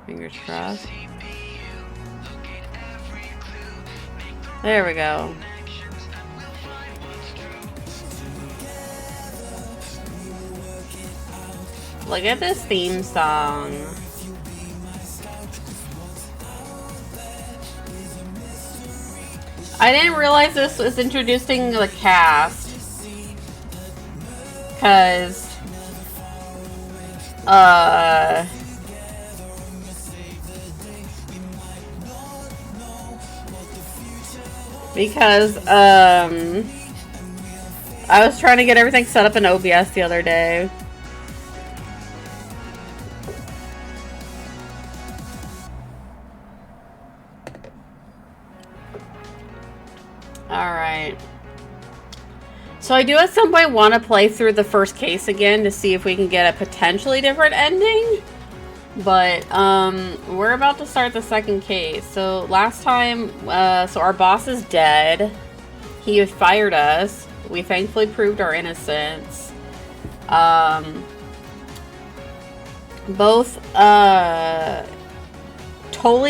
Fingers crossed. There we go. Look at this theme song. I didn't realize this was introducing the cast. Because, I was trying to get everything set up in OBS the other day. Alright. So I do at some point want to play through the first case again to see if we can get a potentially different ending. But, we're about to start the second case. So last time, so our boss is dead. He fired us. We thankfully proved our innocence. Tully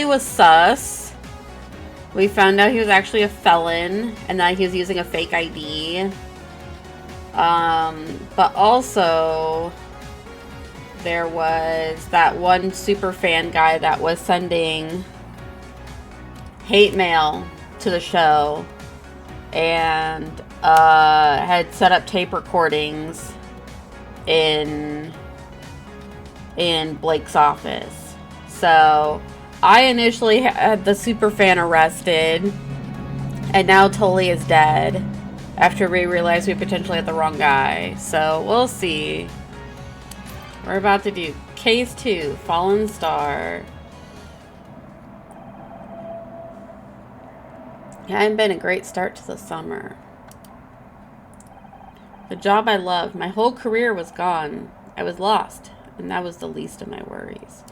was sus. We found out he was actually a felon and that he was using a fake ID. But also there was that one super fan guy that was sending hate mail to the show and had set up tape recordings in Blake's office. So I initially had the super fan arrested, and now Tully is dead after we realized we potentially had the wrong guy. So we'll see. We're about to do case 2, Fallen Star. It hadn't been a great start to the summer. The job I loved, my whole career was gone. I was lost, and that was the least of my worries.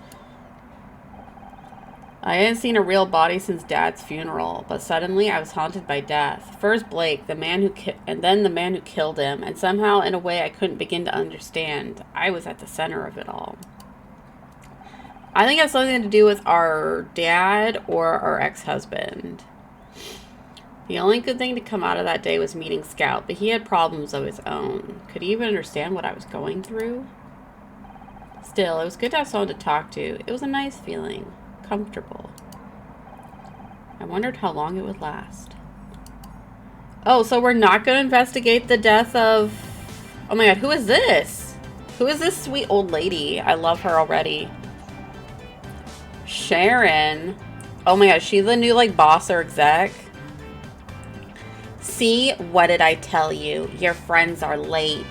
I hadn't seen a real body since Dad's funeral, but suddenly I was haunted by death. First Blake, the man and then the man who killed him, and somehow in a way I couldn't begin to understand. I was at the center of it all. I think it has something to do with our dad or our ex-husband. The only good thing to come out of that day was meeting Scout, but he had problems of his own. Could he even understand what I was going through? Still, it was good to have someone to talk to. It was a nice feeling. Comfortable. I wondered how long it would last. Oh, so we're not going to investigate the death of... Oh my god, who is this? Who is this sweet old lady? I love her already. Sharon. Oh my god, she's the new, like, boss or exec. See, what did I tell you? Your friends are late.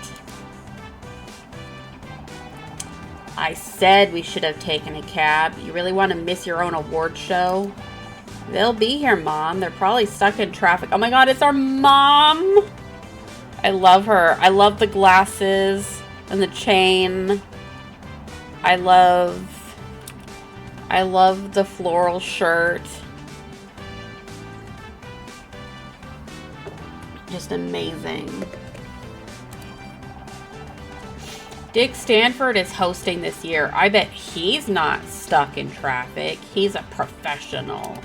I said we should have taken a cab. You really want to miss your own award show? They'll be here, Mom. They're probably stuck in traffic. Oh my god, it's our mom! I love her. I love the glasses and the chain. I love the floral shirt. Just amazing. Dick Stanford is hosting this year. I bet he's not stuck in traffic. He's a professional.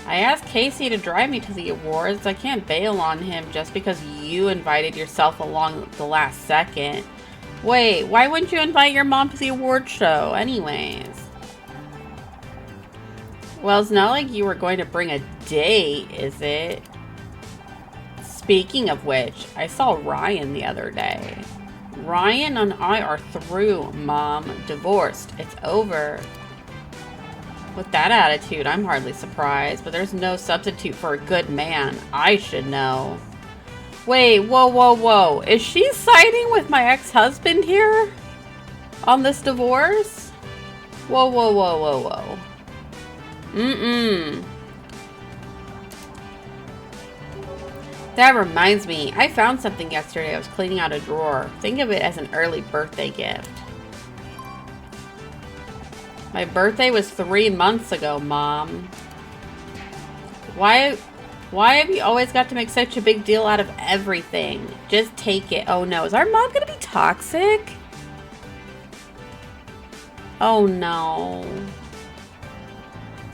I asked Casey to drive me to the awards. I can't bail on him just because you invited yourself along the last second. Wait, why wouldn't you invite your mom to the award show anyways? Well, it's not like you were going to bring a date, is it? Speaking of which, I saw Ryan the other day. Ryan and I are through, Mom. Divorced. It's over. With that attitude, I'm hardly surprised, but there's no substitute for a good man. I should know. Wait, whoa, whoa, whoa. Is she siding with my ex-husband here? On this divorce? Whoa, whoa, whoa, whoa, whoa. Mm-mm. That reminds me, I found something yesterday. I was cleaning out a drawer. Think of it as an early birthday gift. My birthday was 3 months ago, Mom. Why have you always got to make such a big deal out of everything? Just take it. Oh no, is our mom gonna be toxic? Oh no.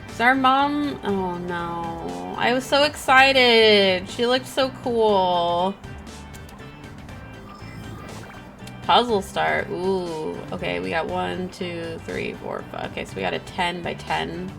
Is our mom? Oh no. I was so excited. She looked so cool. Puzzle start. Ooh. Okay, we got 1, 2, 3, 4, 5. Okay, so we got a 10 by 10.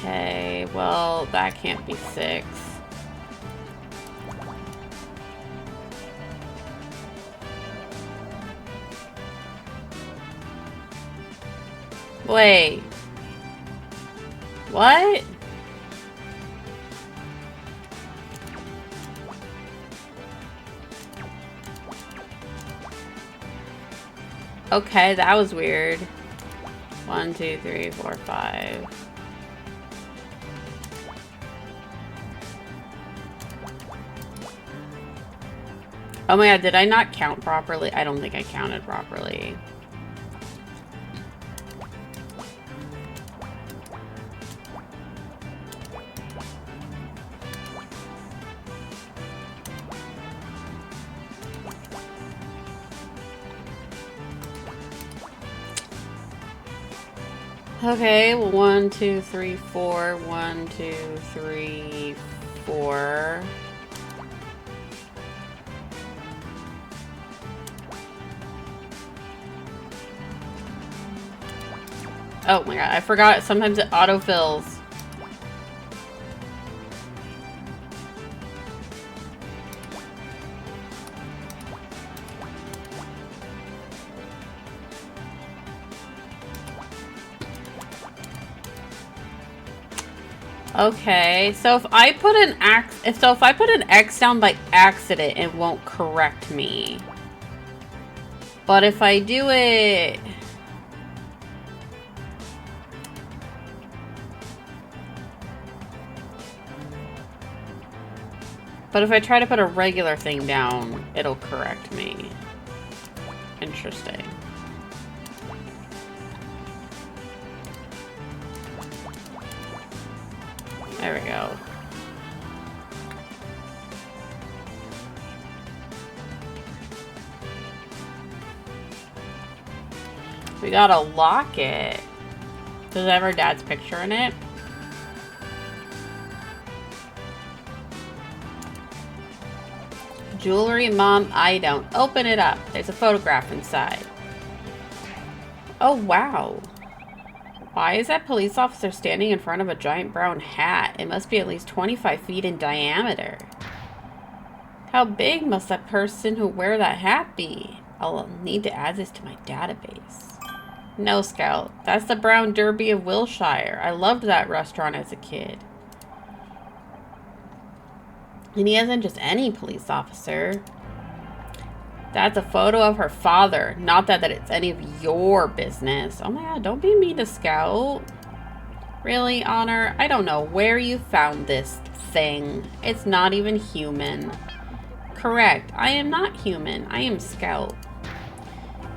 Okay, well, that can't be 6. Wait. What? Okay, that was weird. 1, 2, 3, 4, 5. Oh my god, did I not count properly? I don't think I counted properly. Okay, 1, 2, 3, 4. 1, 2, 3, 4. Oh my god, I forgot. Sometimes it autofills. Okay, so if I put an X down by accident, it won't correct me. But if I do it... But if I try to put a regular thing down, it'll correct me. Interesting. There we go. We got a locket. Does it have her dad's picture in it? Jewelry, Mom, I don't. Open it up. There's a photograph inside. Oh, wow. Why is that police officer standing in front of a giant brown hat? It must be at least 25 feet in diameter. How big must that person who wear that hat be? I'll need to add this to my database. No, Scout. That's the Brown Derby of Wilshire. I loved that restaurant as a kid. And he isn't just any police officer. That's a photo of her father. Not that it's any of your business. Oh my god, don't be mean to Scout. Really, Honor? I don't know where you found this thing. It's not even human. Correct. I am not human. I am Scout.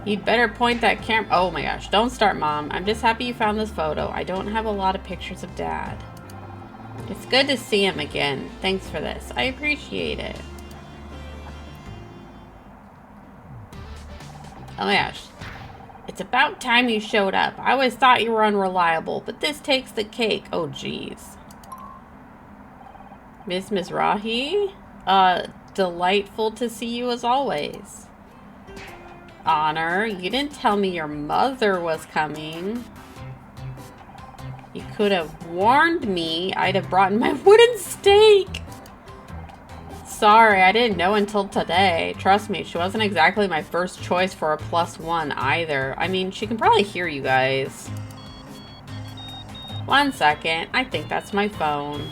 You'd better point that camera. Oh my gosh. Don't start, Mom. I'm just happy you found this photo. I don't have a lot of pictures of Dad. It's good to see him again. Thanks for this. I appreciate it. Oh my gosh. It's about time you showed up. I always thought you were unreliable, but this takes the cake. Oh, jeez. Miss Mizrahi? Delightful to see you as always. Honor, you didn't tell me your mother was coming. You could have warned me. I'd have brought my wooden stake. Sorry, I didn't know until today. Trust me, she wasn't exactly my first choice for a +1 either. I mean, she can probably hear you guys. 1 second. I think that's my phone.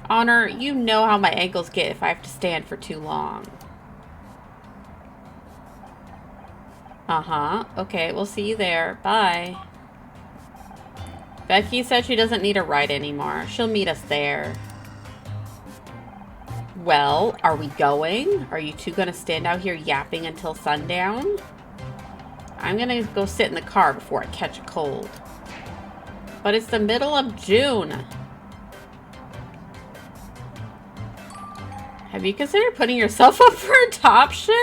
Honor, you know how my ankles get if I have to stand for too long. Uh-huh. Okay, we'll see you there. Bye. Becky said she doesn't need a ride anymore. She'll meet us there. Well, are we going? Are you two gonna stand out here yapping until sundown? I'm gonna go sit in the car before I catch a cold. But it's the middle of June. Have you considered putting yourself up for adoption?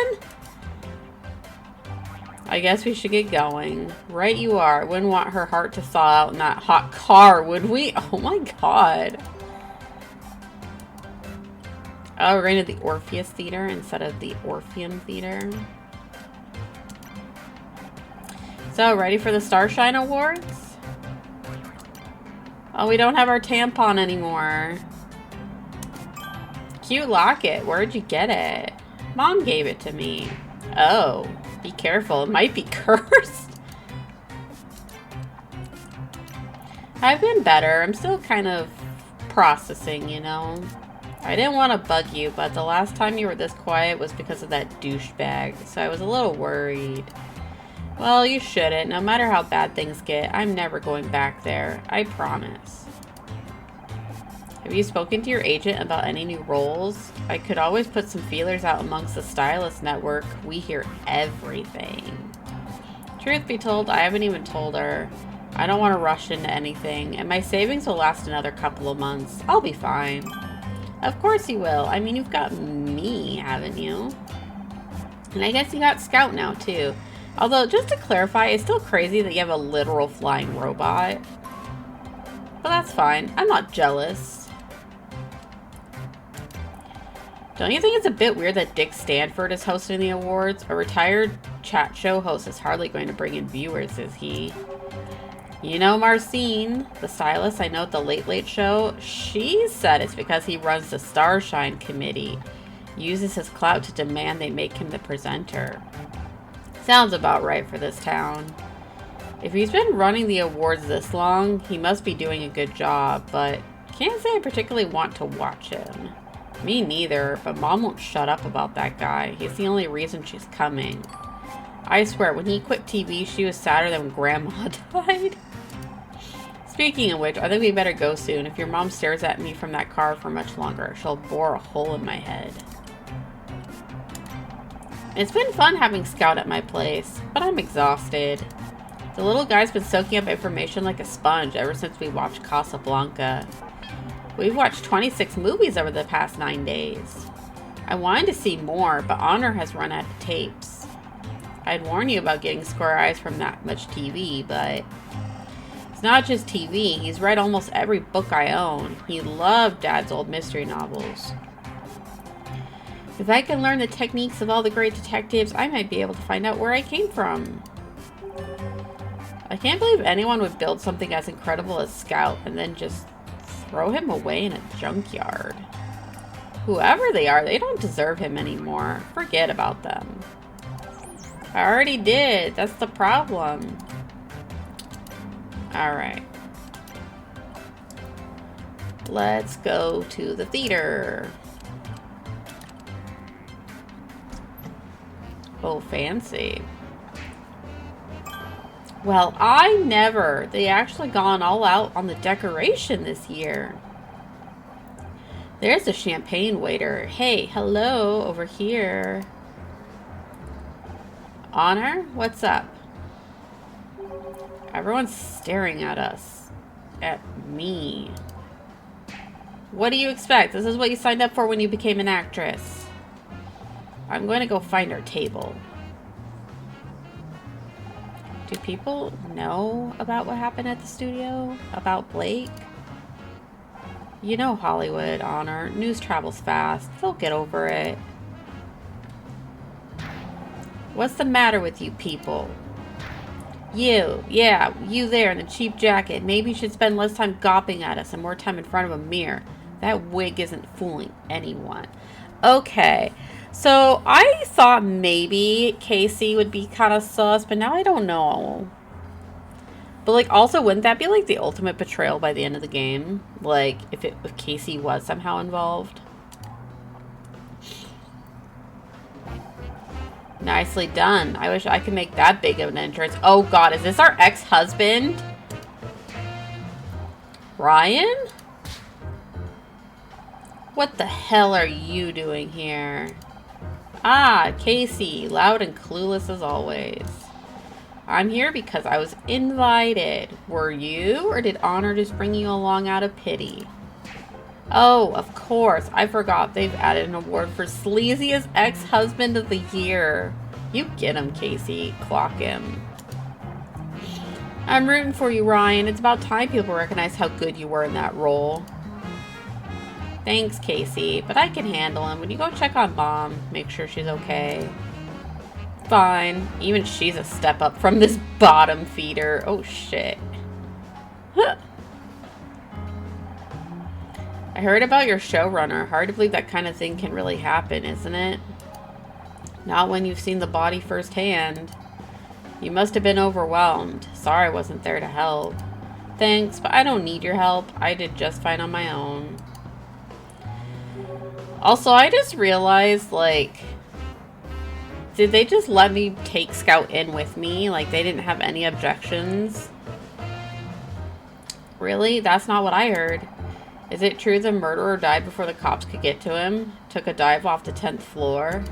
I guess we should get going. Right you are. Wouldn't want her heart to thaw out in that hot car, would we? Oh my god. Oh, we're going to the Orpheus Theater instead of the Orpheum Theater. So, ready for the Starshine Awards? Oh, we don't have our tampon anymore. Cute locket. Where'd you get it? Mom gave it to me. Oh, be careful. It might be cursed. I've been better. I'm still kind of processing, you know. I didn't want to bug you, but the last time you were this quiet was because of that douchebag, so I was a little worried. Well, you shouldn't. No matter how bad things get, I'm never going back there. I promise. Have you spoken to your agent about any new roles? I could always put some feelers out amongst the stylist network. We hear everything. Truth be told, I haven't even told her. I don't want to rush into anything, and my savings will last another couple of months. I'll be fine. Of course you will. I mean, you've got me, haven't you? And I guess you got Scout now, too. Although, just to clarify, it's still crazy that you have a literal flying robot. But that's fine. I'm not jealous. Don't you think it's a bit weird that Dick Stanford is hosting the awards? A retired chat show host is hardly going to bring in viewers, is he? You know Marcine, the stylist I know at the Late Late Show, she said it's because he runs the Starshine Committee. Uses his clout to demand they make him the presenter. Sounds about right for this town. If he's been running the awards this long, he must be doing a good job, but can't say I particularly want to watch him. Me neither, but Mom won't shut up about that guy. He's the only reason she's coming. I swear, when he quit TV, she was sadder than when Grandma died. Speaking of which, I think we better go soon. If your mom stares at me from that car for much longer, she'll bore a hole in my head. It's been fun having Scout at my place, but I'm exhausted. The little guy's been soaking up information like a sponge ever since we watched Casablanca. We've watched 26 movies over the past 9 days. I wanted to see more, but Honor has run out of tapes. I'd warn you about getting square eyes from that much TV, but it's not just TV. He's read almost every book I own. He loved Dad's old mystery novels. If I can learn the techniques of all the great detectives, I might be able to find out where I came from. I can't believe anyone would build something as incredible as Scout and then just throw him away in a junkyard. Whoever they are, they don't deserve him anymore. Forget about them. I already did. That's the problem. Alright. Let's go to the theater. Oh, fancy. Well, I never. They actually gone all out on the decoration this year. There's a champagne waiter. Hey, hello, over here. Honor, what's up? Everyone's staring at us. At me. What do you expect? This is what you signed up for when you became an actress. I'm going to go find our table. Do people know about what happened at the studio? About Blake? You know Hollywood, Honor. News travels fast. They'll get over it. What's the matter with you people? You. Yeah, you there in the cheap jacket. Maybe you should spend less time gawping at us and more time in front of a mirror. That wig isn't fooling anyone. Okay. So, I thought maybe Casey would be kind of sus, but now I don't know. But, like, also, wouldn't that be, like, the ultimate betrayal by the end of the game? Like, if Casey was somehow involved? Nicely done. I wish I could make that big of an entrance. Oh, God, is this our ex-husband? Ryan? What the hell are you doing here? Ah, Casey, loud and clueless as always. I'm here because I was invited. Were you, or did honor just bring you along out of pity? Oh, of course. I forgot they've added an award for sleaziest ex-husband of the year. You get him, Casey. Clock him. I'm rooting for you, Ryan. It's about time people recognize how good you were in that role. Thanks, Casey, but I can handle him. Would you go check on Mom? Make sure she's okay. Fine. Even she's a step up from this bottom feeder. Oh, shit. I heard about your showrunner. Hard to believe that kind of thing can really happen, isn't it? Not when you've seen the body firsthand. You must have been overwhelmed. Sorry I wasn't there to help. Thanks, but I don't need your help. I did just fine on my own. Also, I just realized, like, did they just let me take Scout in with me? Like, they didn't have any objections? Really? That's not what I heard. Is it true the murderer died before the cops could get to him? Took a dive off the 10th floor?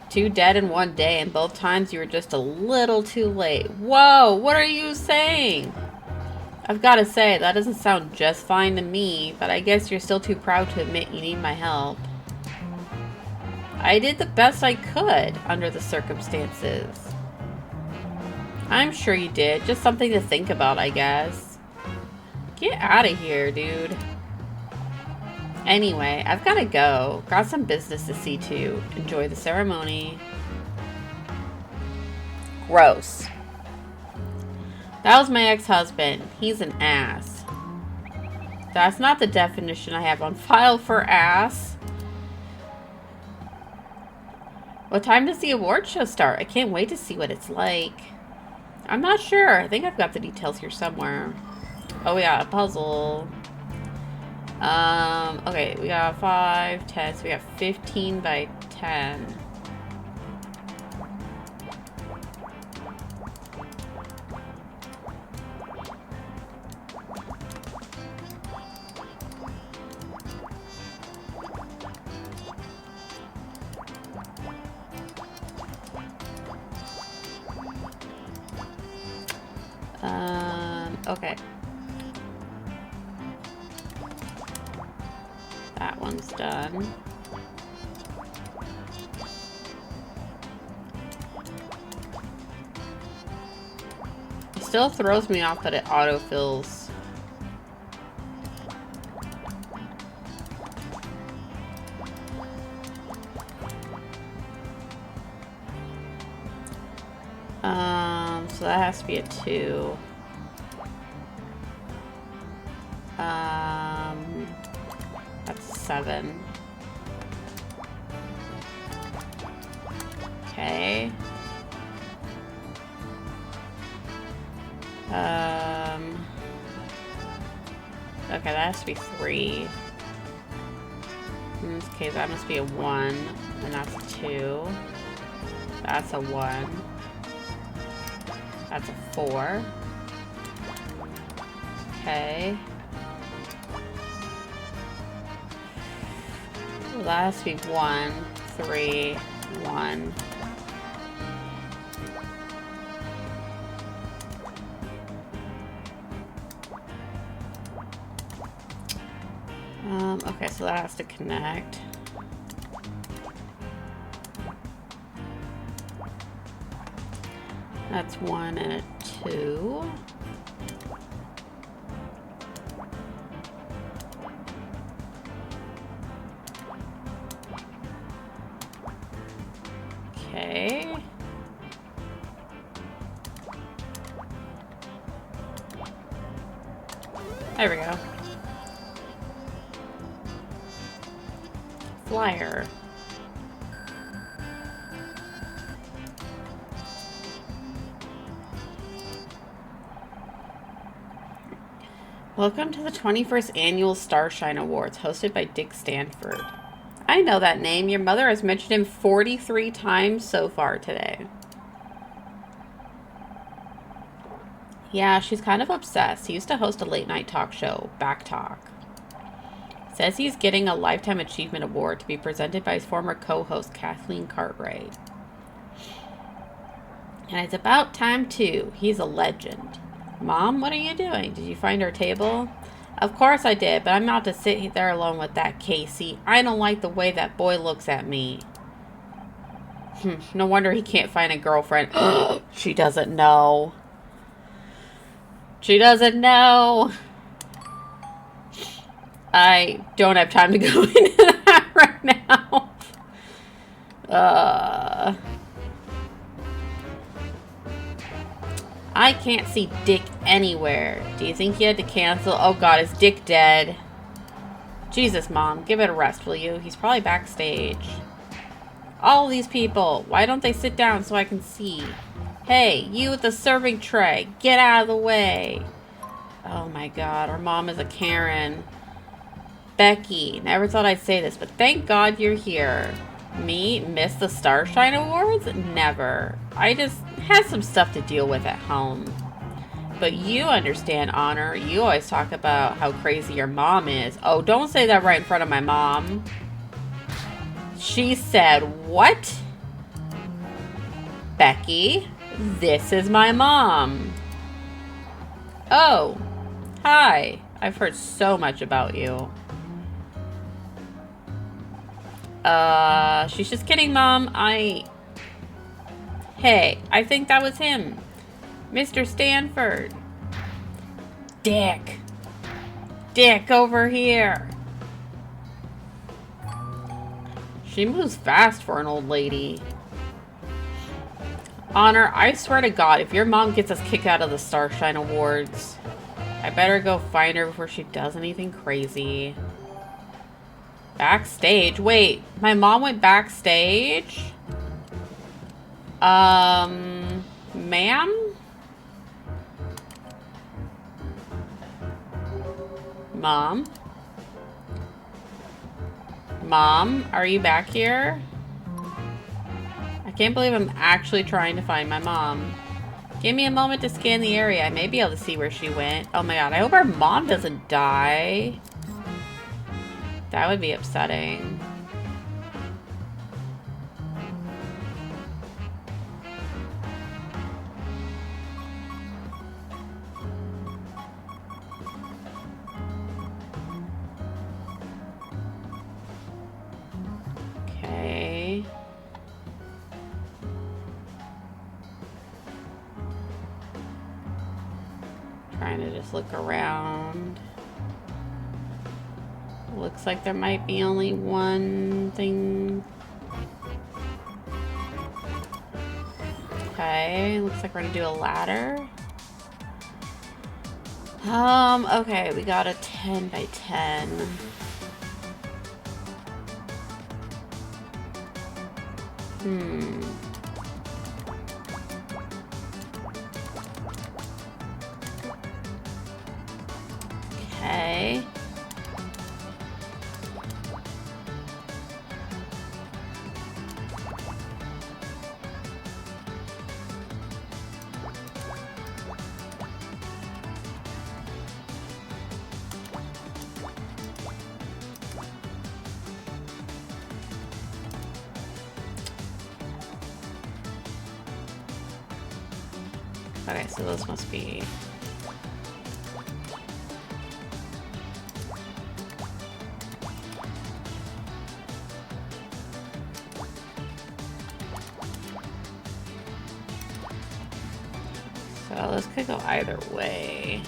2 dead in 1 day, and both times you were just a little too late. Whoa, what are you saying? I've got to say, that doesn't sound just fine to me, but I guess you're still too proud to admit you need my help. I did the best I could under the circumstances. I'm sure you did. Just something to think about, I guess. Get out of here, dude. Anyway, I've got to go. Got some business to see to. Enjoy the ceremony. Gross. That was my ex-husband. He's an ass. That's not the definition I have on file for ass. What time does the award show start? I can't wait to see what it's like. I'm not sure. I think I've got the details here somewhere. Oh, we got a puzzle. Okay, we got 5, 10, so we got 15 by 10. Okay. That one's done. It still throws me off that it autofills. So that has to be a 2. That's 7. Okay. Okay, that has to be 3. In this case, that must be a 1, and that's a 2. That's a 1. That's a 4. Okay. Well, that has to be 1, 3, 1. Okay, so that has to connect. That's 1 and a 2. Okay. There we go. Flyer. Welcome to the 21st Annual Starshine Awards, hosted by Dick Stanford. I know that name. Your mother has mentioned him 43 times so far today. Yeah, she's kind of obsessed. He used to host a late-night talk show, Back Talk. Says he's getting a Lifetime Achievement Award to be presented by his former co-host, Kathleen Cartwright. And it's about time, too. He's a legend. Mom, what are you doing? Did you find our table? Of course I did, but I'm not to sit there alone with that Casey. I don't like the way that boy looks at me. No wonder he can't find a girlfriend. She doesn't know. She doesn't know. I don't have time to go into that right now. I can't see Dick anywhere. Do you think he had to cancel? Oh God, is Dick dead? Jesus, Mom, give it a rest, will you? He's probably backstage. All these people, why don't they sit down so I can see? Hey, you with the serving tray, get out of the way. Oh my God, our mom is a Karen. Becky, never thought I'd say this, but thank God you're here. Me, miss the Starshine Awards? Never. I just had some stuff to deal with at home. But you understand, Honor. You always talk about how crazy your mom is. Oh, don't say that right in front of my mom. She said, what? Becky, this is my mom. Oh, hi. I've heard so much about you. She's just kidding, Mom. Hey, I think that was him. Mr. Stanford. Dick. Dick, over here. She moves fast for an old lady. Honor, I swear to God, if your mom gets us kicked out of the Starshine Awards, I better go find her before she does anything crazy. Backstage? Wait, my mom went backstage? Ma'am? Mom? Mom, are you back here? I can't believe I'm actually trying to find my mom. Give me a moment to scan the area. I may be able to see where she went. Oh my God, I hope our mom doesn't die. That would be upsetting. Okay. Trying to just look around. Looks like there might be only one thing. Okay, looks like we're gonna do a ladder. Okay, we got a 10 by 10. Okay. Okay, so those must be... So this could go either way.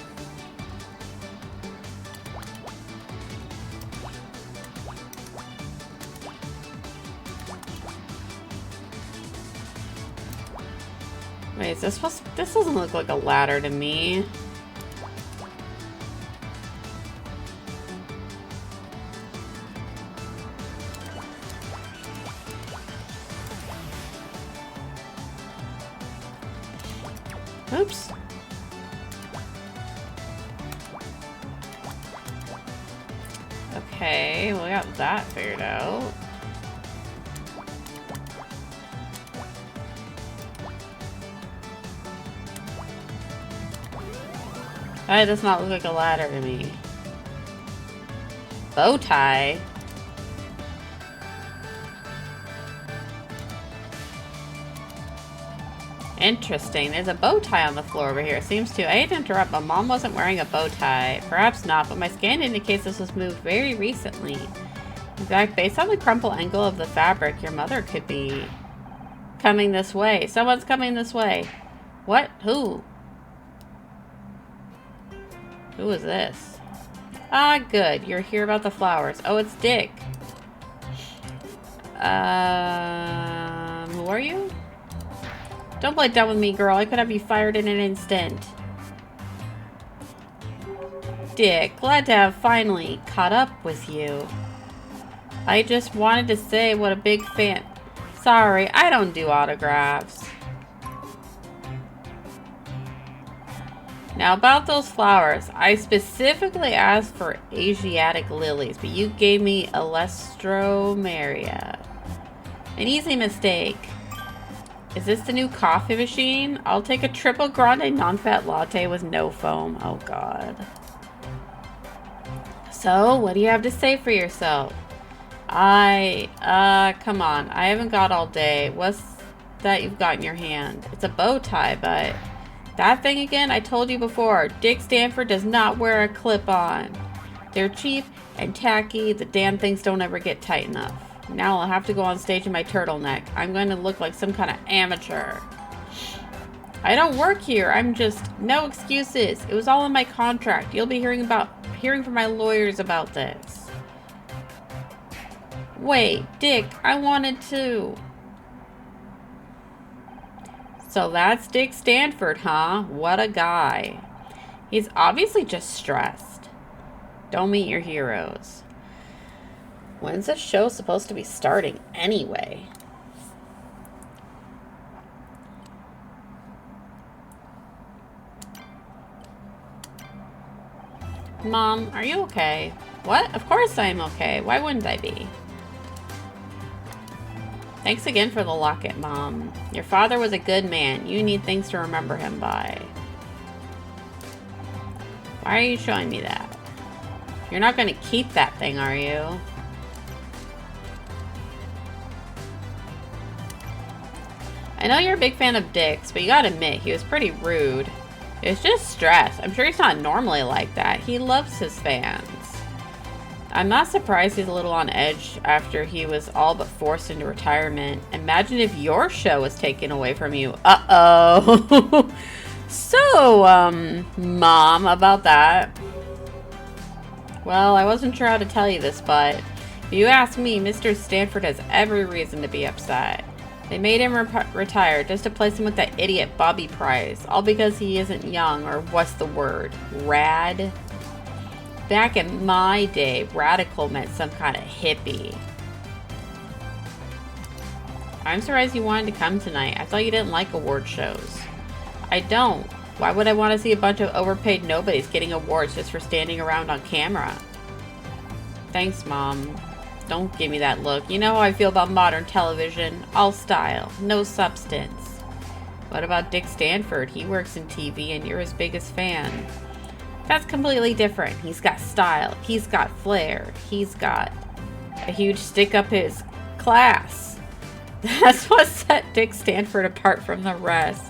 Wait, is this supposed to, this doesn't look like a ladder to me. Oops. Okay, well, we got that figured out. That does not look like a ladder to me. Bow tie? Interesting. There's a bow tie on the floor over here. Seems to. I hate to interrupt, but Mom wasn't wearing a bow tie. Perhaps not, but my scan indicates this was moved very recently. In fact, based on the crumple angle of the fabric, your mother could be coming this way. Someone's coming this way. What? Who? Who is this? Ah, good. You're here about the flowers. Oh, it's Dick. Who are you? Don't play dumb with me, girl. I could have you fired in an instant. Dick, glad to have finally caught up with you. I just wanted to say what a big fan... Sorry, I don't do autographs. Now about those flowers, I specifically asked for Asiatic lilies, but you gave me Alestromeria. An easy mistake. Is this the new coffee machine? I'll take a triple grande non-fat latte with no foam. Oh god. So, what do you have to say for yourself? Come on. I haven't got all day. What's that you've got in your hand? It's a bow tie, but... That thing again? I told you before. Dick Stanford does not wear a clip-on. They're cheap and tacky. The damn things don't ever get tight enough. Now I'll have to go on stage in my turtleneck. I'm going to look like some kind of amateur. I don't work here. I'm just... No excuses. It was all in my contract. You'll be hearing from my lawyers about this. Wait, Dick, I wanted to... So that's Dick Stanford, huh? What a guy. He's obviously just stressed. Don't meet your heroes. When's this show supposed to be starting anyway? Mom, are you okay? What? Of course I'm okay. Why wouldn't I be? Thanks again for the locket, Mom. Your father was a good man. You need things to remember him by. Why are you showing me that? You're not going to keep that thing, are you? I know you're a big fan of Dick's, but you gotta admit, he was pretty rude. It's just stress. I'm sure he's not normally like that. He loves his fans. I'm not surprised he's a little on edge after he was all but forced into retirement. Imagine if your show was taken away from you. Uh-oh. So, Mom, about that. Well, I wasn't sure how to tell you this, but if you ask me, Mr. Stanford has every reason to be upset. They made him retire just to place him with that idiot Bobby Price, all because he isn't young, or what's the word? Rad? Back in my day, radical meant some kind of hippie. I'm surprised you wanted to come tonight. I thought you didn't like award shows. I don't. Why would I want to see a bunch of overpaid nobodies getting awards just for standing around on camera? Thanks, Mom. Don't give me that look. You know how I feel about modern television. All style, no substance. What about Dick Stanford? He works in TV and you're his biggest fan. That's completely different. He's got style. He's got flair. He's got a huge stick up his class. That's what set Dick Stanford apart from the rest.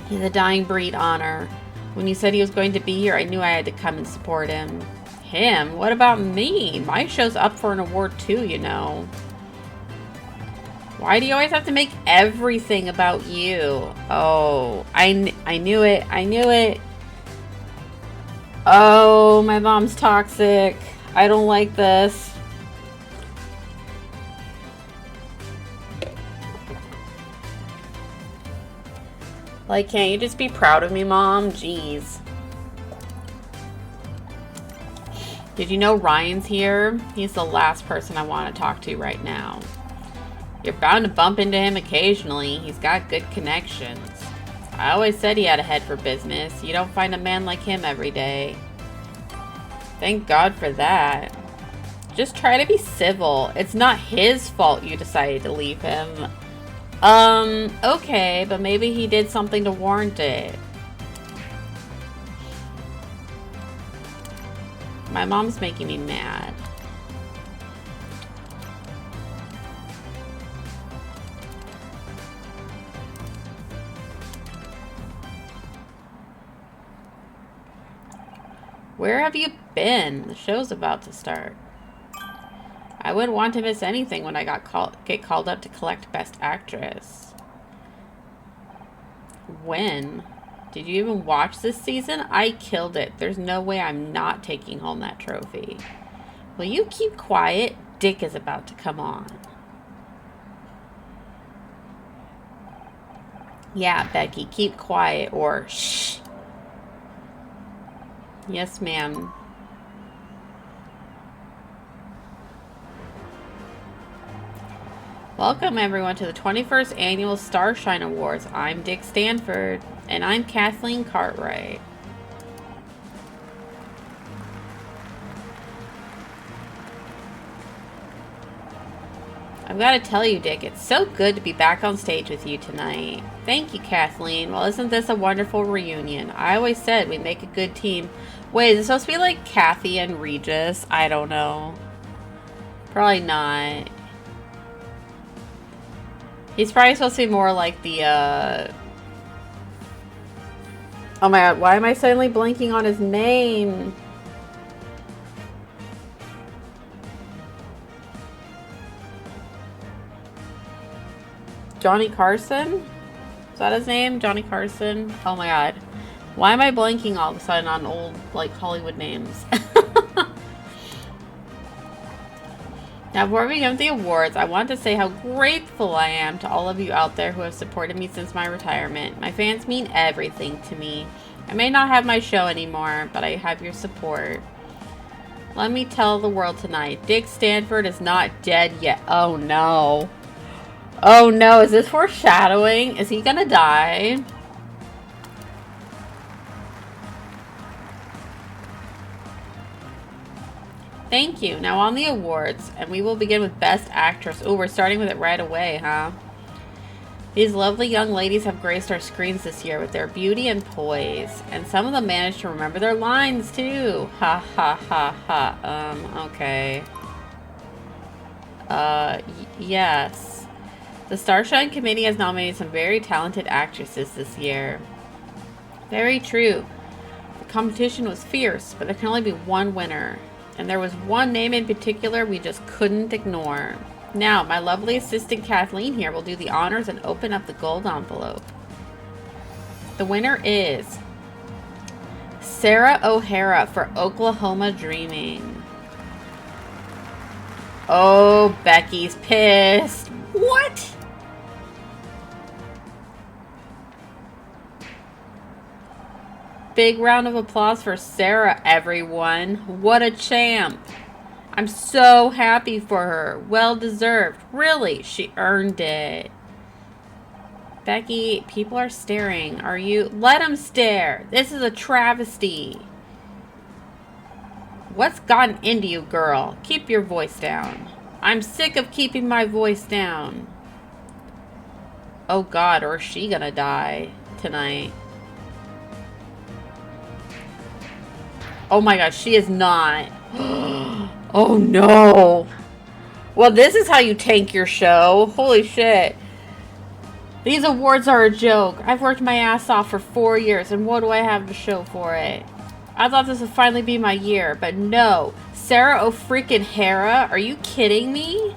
He's a dying breed honor. When you said he was going to be here, I knew I had to come and support him. Him? What about me? My show's up for an award too, you know. Why do you always have to make everything about you? Oh, I knew it. I knew it. Oh, my mom's toxic. I don't like this. Like, can't you just be proud of me, Mom? Jeez. Did you know Ryan's here? He's the last person I want to talk to right now. You're bound to bump into him occasionally. He's got good connections. I always said he had a head for business. You don't find a man like him every day. Thank God for that. Just try to be civil. It's not his fault you decided to leave him. Okay, but maybe he did something to warrant it. My mom's making me mad. Where have you been? The show's about to start. I wouldn't want to miss anything when I get called up to collect Best Actress. When? Did you even watch this season? I killed it. There's no way I'm not taking home that trophy. Will you keep quiet? Dick is about to come on. Yeah, Becky, keep quiet or shh. Yes, ma'am. Welcome, everyone, to the 21st Annual Starshine Awards. I'm Dick Stanford, and I'm Kathleen Cartwright. I've got to tell you, Dick, it's so good to be back on stage with you tonight. Thank you, Kathleen. Well, isn't this a wonderful reunion? I always said we make a good team. Wait, is it supposed to be like Kathy and Regis? I don't know. Probably not. He's probably supposed to be more like the, Oh my god, why am I suddenly blanking on his name? Johnny Carson? Is that his name? Johnny Carson? Oh my god. Why am I blanking all of a sudden on old, like, Hollywood names? Now, before we begin with the awards, I want to say how grateful I am to all of you out there who have supported me since my retirement. My fans mean everything to me. I may not have my show anymore, but I have your support. Let me tell the world tonight, Dick Stanford is not dead yet. Oh no. Oh no, is this foreshadowing? Is he gonna die? Thank you. Now on the awards, and we will begin with Best Actress. Oh, we're starting with it right away, huh? These lovely young ladies have graced our screens this year with their beauty and poise, and some of them managed to remember their lines too. Ha ha ha ha. Okay. Yes. The Starshine Committee has nominated some very talented actresses this year. Very true. The competition was fierce, but there can only be one winner. And there was one name in particular we just couldn't ignore. Now, my lovely assistant Kathleen here will do the honors and open up the gold envelope. The winner is Sarah O'Hara for Oklahoma Dreaming. Oh, Becky's pissed. What? Big round of applause for Sarah, everyone. What a champ. I'm so happy for her. Well deserved. Really, she earned it. Becky, people are staring. Are you? Let them stare. This is a travesty. What's gotten into you, girl? Keep your voice down. I'm sick of keeping my voice down. Oh God, or is she gonna die tonight? Oh my gosh, she is not. Oh no. Well, this is how you tank your show. Holy shit. These awards are a joke. I've worked my ass off for 4 years, and what do I have to show for it? I thought this would finally be my year, but no. Sarah O'Freakin-Hara? Are you kidding me?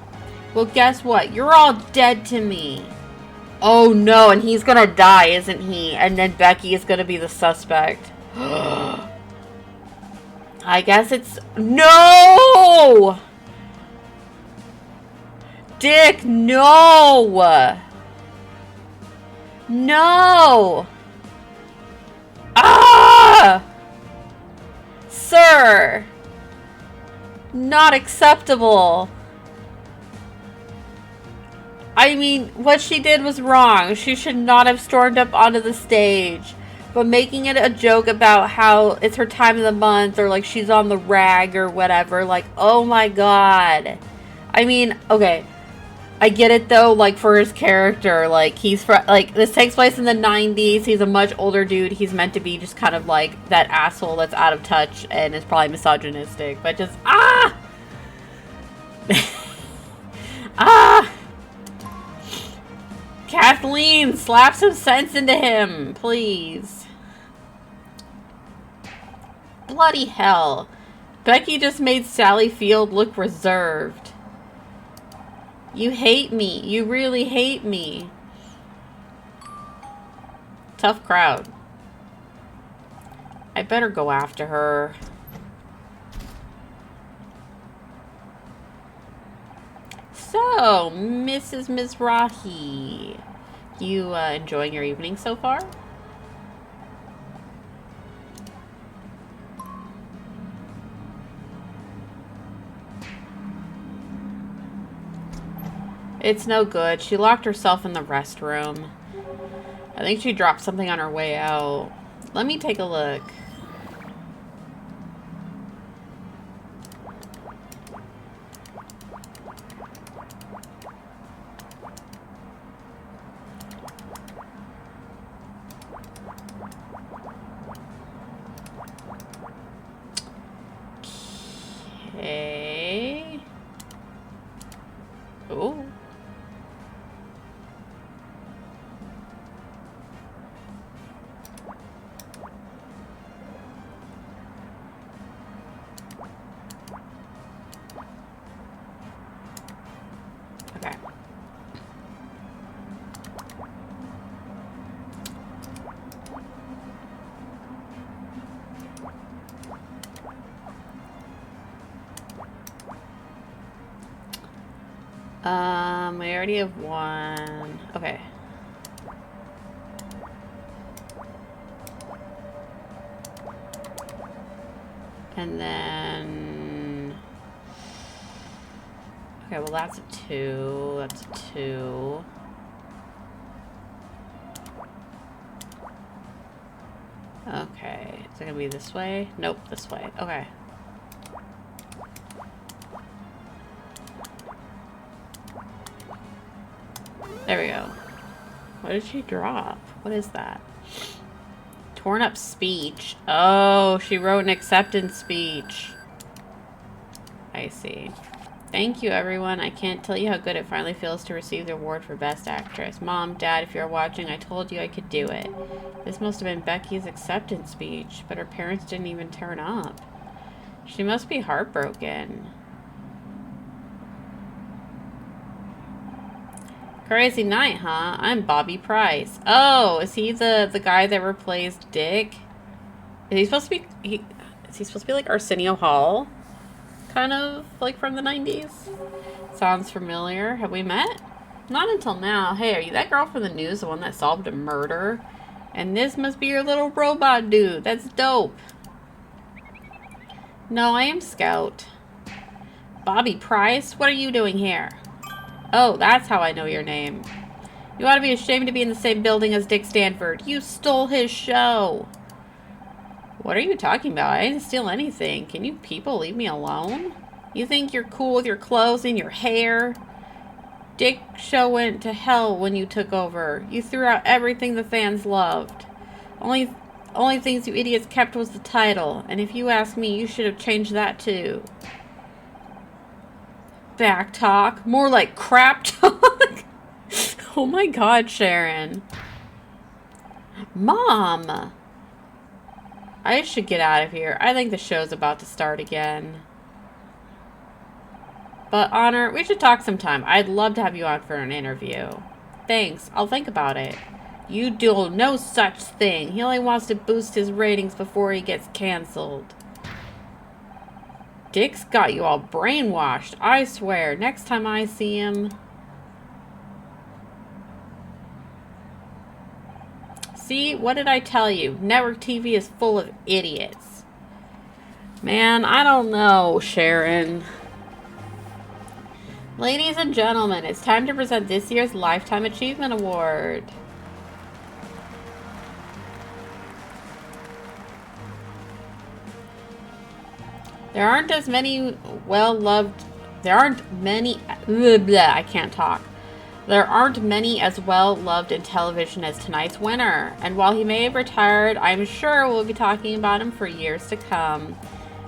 Well, guess what? You're all dead to me. Oh no, and he's gonna die, isn't he? And then Becky is gonna be the suspect. I guess it's... No! Dick, no! No! Ah! Sir! Not acceptable. I mean, what she did was wrong. She should not have stormed up onto the stage. But making it a joke about how it's her time of the month, or like she's on the rag or whatever, like, oh my god. I mean, okay, I get it though, like for his character, like he's like this takes place in the 90s, he's a much older dude, he's meant to be just kind of like that asshole that's out of touch and is probably misogynistic, but just, Kathleen, slap some sense into him, please. Bloody hell. Becky just made Sally Field look reserved. You hate me. You really hate me. Tough crowd. I better go after her. So, Mrs. Mizrahi, you enjoying your evening so far? It's no good. She locked herself in the restroom. I think she dropped something on her way out. Let me take a look. Okay. Oh. Okay. We already have one. Okay. And then... Okay, well that's a 2. That's a 2. Okay. Is it gonna be this way? Nope, this way. Okay. There we go. What did she drop? What is that? Torn up speech. Oh, she wrote an acceptance speech. I see. Thank you, everyone. I can't tell you how good it finally feels to receive the award for Best Actress. Mom, Dad, if you're watching, I told you I could do it. This must have been Becky's acceptance speech, but her parents didn't even turn up. She must be heartbroken. Crazy night, huh? I'm Bobby Price. Oh, is he the guy that replaced Dick? Is he supposed to be is he supposed to be like Arsenio Hall? Kind of like from the 90s? Sounds familiar. Have we met? Not until now. Hey, are you that girl from the news, the one that solved a murder? And this must be your little robot dude. That's dope. No, I am Scout. Bobby Price? What are you doing here? Oh, that's how I know your name. You ought to be ashamed to be in the same building as Dick Stanford. You stole his show. What are you talking about? I didn't steal anything. Can you people leave me alone? You think you're cool with your clothes and your hair? Dick's show went to hell when you took over. You threw out everything the fans loved. Only things you idiots kept was the title. And if you ask me, you should have changed that too. Back talk. More like crap talk. Oh my god, Sharon. Mom! I should get out of here. I think the show's about to start again. But, Honor, we should talk sometime. I'd love to have you on for an interview. Thanks. I'll think about it. You do no such thing. He only wants to boost his ratings before he gets canceled. Dick's got you all brainwashed. I swear. Next time I see him... See? What did I tell you? Network TV is full of idiots. Man, I don't know, Sharon. Ladies and gentlemen, it's time to present this year's Lifetime Achievement Award. There aren't as many well-loved... There aren't many... I can't talk. There aren't many as well-loved in television as tonight's winner. And while he may have retired, I'm sure we'll be talking about him for years to come.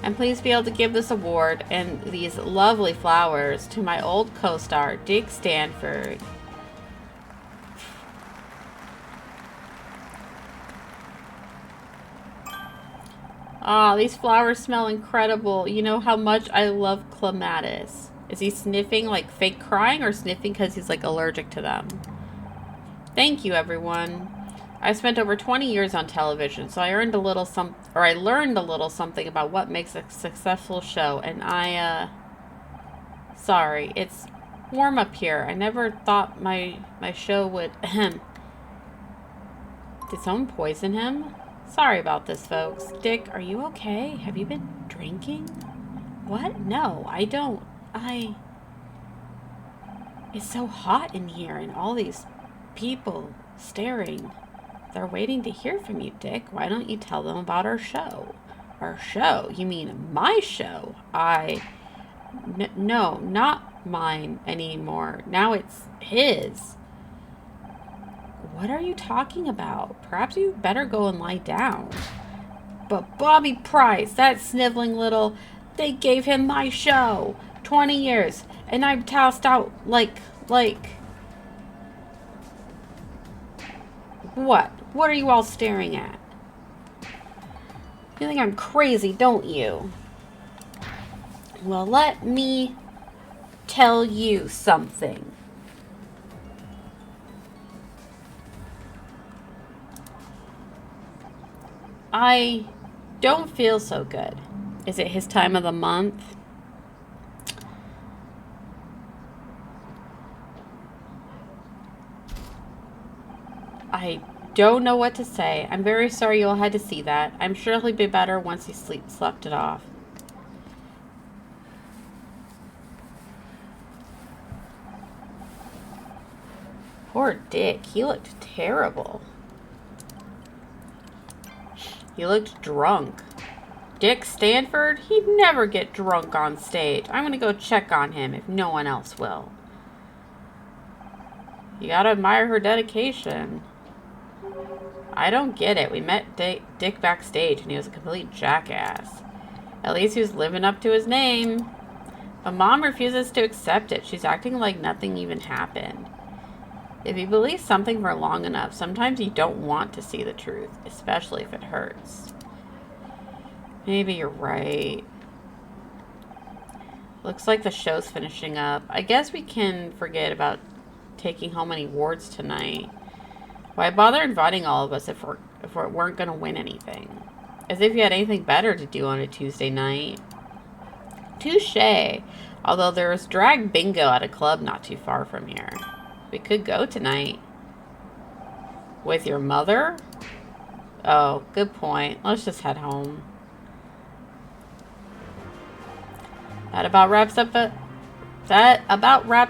And please be able to give this award and these lovely flowers to my old co-star, Dick Stanford. Ah, these flowers smell incredible. You know how much I love clematis. Is he sniffing like fake crying or sniffing because he's like allergic to them? Thank you, everyone. I spent over 20 years on television, so I learned a little something about what makes a successful show, and sorry, it's warm up here. I never thought my show would Did someone poison him? Sorry about this, folks. Dick, are you okay? Have you been drinking? What? No, I don't. It's so hot in here and all these people staring. They're waiting to hear from you, Dick. Why don't you tell them about our show? Our show? You mean my show? No, not mine anymore. Now it's his. What are you talking about? Perhaps you better go and lie down. But Bobby Price, that sniveling little... They gave him my show. 20 years. And I'm tossed out like... What? What are you all staring at? You think I'm crazy, don't you? Well, let me tell you something. I don't feel so good. Is it his time of the month? I don't know what to say. I'm very sorry you all had to see that. I'm sure he'll be better once he slept it off. Poor Dick. He looked terrible. He looked drunk. Dick Stanford? He'd never get drunk on stage. I'm gonna go check on him if no one else will. You gotta admire her dedication. I don't get it. We met Dick backstage and he was a complete jackass. At least he was living up to his name. But Mom refuses to accept it. She's acting like nothing even happened. If you believe something for long enough, sometimes you don't want to see the truth, especially if it hurts. Maybe you're right. Looks like the show's finishing up. I guess we can forget about taking home any awards tonight. Why bother inviting all of us if we weren't going to win anything? As if you had anything better to do on a Tuesday night. Touché. Although there is drag bingo at a club not too far from here. We could go tonight. With your mother? Oh, good point. Let's just head home. That about wraps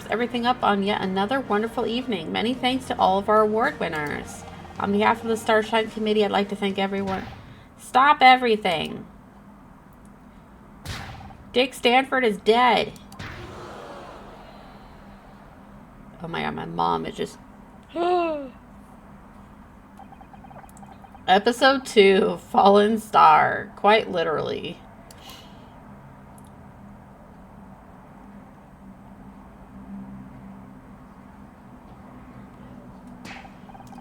everything up on yet another wonderful evening. Many thanks to all of our award winners. On behalf of the Starshine Committee, I'd like to thank everyone. Stop everything. Dick Stanford is dead. Oh my god, my mom is just... Episode 2, Fallen Star. Quite literally.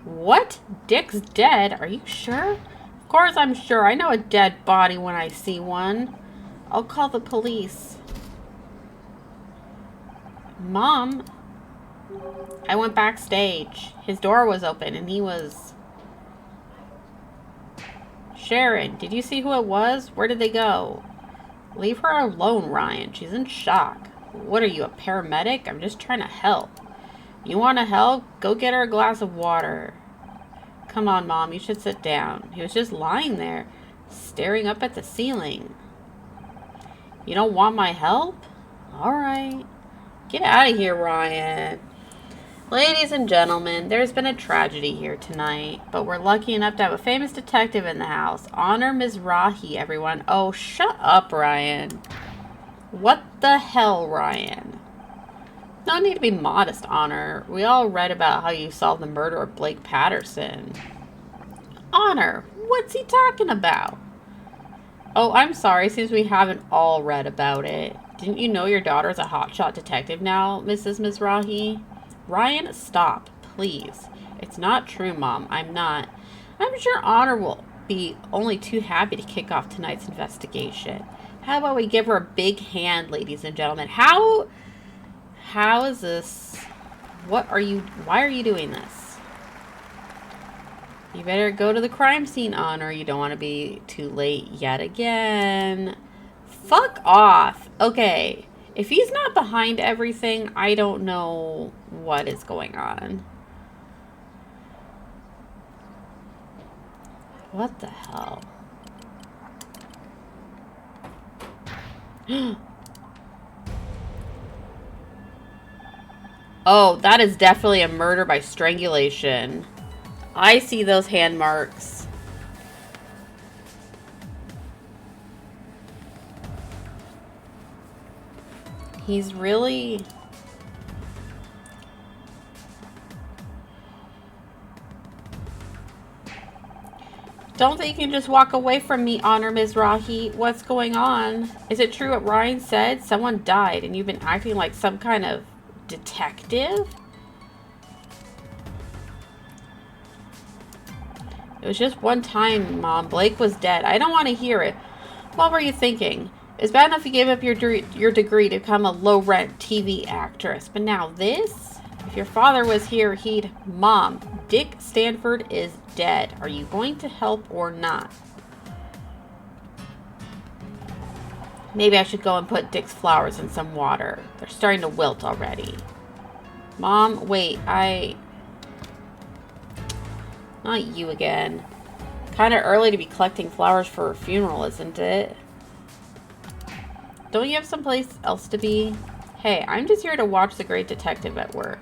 What? Dick's dead? Are you sure? Of course I'm sure. I know a dead body when I see one. I'll call the police. Mom, I went backstage. His door was open and he was... Sharon, did you see who it was? Where did they go? Leave her alone, Ryan. She's in shock. What are you, a paramedic? I'm just trying to help. You want to help? Go get her a glass of water. Come on, Mom. You should sit down. He was just lying there, staring up at the ceiling. You don't want my help? All right. Get out of here, Ryan. Ladies and gentlemen, there's been a tragedy here tonight, but we're lucky enough to have a famous detective in the house. Honor Mizrahi, everyone. Oh, shut up, Ryan. What the hell, Ryan? No need to be modest, Honor. We all read about how you solved the murder of Blake Patterson. Honor, what's he talking about? Oh, I'm sorry, since we haven't all read about it. Didn't you know your daughter's a hotshot detective now, Mrs. Mizrahi? Ryan, stop, please. It's not true, Mom. I'm not. I'm sure Honor will be only too happy to kick off tonight's investigation. How about we give her a big hand, ladies and gentlemen? How is this? Why are you doing this? You better go to the crime scene, Honor. You don't want to be too late yet again. Fuck off. Okay. If he's not behind everything, I don't know what is going on. What the hell? Oh, that is definitely a murder by strangulation. I see those hand marks. He's really... Don't think you can just walk away from me, Honor Mizrahi. What's going on? Is it true what Ryan said? Someone died and you've been acting like some kind of detective? It was just one time, Mom. Blake was dead. I don't want to hear it. What were you thinking? It's bad enough you gave up your degree to become a low-rent TV actress. But now this? If your father was here, he'd... Mom, Dick Stanford is dead. Are you going to help or not? Maybe I should go and put Dick's flowers in some water. They're starting to wilt already. Mom, wait, Not you again. Kind of early to be collecting flowers for a funeral, isn't it? Don't you have someplace else to be? Hey, I'm just here to watch the great detective at work.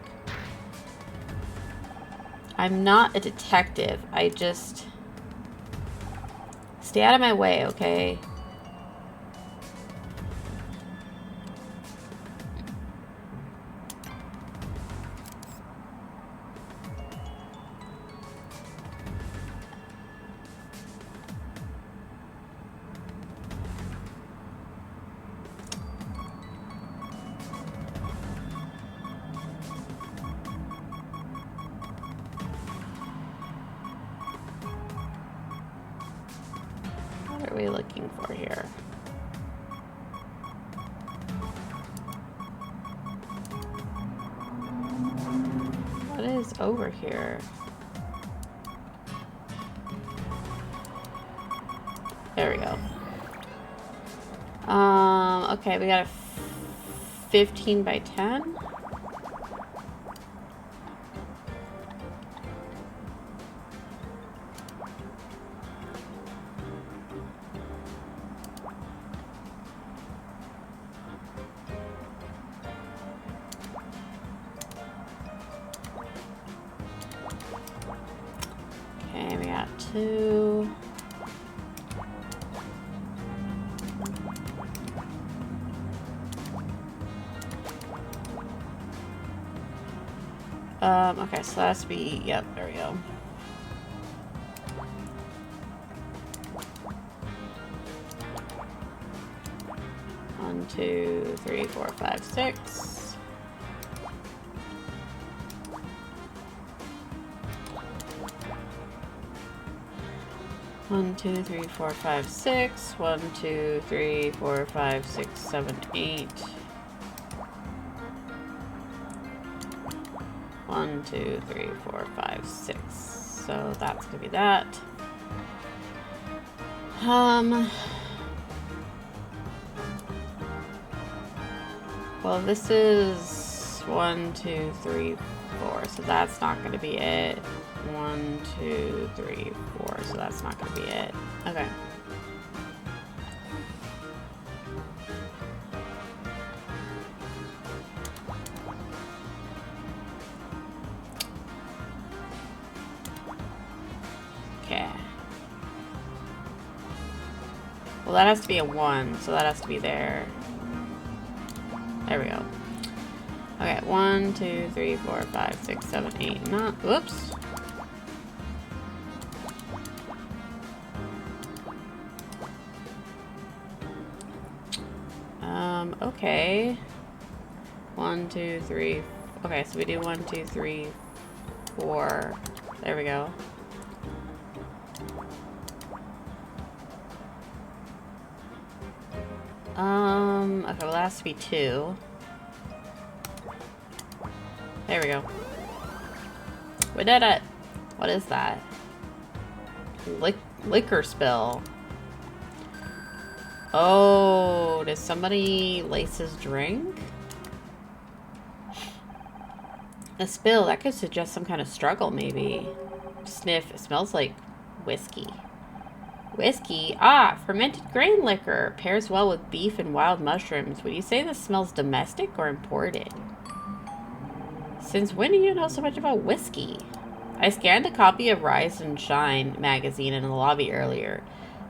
I'm not a detective. I just... Stay out of my way, okay? What are we looking for here? What is over here? There we go. Okay, we got a 15 by 10. Okay, we got 2. Okay, so that has to be, yep, there we go. One, 2, 3, 4, 5, 6. One, 2, 3, 4, 5, 6. 1, 2, 3, 4, 5, 6, 7, 8. 1, 2, 3, 4, 5, 6. So that's gonna be that. Well, this is 1, 2, 3, 4. So that's not gonna be it. 1, 2, 3, 4. So that's not gonna be it. Okay. Well, that has to be a 1, so that has to be there. There we go. Okay, 1, 2, 3, 4, 5, 6, 7, 8, 9. Whoops. Okay. 1, 2, 3. Okay, so we do 1, 2, 3, 4. There we go. Okay, well, that has to be 2. There we go. We did it. What is that? Liquor spill. Oh, did somebody lace his drink? A spill, that could suggest some kind of struggle, maybe. Sniff, it smells like whiskey. Whiskey? Ah, fermented grain liquor. Pairs well with beef and wild mushrooms. Would you say this smells domestic or imported? Since when do you know so much about whiskey? I scanned a copy of Rise and Shine magazine in the lobby earlier.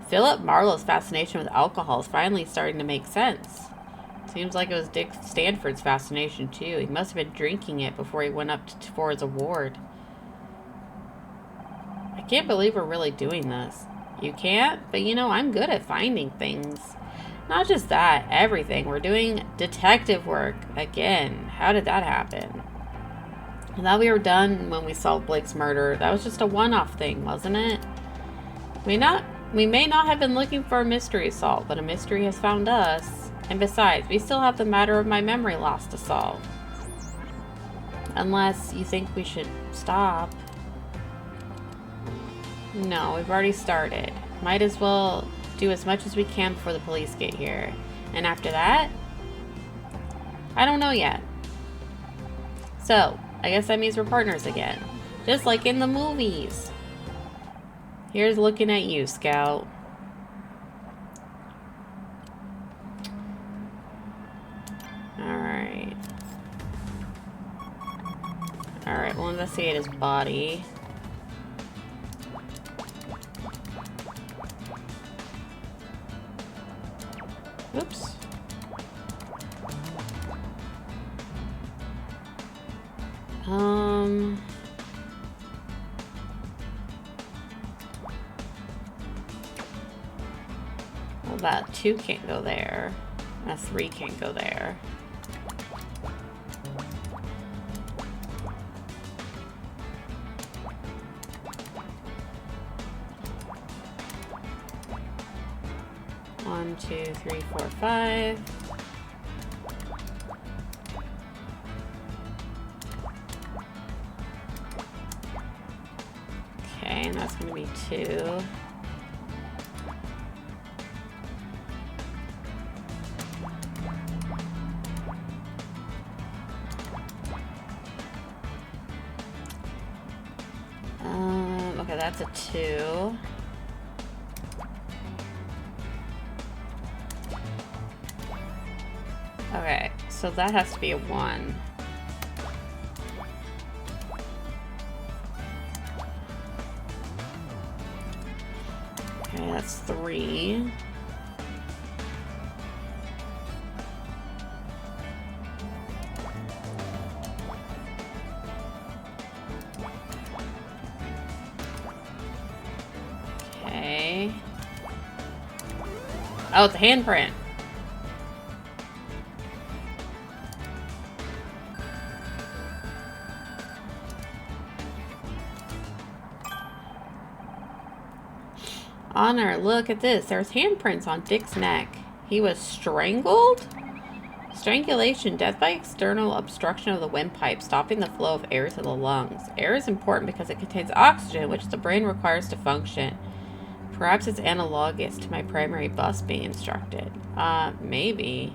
Philip Marlowe's fascination with alcohol is finally starting to make sense. Seems like it was Dick Stanford's fascination, too. He must have been drinking it before he went up for his award. I can't believe we're really doing this. You can't? But you know, I'm good at finding things. Not just that, everything. We're doing detective work again. How did that happen? I thought we were done when we solved Blake's murder. That was just a one-off thing, wasn't it? We may not have been looking for a mystery solved, but a mystery has found us. And besides, we still have the matter of my memory loss to solve. Unless you think we should stop. No, we've already started. Might as well do as much as we can before the police get here. And after that? I don't know yet. So, I guess that means we're partners again. Just like in the movies. Here's looking at you, Scout. Alright. Alright, we'll investigate his body. Oops. Well, that 2 can't go there. That 3 can't go there. One, 2, 3, 4, 5. Okay, and that's gonna be 2. Okay, that's a 2. Okay, so that has to be a 1. Okay, that's 3. Okay. Oh, it's a handprint. Honor, look at this. There's handprints on Dick's neck. He was strangled? Strangulation, death by external obstruction of the windpipe, stopping the flow of air to the lungs. Air is important because it contains oxygen, which the brain requires to function. Perhaps it's analogous to my primary bus being instructed. Maybe.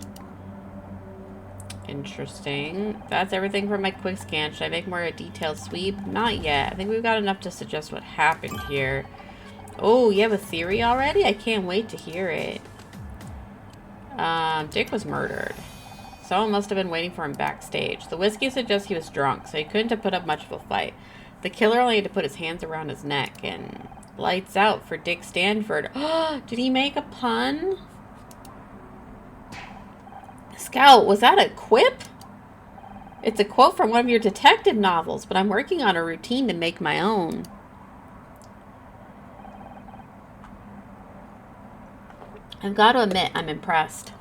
Interesting. That's everything from my quick scan. Should I make more a detailed sweep? Not yet. I think we've got enough to suggest what happened here. Oh, you have a theory already? I can't wait to hear it. Dick was murdered. Someone must have been waiting for him backstage. The whiskey suggests he was drunk, so he couldn't have put up much of a fight. The killer only had to put his hands around his neck, and lights out for Dick Stanford. Did he make a pun? Scout, was that a quip? It's a quote from one of your detective novels, but I'm working on a routine to make my own. I've got to admit, I'm impressed.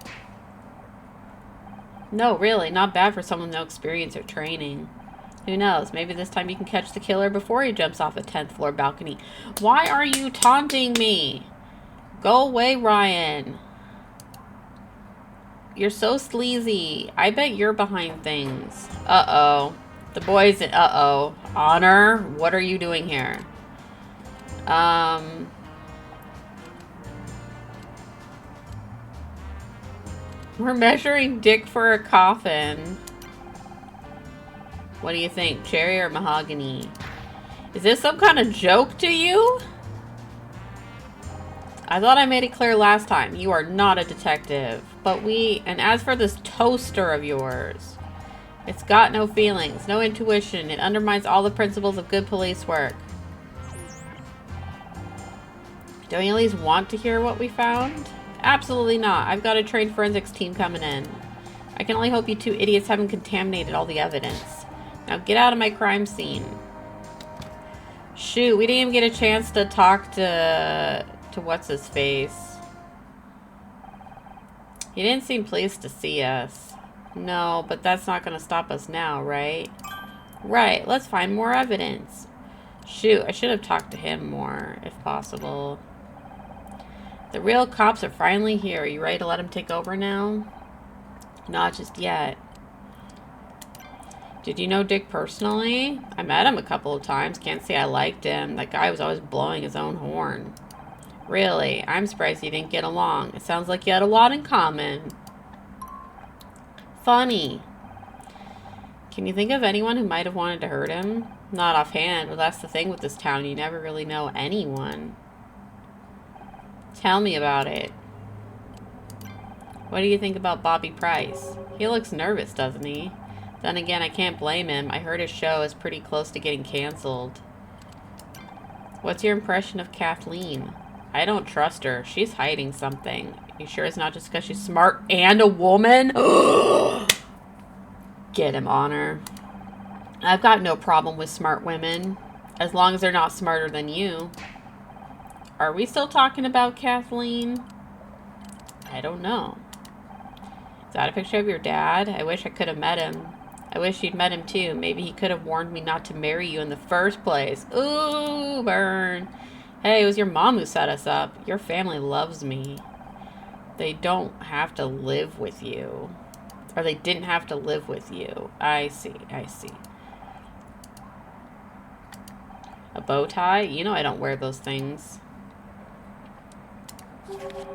No, really, not bad for someone with no experience or training. Who knows, maybe this time you can catch the killer before he jumps off a 10th floor balcony. Why are you taunting me? Go away, Ryan. You're so sleazy. I bet you're behind things. Uh-oh. The boys, uh-oh. Honor, what are you doing here? We're measuring dick for a coffin. What do you think, cherry or mahogany? Is this some kind of joke to you? I thought I made it clear last time. You are not a detective. And as for this toaster of yours, it's got no feelings, no intuition. It undermines all the principles of good police work. Don't you at least want to hear what we found? Absolutely not. I've got a trained forensics team coming in. I can only hope you two idiots haven't contaminated all the evidence. Now get out of my crime scene. Shoot, we didn't even get a chance to talk to what's his face. He didn't seem pleased to see us. No, but that's not going to stop us now, right? Right, let's find more evidence. Shoot, I should have talked to him more, if possible. The real cops are finally here. Are you ready to let him take over now? Not just yet. Did you know Dick personally? I met him a couple of times. Can't say I liked him. That guy was always blowing his own horn. Really? I'm surprised you didn't get along. It sounds like you had a lot in common. Funny. Can you think of anyone who might have wanted to hurt him? Not offhand, but that's the thing with this town. You never really know anyone. Tell me about it. What do you think about Bobby Price? He looks nervous, doesn't he? Then again, I can't blame him. I heard his show is pretty close to getting canceled. What's your impression of Kathleen? I don't trust her. She's hiding something. You sure it's not just because she's smart and a woman? Get him, Honor. I've got no problem with smart women, as long as they're not smarter than you. Are we still talking about Kathleen? I don't know. Is that a picture of your dad? I wish I could have met him. I wish you'd met him too. Maybe he could have warned me not to marry you in the first place. Ooh, burn. Hey, it was your mom who set us up. Your family loves me. They don't have to live with you. Or they didn't have to live with you. I see, I see. A bow tie? You know I don't wear those things.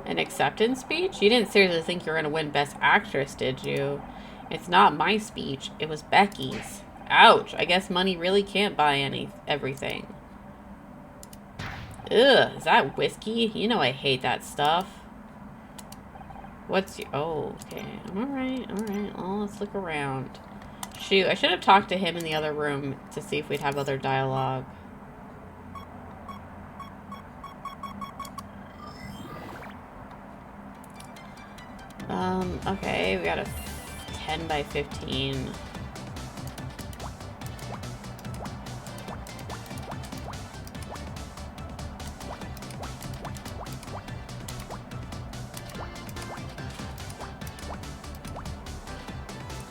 An acceptance speech? You didn't seriously think you were going to win Best Actress, did you? It's not my speech. It was Becky's. Ouch. I guess money really can't buy everything. Ugh, is that whiskey? You know I hate that stuff. What's your... Oh, okay. Alright, alright. Well, let's look around. Shoot, I should have talked to him in the other room to see if we'd have other dialogue. Okay, we got a 10 by 15.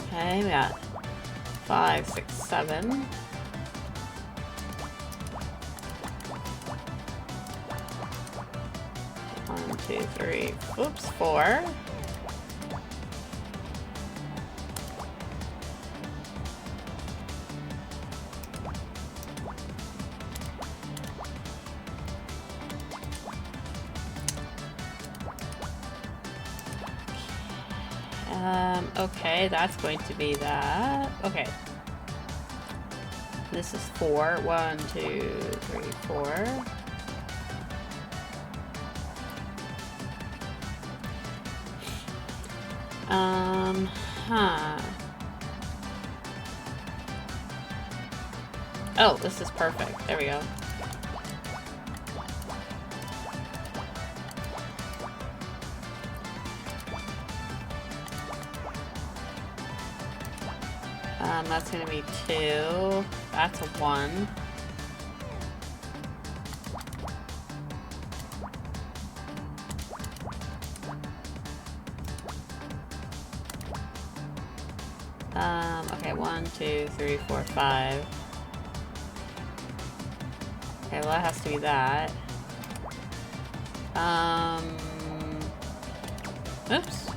Okay, we got 5, 6, 7. 1, 2, 3. Oops, 4. Okay, that's going to be that. Okay. This is 4. 1, 2, 3, 4. Oh, this is perfect. There we go. That's gonna be 2. That's a 1. Okay, 1, 2, 3, 4, 5. Okay, well that has to be that. Oops.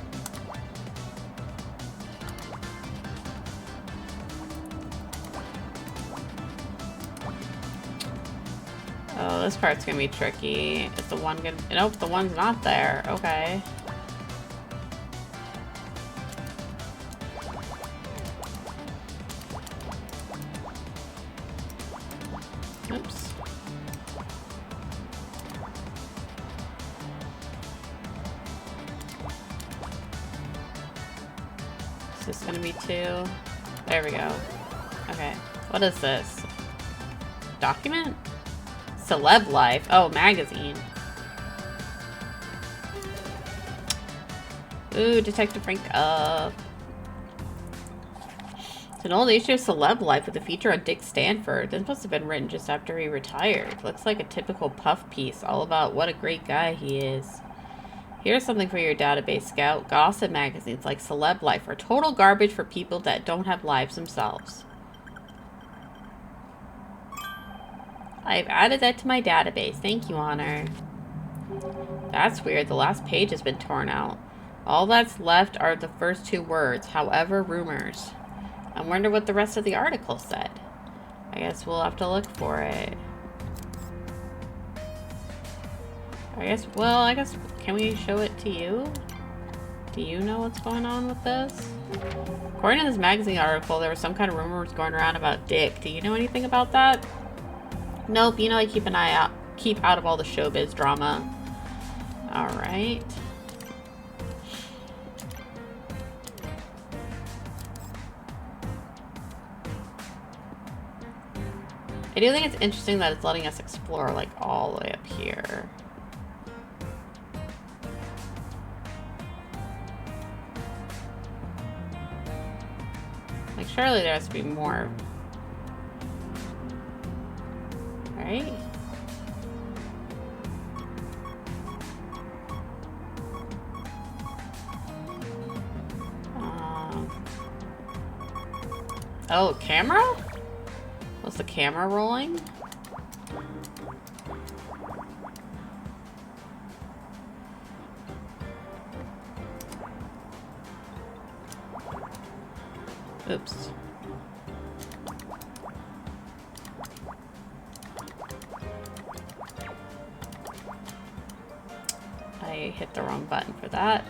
Oh, this part's gonna be tricky. Is the one gonna... Nope, the one's not there. Okay. Oops. Is this gonna be 2? There we go. Okay. What is this? Document? Celeb Life. Oh, magazine. Ooh, Detective Frank. It's an old issue of Celeb Life with a feature on Dick Stanford. This must have been written just after he retired. Looks like a typical puff piece, all about what a great guy he is. Here's something for your database, Scout. Gossip magazines like Celeb Life are total garbage for people that don't have lives themselves. I've added that to my database. Thank you, Honor. That's weird. The last page has been torn out. All that's left are the first 2 words, however, rumors. I wonder what the rest of the article said. I guess we'll have to look for it. I guess, can we show it to you? Do you know what's going on with this? According to this magazine article, there was some kind of rumors going around about Dick. Do you know anything about that? Nope, you know I keep out of all the showbiz drama. Alright. I do think it's interesting that it's letting us explore, like, all the way up here. Like, surely there has to be more. Right? Oh, camera? Was the camera rolling? Oops. I hit the wrong button for that.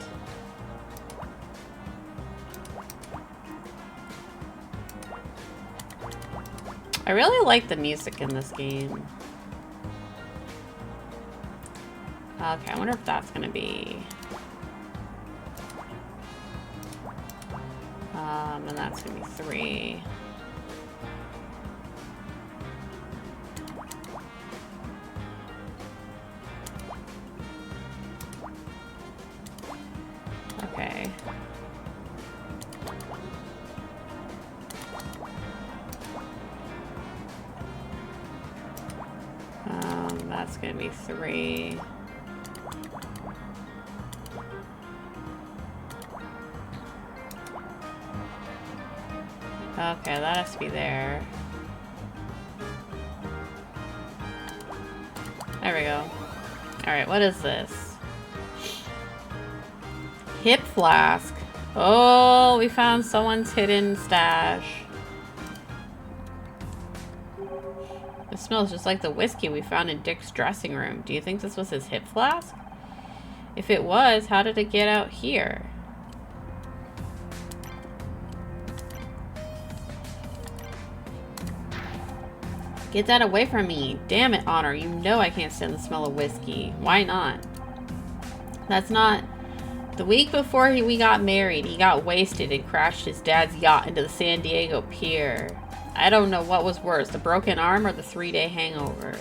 I really like the music in this game. Okay, I wonder if that's gonna be... and that's gonna be 3. Okay. That's gonna be 3. Okay, that has to be there. There we go. Alright, what is this? Hip flask. Oh, we found someone's hidden stash. It smells just like the whiskey we found in Dick's dressing room. Do you think this was his hip flask? If it was, how did it get out here? Get that away from me. Damn it, Honor. You know I can't stand the smell of whiskey. Why not? That's not... The week before we got married, he got wasted and crashed his dad's yacht into the San Diego pier. I don't know what was worse, the broken arm or the 3-day hangover.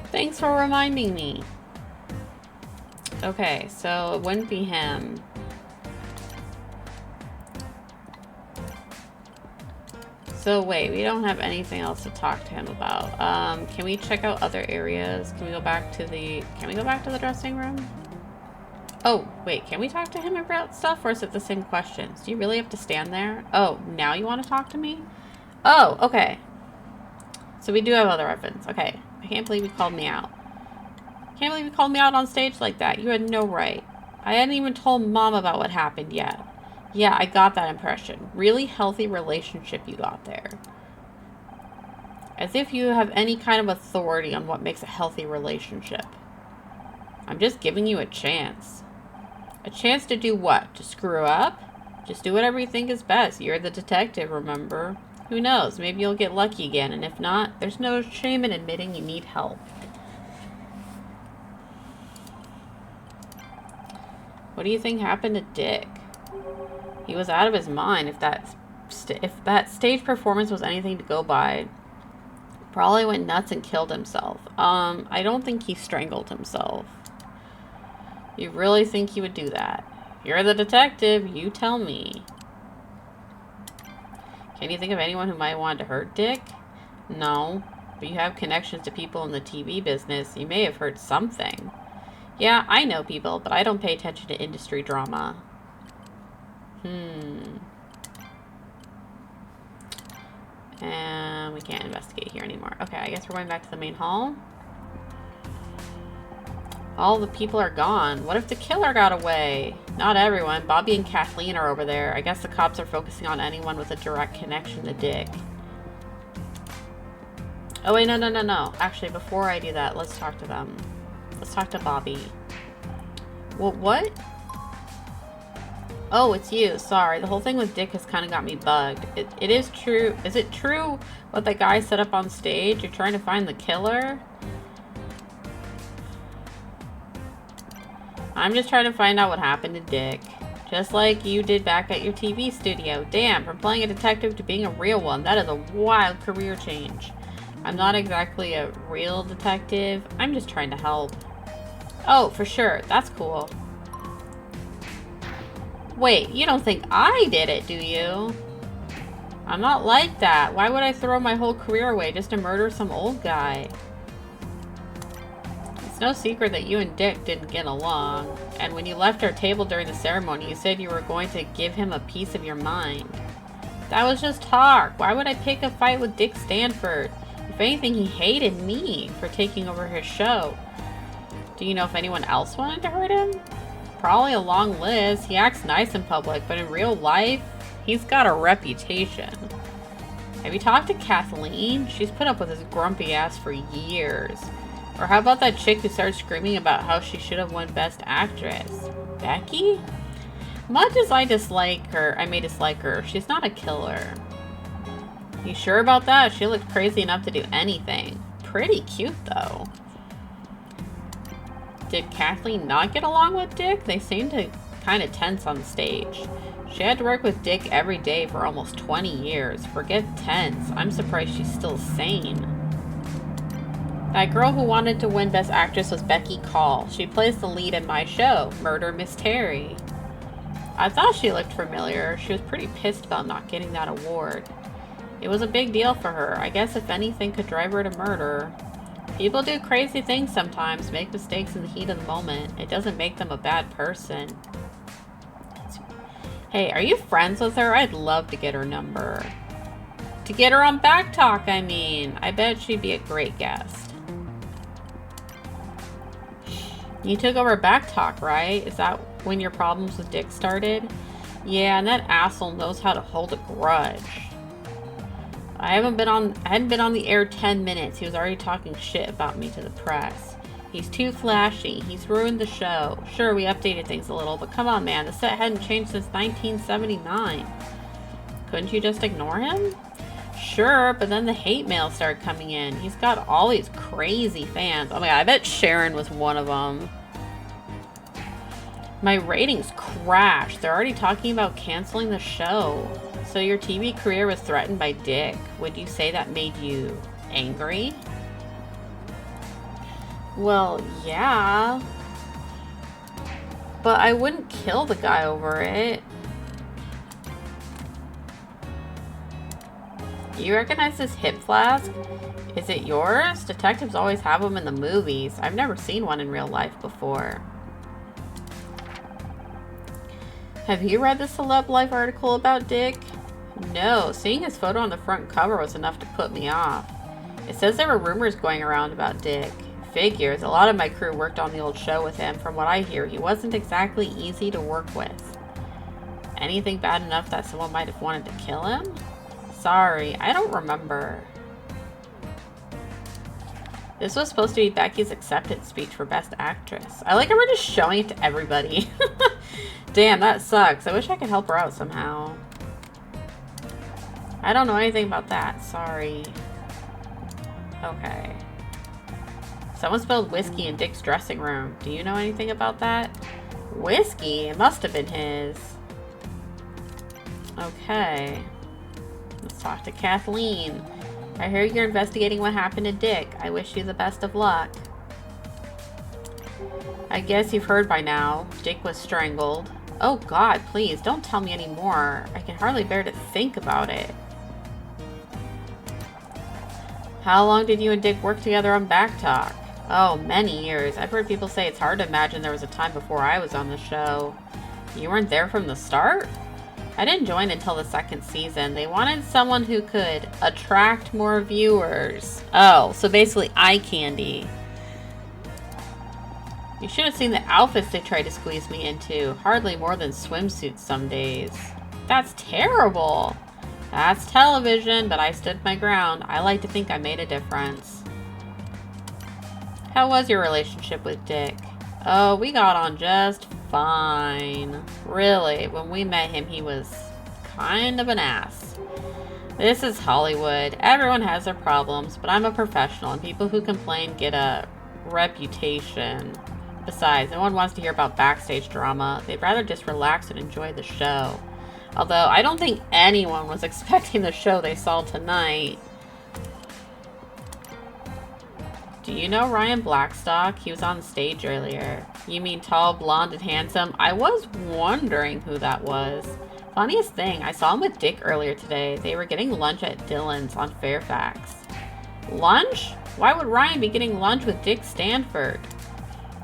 Thanks for reminding me. Okay, so it wouldn't be him. So wait, we don't have anything else to talk to him about. Can we check out other areas? Can we go back to the... Can we go back to the dressing room? Oh, wait, can we talk to him about stuff, or is it the same questions? Do you really have to stand there? Oh, now you want to talk to me? Oh, okay. So we do have other weapons. Okay. I can't believe you called me out. Can't believe you called me out on stage like that. You had no right. I hadn't even told Mom about what happened yet. Yeah, I got that impression. Really healthy relationship you got there. As if you have any kind of authority on what makes a healthy relationship. I'm just giving you a chance. A chance to do what? To screw up? Just do whatever you think is best. You're the detective, remember? Who knows? Maybe you'll get lucky again, and if not, there's no shame in admitting you need help. What do you think happened to Dick? He was out of his mind. If that stage performance was anything to go by, probably went nuts and killed himself. I don't think he strangled himself. You really think he would do that? You're the detective. You tell me. Can you think of anyone who might want to hurt Dick? No. But you have connections to people in the TV business. You may have heard something. Yeah, I know people, but I don't pay attention to industry drama. And we can't investigate here anymore. Okay, I guess we're going back to the main hall. All the people are gone. What if the killer got away? Not everyone. Bobby and Kathleen are over there. I guess the cops are focusing on anyone with a direct connection to Dick. Oh, wait, no. Actually, before I do that, let's talk to them. Let's talk to Bobby. Well, what? Oh, it's you. Sorry. The whole thing with Dick has kind of got me bugged. It is true. Is it true what that guy set up on stage? You're trying to find the killer? I'm just trying to find out what happened to Dick. Just like you did back at your TV studio. Damn, from playing a detective to being a real one. That is a wild career change. I'm not exactly a real detective. I'm just trying to help. Oh, for sure. That's cool. Wait, you don't think I did it, do you? I'm not like that. Why would I throw my whole career away just to murder some old guy? It's no secret that you and Dick didn't get along. And when you left our table during the ceremony, you said you were going to give him a piece of your mind. That was just talk. Why would I pick a fight with Dick Stanford? If anything, he hated me for taking over his show. Do you know if anyone else wanted to hurt him? Probably a long list. He acts nice in public, but in real life, he's got a reputation. Have you talked to Kathleen? She's put up with his grumpy ass for years. Or how about that chick who started screaming about how she should have won Best Actress? Becky? Much as I dislike her, I may dislike her, she's not a killer. You sure about that? She looked crazy enough to do anything. Pretty cute, though. Did Kathleen not get along with Dick? They seemed to kind of tense on stage. She had to work with Dick every day for almost 20 years. Forget tense. I'm surprised she's still sane. That girl who wanted to win Best Actress was Becky Call. She plays the lead in my show, Murder Miss Terry. I thought she looked familiar. She was pretty pissed about not getting that award. It was a big deal for her. I guess if anything could drive her to murder. People do crazy things sometimes, make mistakes in the heat of the moment. It doesn't make them a bad person. Hey, are you friends with her? I'd love to get her number. To get her on Backtalk, I mean. I bet she'd be a great guest. You took over Backtalk, right? Is that when your problems with Dick started? Yeah, and that asshole knows how to hold a grudge. I hadn't been on the air 10 minutes. He was already talking shit about me to the press. He's too flashy. He's ruined the show. Sure, we updated things a little, but come on, man. The set hadn't changed since 1979. Couldn't you just ignore him? Sure, but then the hate mail started coming in. He's got all these crazy fans. Oh my god, I bet Sharon was one of them. My ratings crashed. They're already talking about canceling the show. So your TV career was threatened by Dick. Would you say that made you angry? Well, yeah. But I wouldn't kill the guy over it. You recognize this hip flask? Is it yours? Detectives always have them in the movies. I've never seen one in real life before. Have you read the Celeb Life article about Dick? No, seeing his photo on the front cover was enough to put me off. It says there were rumors going around about Dick. Figures, a lot of my crew worked on the old show with him. From what I hear, he wasn't exactly easy to work with. Anything bad enough that someone might have wanted to kill him? Sorry, I don't remember. This was supposed to be Becky's acceptance speech for Best Actress. I like how we're just showing it to everybody. Damn, that sucks. I wish I could help her out somehow. I don't know anything about that. Sorry. Okay. Someone spilled whiskey in Dick's dressing room. Do you know anything about that? Whiskey? It must have been his. Okay. Let's talk to Kathleen. I hear you're investigating what happened to Dick. I wish you the best of luck. I guess you've heard by now. Dick was strangled. Oh God, please, don't tell me anymore. I can hardly bear to think about it. How long did you and Dick work together on Backtalk? Oh, many years. I've heard people say it's hard to imagine there was a time before I was on the show. You weren't there from the start? I didn't join until the second season. They wanted someone who could attract more viewers. Oh, so basically eye candy. You should have seen the outfits they tried to squeeze me into. Hardly more than swimsuits some days. That's terrible. That's television, but I stood my ground. I like to think I made a difference. How was your relationship with Dick? Oh, we got on just fine. Really, when we met him, he was kind of an ass. This is Hollywood. Everyone has their problems, but I'm a professional, and people who complain get a reputation. Besides, no one wants to hear about backstage drama. They'd rather just relax and enjoy the show. Although, I don't think anyone was expecting the show they saw tonight. Do you know Ryan Blackstock? He was on stage earlier. You mean tall, blonde, and handsome? I was wondering who that was. Funniest thing, I saw him with Dick earlier today. They were getting lunch at Dylan's on Fairfax. Lunch? Why would Ryan be getting lunch with Dick Stanford?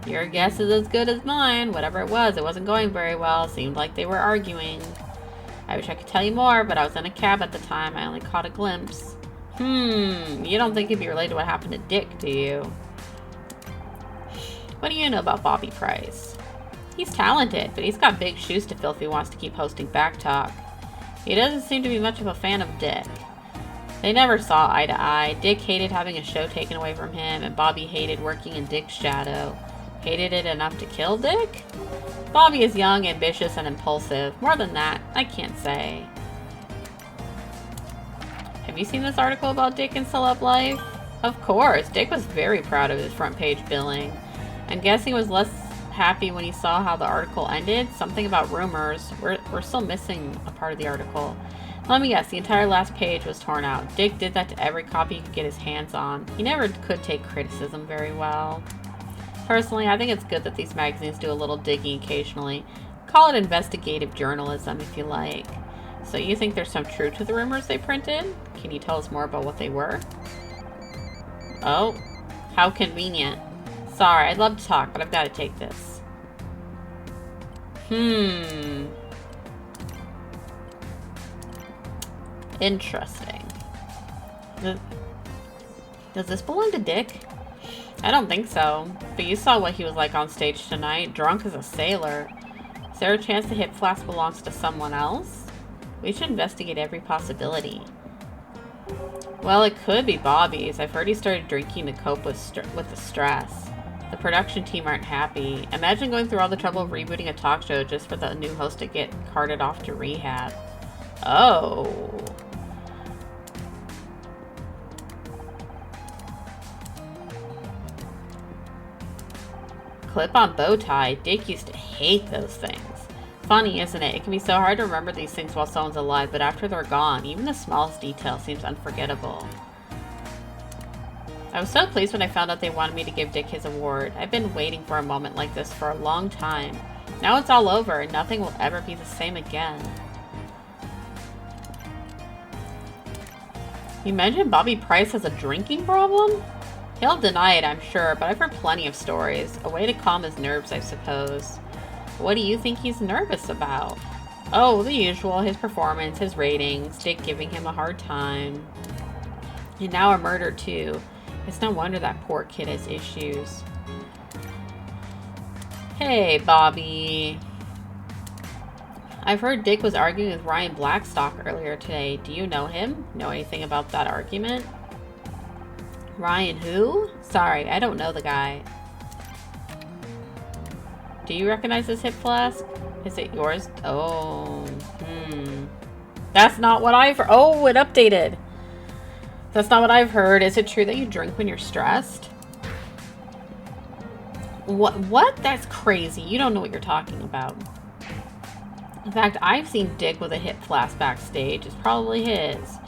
Your guess is as good as mine. Whatever it wasn't going very well. Seemed like they were arguing. I wish I could tell you more, but I was in a cab at the time. I only caught a glimpse. You don't think it'd be related to what happened to Dick, do you? What do you know about Bobby Price? He's talented, but he's got big shoes to fill if he wants to keep hosting Backtalk. He doesn't seem to be much of a fan of Dick. They never saw eye to eye. Dick hated having a show taken away from him, and Bobby hated working in Dick's shadow. Hated it enough to kill Dick? Bobby is young, ambitious, and impulsive. More than that, I can't say. Have you seen this article about Dick and celeb life? Of course. Dick was very proud of his front page billing. I'm guessing he was less happy when he saw how the article ended. Something about rumors. We're still missing a part of the article. Let me guess, the entire last page was torn out. Dick did that to every copy he could get his hands on. He never could take criticism very well. Personally, I think it's good that these magazines do a little digging occasionally. Call it investigative journalism if you like. So you think there's some truth to the rumors they printed? Can you tell us more about what they were? Oh, how convenient. Sorry, I'd love to talk, but I've got to take this. Interesting. Does this belong to Dick? I don't think so. But you saw what he was like on stage tonight, drunk as a sailor. Is there a chance the hip flask belongs to someone else? We should investigate every possibility. Well, it could be Bobby's. I've heard he started drinking to cope with the stress. The production team aren't happy. Imagine going through all the trouble of rebooting a talk show just for the new host to get carted off to rehab. Oh. Clip-on bow tie. Dick used to hate those things. Funny, isn't it? It can be so hard to remember these things while someone's alive, but after they're gone, even the smallest detail seems unforgettable. I was so pleased when I found out they wanted me to give Dick his award. I've been waiting for a moment like this for a long time. Now it's all over, and nothing will ever be the same again. You mentioned Bobby Price has a drinking problem? He'll deny it, I'm sure, but I've heard plenty of stories. A way to calm his nerves, I suppose. What do you think he's nervous about? Oh, the usual. His performance, his ratings, Dick giving him a hard time. And now a murder, too. It's no wonder that poor kid has issues. Hey, Bobby. I've heard Dick was arguing with Ryan Blackstock earlier today. Do you know him? Know anything about that argument? Ryan who? Sorry, I don't know the guy. Do you recognize this hip flask? Is it yours? Oh, That's not what I've heard. Oh, it updated. That's not what I've heard. Is it true that you drink when you're stressed? What? That's crazy. You don't know what you're talking about. In fact, I've seen Dick with a hip flask backstage. It's probably his.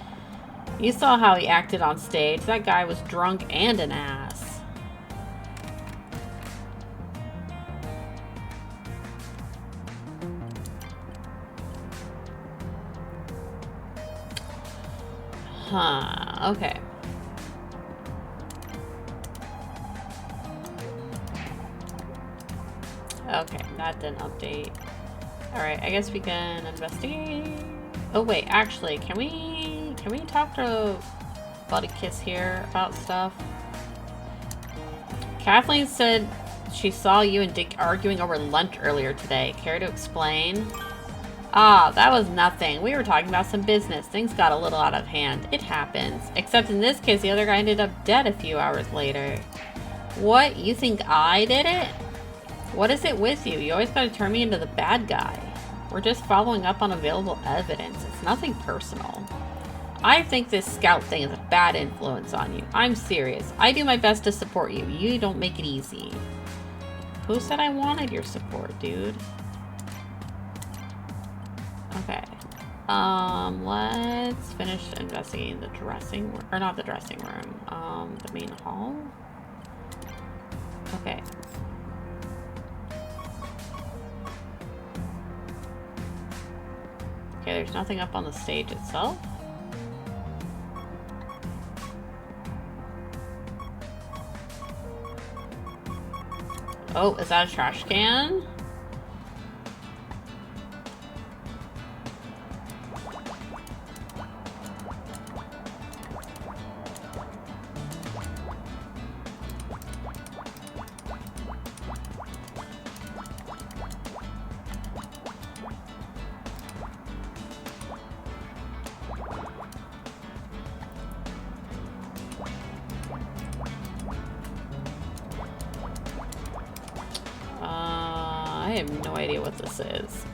You saw how he acted on stage. That guy was drunk and an ass. Huh, okay. Okay, that didn't update. Alright, I guess we can investigate. Oh wait, actually, can we talk to Buddy Kiss here about stuff? Kathleen said she saw you and Dick arguing over lunch earlier today. Care to explain? Ah, that was nothing. We were talking about some business. Things got a little out of hand. It happens. Except in this case, the other guy ended up dead a few hours later. What? You think I did it? What is it with you? You always gotta turn me into the bad guy. We're just following up on available evidence. It's nothing personal. I think this scout thing is a bad influence on you. I'm serious. I do my best to support you. You don't make it easy. Who said I wanted your support, dude? Okay. Let's finish investigating the dressing room. Or not the dressing room. The main hall? Okay. Okay, there's nothing up on the stage itself. Oh, is that a trash can? I have no idea what this is.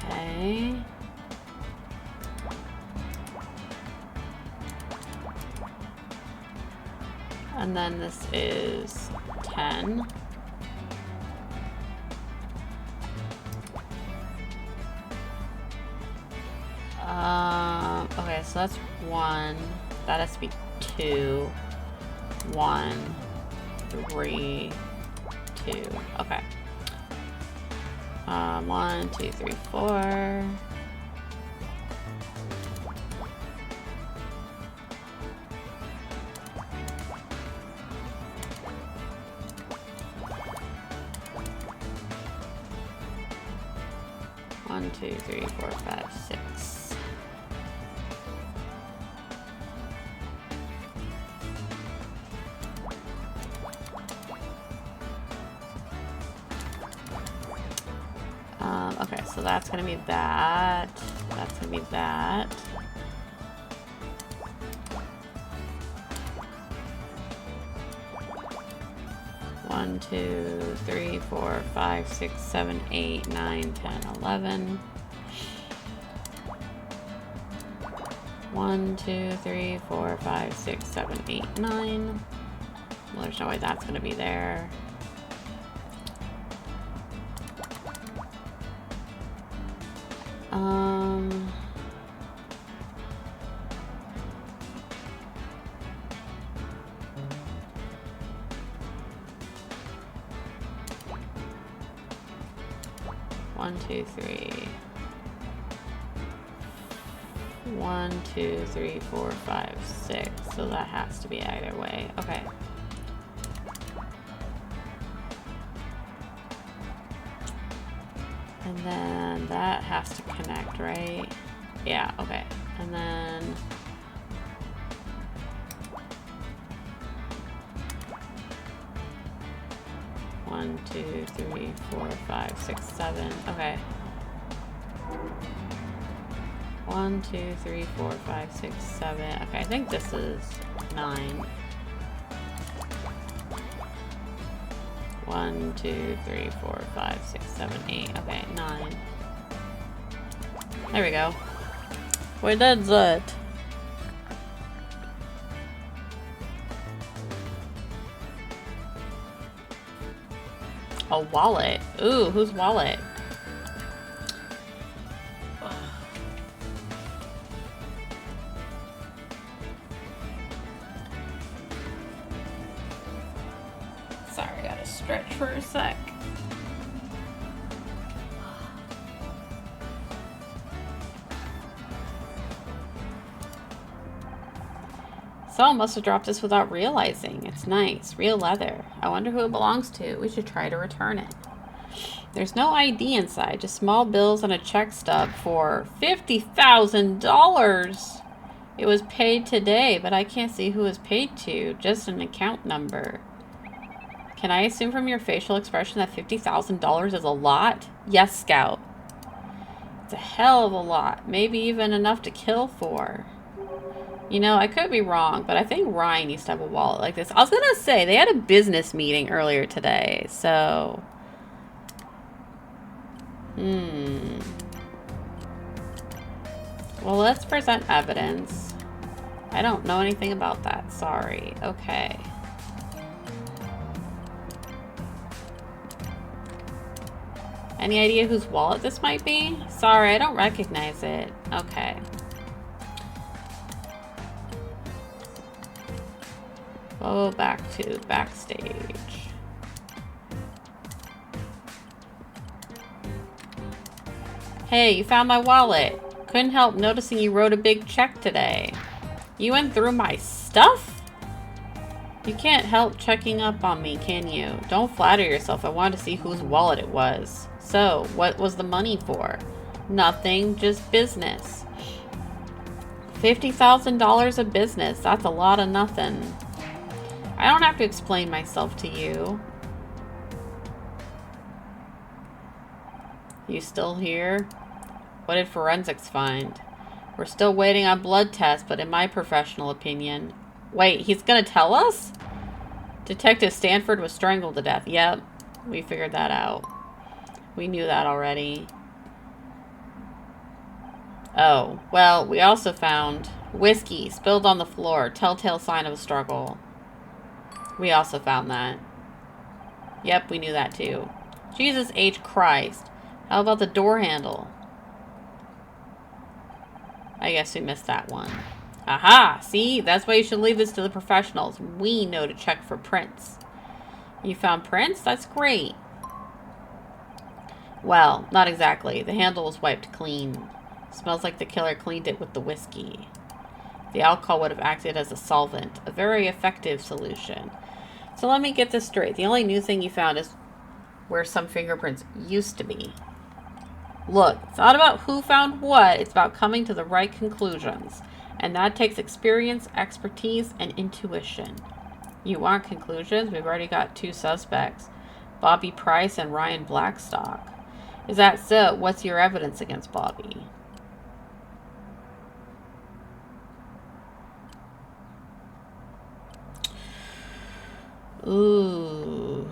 Okay. And then this is 10. Okay, so that's 1. That has to be 2. 1, 3, 2. Okay. 1, 2, 3, 4. One, 2, 3, 4, 5, 6. Okay, so that's gonna be that. That's gonna be that. One, 2, 3, 4, 5, 6, 7, 8, 9, 10, 11. 1, 2, 3, 4, 5, 6, 7, 8, 9. Well, there's no way that's gonna be there. One, 2, 3. 1, 2, 3, 4, 5, 6. So that has to be either way. Okay. And then that has to connect, right? Yeah, okay. And then... One, two, three, 4, 5, 6, 7. Okay. 1, 2, 3, 4, 5, 6, 7. Okay, I think this is 9. 1, 2, 3, 4, 5, 6, 7, 8. Okay, 9. There we go. We did it. A wallet. Ooh, whose wallet? Sorry, I gotta stretch for a sec. Someone must have dropped this without realizing. It's nice. Real leather. I wonder who it belongs to. We should try to return it. There's no ID inside. Just small bills and a check stub for $50,000. It was paid today, but I can't see who it was paid to. Just an account number. Can I assume from your facial expression that $50,000 is a lot? Yes, Scout. It's a hell of a lot. Maybe even enough to kill for. You know, I could be wrong, but I think Ryan used to have a wallet like this. I was gonna say, they had a business meeting earlier today, so... Well, let's present evidence. I don't know anything about that. Sorry. Okay. Any idea whose wallet this might be? Sorry, I don't recognize it. Okay. Go back to backstage. Hey, you found my wallet. Couldn't help noticing you wrote a big check today. You went through my stuff? You can't help checking up on me, can you? Don't flatter yourself. I wanted to see whose wallet it was. So, what was the money for? Nothing, just business. $50,000 of business. That's a lot of nothing. I don't have to explain myself to you. You still here? What did forensics find? We're still waiting on blood tests, but in my professional opinion... Wait, he's gonna tell us? Detective Stanford was strangled to death. Yep, we figured that out. We knew that already. Oh, well, we also found whiskey spilled on the floor. Telltale sign of a struggle. We also found that. Yep, we knew that too. Jesus H. Christ. How about the door handle? I guess we missed that one. Aha! See? That's why you should leave this to the professionals. We know to check for prints. You found prints? That's great. Well, not exactly. The handle was wiped clean. Smells like the killer cleaned it with the whiskey. The alcohol would have acted as a solvent. A very effective solution. So let me get this straight. The only new thing you found is where some fingerprints used to be. Look, it's not about who found what. It's about coming to the right conclusions. And that takes experience, expertise, and intuition. You want conclusions? We've already got 2 suspects. Bobby Price and Ryan Blackstock. Is that so? What's your evidence against Bobby? Ooh.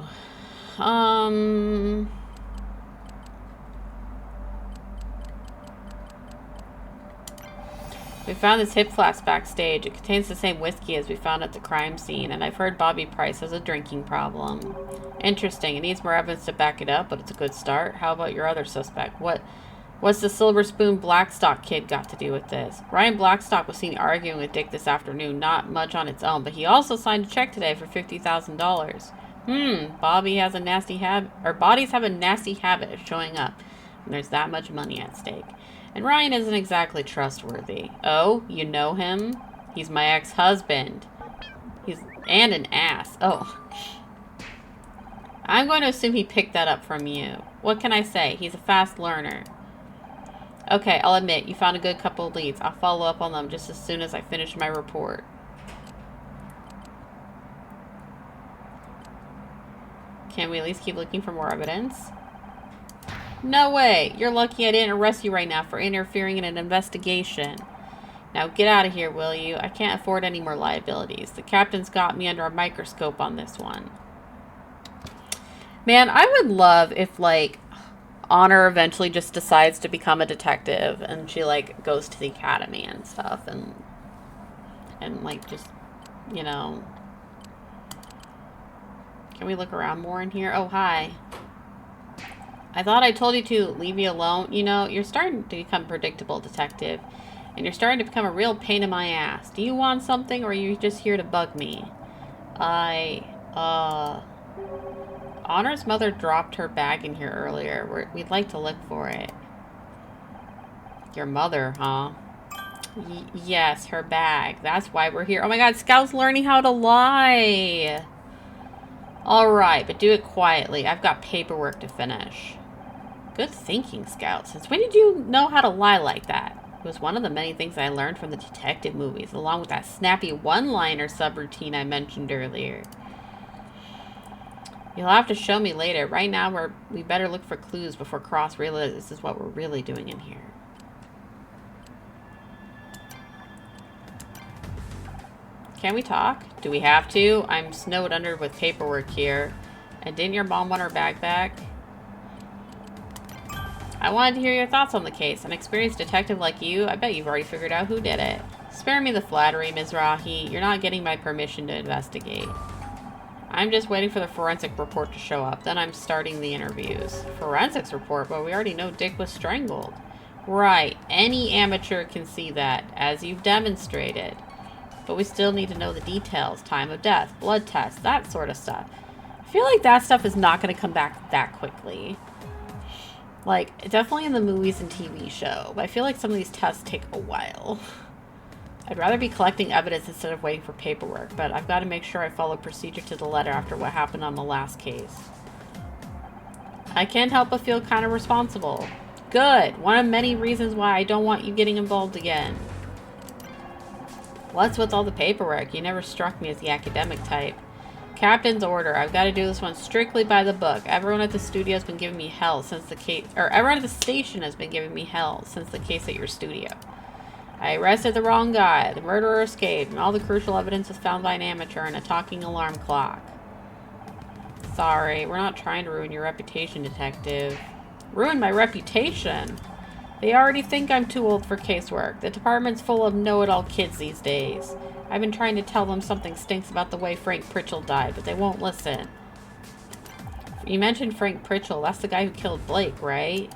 We found this hip flask backstage. It contains the same whiskey as we found at the crime scene, and I've heard Bobby Price has a drinking problem. Interesting. It needs more evidence to back it up, but it's a good start. How about your other suspect? What's the Silver Spoon Blackstock kid got to do with this? Ryan Blackstock was seen arguing with Dick this afternoon. Not much on its own, but he also signed a check today for $50,000. Bobby has a nasty habit, or bodies have a nasty habit of showing up when there's that much money at stake. And Ryan isn't exactly trustworthy. Oh, you know him? He's my ex-husband. And an ass. Oh. I'm going to assume he picked that up from you. What can I say? He's a fast learner. Okay, I'll admit, you found a good couple of leads. I'll follow up on them just as soon as I finish my report. Can we at least keep looking for more evidence? No way! You're lucky I didn't arrest you right now for interfering in an investigation. Now get out of here, will you? I can't afford any more liabilities. The captain's got me under a microscope on this one. Man, I would love if, like, Honor eventually just decides to become a detective and she, like, goes to the academy and stuff and like, just, you know. Can we look around more in here? Oh, hi. I thought I told you to leave me alone. You know, you're starting to become predictable, detective. And you're starting to become a real pain in my ass. Do you want something, or are you just here to bug me? Honor's mother dropped her bag in here earlier. We'd like to look for it. Your mother, huh? Yes, her bag. That's why we're here. Oh my god, Scout's learning how to lie. Alright, but do it quietly. I've got paperwork to finish. Good thinking, Scout. Since when did you know how to lie like that? It was one of the many things I learned from the detective movies, along with that snappy one-liner subroutine I mentioned earlier. You'll have to show me later. Right now, we better look for clues before Cross realizes this is what we're really doing in here. Can we talk? Do we have to? I'm snowed under with paperwork here. And didn't your mom want her bag back? I wanted to hear your thoughts on the case. An experienced detective like you, I bet you've already figured out who did it. Spare me the flattery, Mizrahi. You're not getting my permission to investigate. I'm just waiting for the forensic report to show up. Then I'm starting the interviews. Forensics report? But we already know Dick was strangled. Right. Any amateur can see that, as you've demonstrated. But we still need to know the details. Time of death, blood tests, that sort of stuff. I feel like that stuff is not going to come back that quickly. Like, definitely in the movies and TV show, but I feel like some of these tests take a while. I'd rather be collecting evidence instead of waiting for paperwork, but I've got to make sure I follow procedure to the letter after what happened on the last case. I can't help but feel kind of responsible. Good! One of many reasons why I don't want you getting involved again. What's with all the paperwork? You never struck me as the academic type. Captain's order. I've got to do this one strictly by the book. Everyone at the studio has been giving me hell since the case, or everyone at the station has been giving me hell since the case at your studio. I arrested the wrong guy. The murderer escaped, and all the crucial evidence was found by an amateur and a talking alarm clock. Sorry, we're not trying to ruin your reputation, detective. Ruin my reputation? They already think I'm too old for casework. The department's full of know-it-all kids these days. I've been trying to tell them something stinks about the way Frank Pritchell died, but they won't listen. You mentioned Frank Pritchell. That's the guy who killed Blake, right?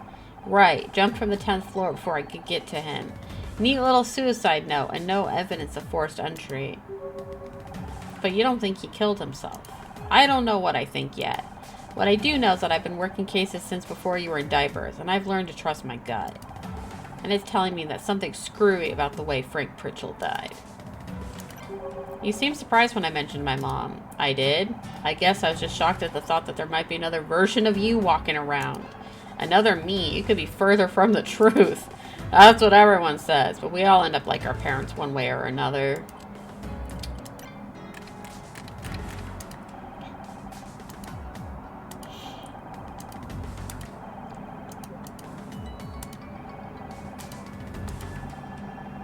Right. Jumped from the 10th floor before I could get to him. Neat little suicide note, and no evidence of forced entry. But you don't think he killed himself? I don't know what I think yet. What I do know is that I've been working cases since before you were in diapers, and I've learned to trust my gut. And it's telling me that something's screwy about the way Frank Pritchell died. You seemed surprised when I mentioned my mom. I did? I guess I was just shocked at the thought that there might be another version of you walking around. Another me. You could be further from the truth. That's what everyone says, but we all end up like our parents one way or another.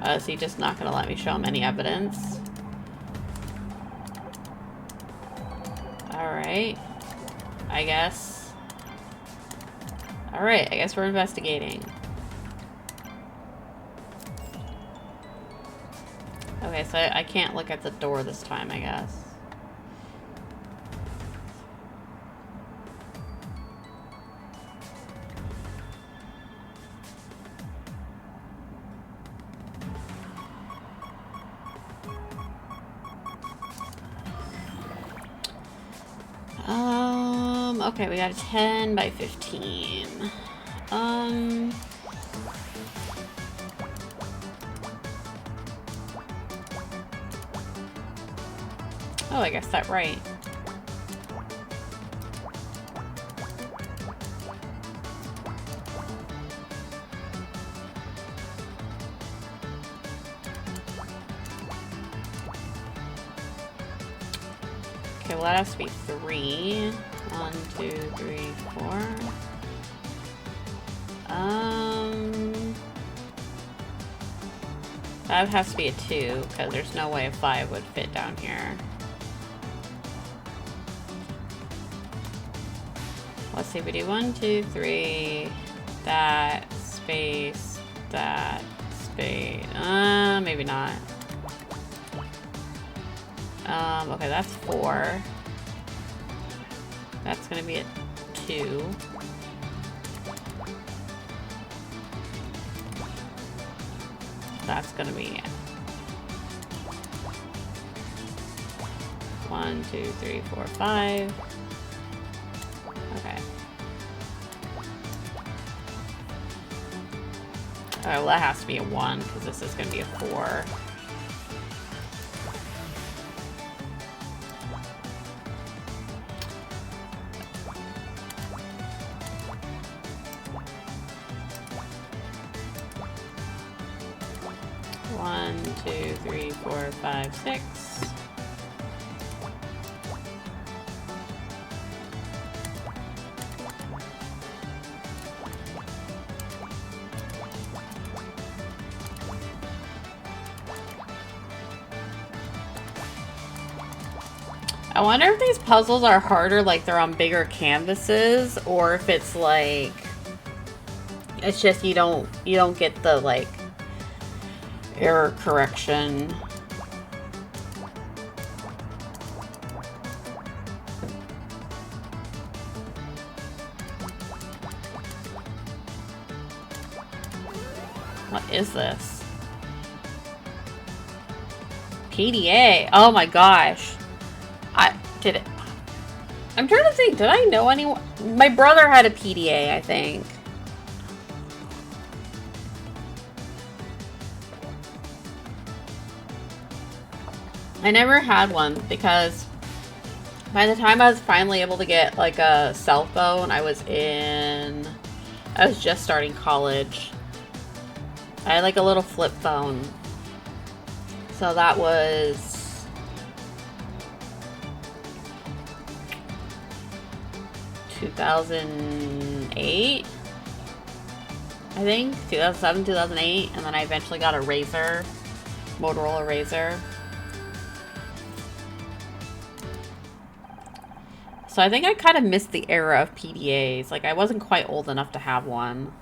Is he just not going to let me show him any evidence? Alright. I guess. Alright, I guess we're investigating. Okay, so I can't look at the door this time, I guess. Okay, we got a 10 by 15. Oh, I guess that's right. Okay, well that has to be 3. 1, 2, 3, 4. That has to be a 2, because there's no way a 5 would fit down here. Let's see, we do 1, 2, 3, that, space, that, space, maybe not. Okay, that's 4. That's gonna be a 2. That's gonna be 1, 2, 3, 4, 5. Okay. Alright, well that has to be a 1, because this is gonna be a 4. One, 2, 3, 4, 5, 6. I wonder if these puzzles are harder, like they're on bigger canvases, or if it's like it's just you don't get the like error correction. What is this? PDA. Oh my gosh. I'm trying to think, did I know anyone? My brother had a PDA, I think. I never had one because by the time I was finally able to get like a cell phone, I was just starting college. I had like a little flip phone. So that was 2008, I think, 2007, 2008, and then I eventually got a Razor, Motorola Razor. So I think I kind of missed the era of PDAs. Like, I wasn't quite old enough to have one.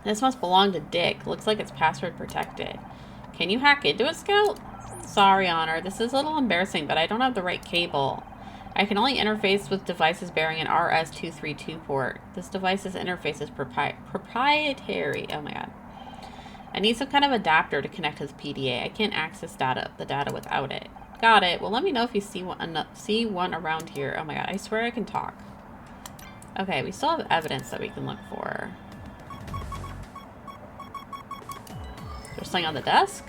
This must belong to Dick. Looks like it's password protected. Can you hack into it, Scout? Sorry, Honor. This is a little embarrassing, but I don't have the right cable. I can only interface with devices bearing an RS-232 port. This device's interface is proprietary. Oh my god. I need some kind of adapter to connect to the PDA. I can't access the data without it. Got it. Well, let me know if you see one around here. Oh my god, I swear I can talk. Okay, we still have evidence that we can look for. There's something on the desk?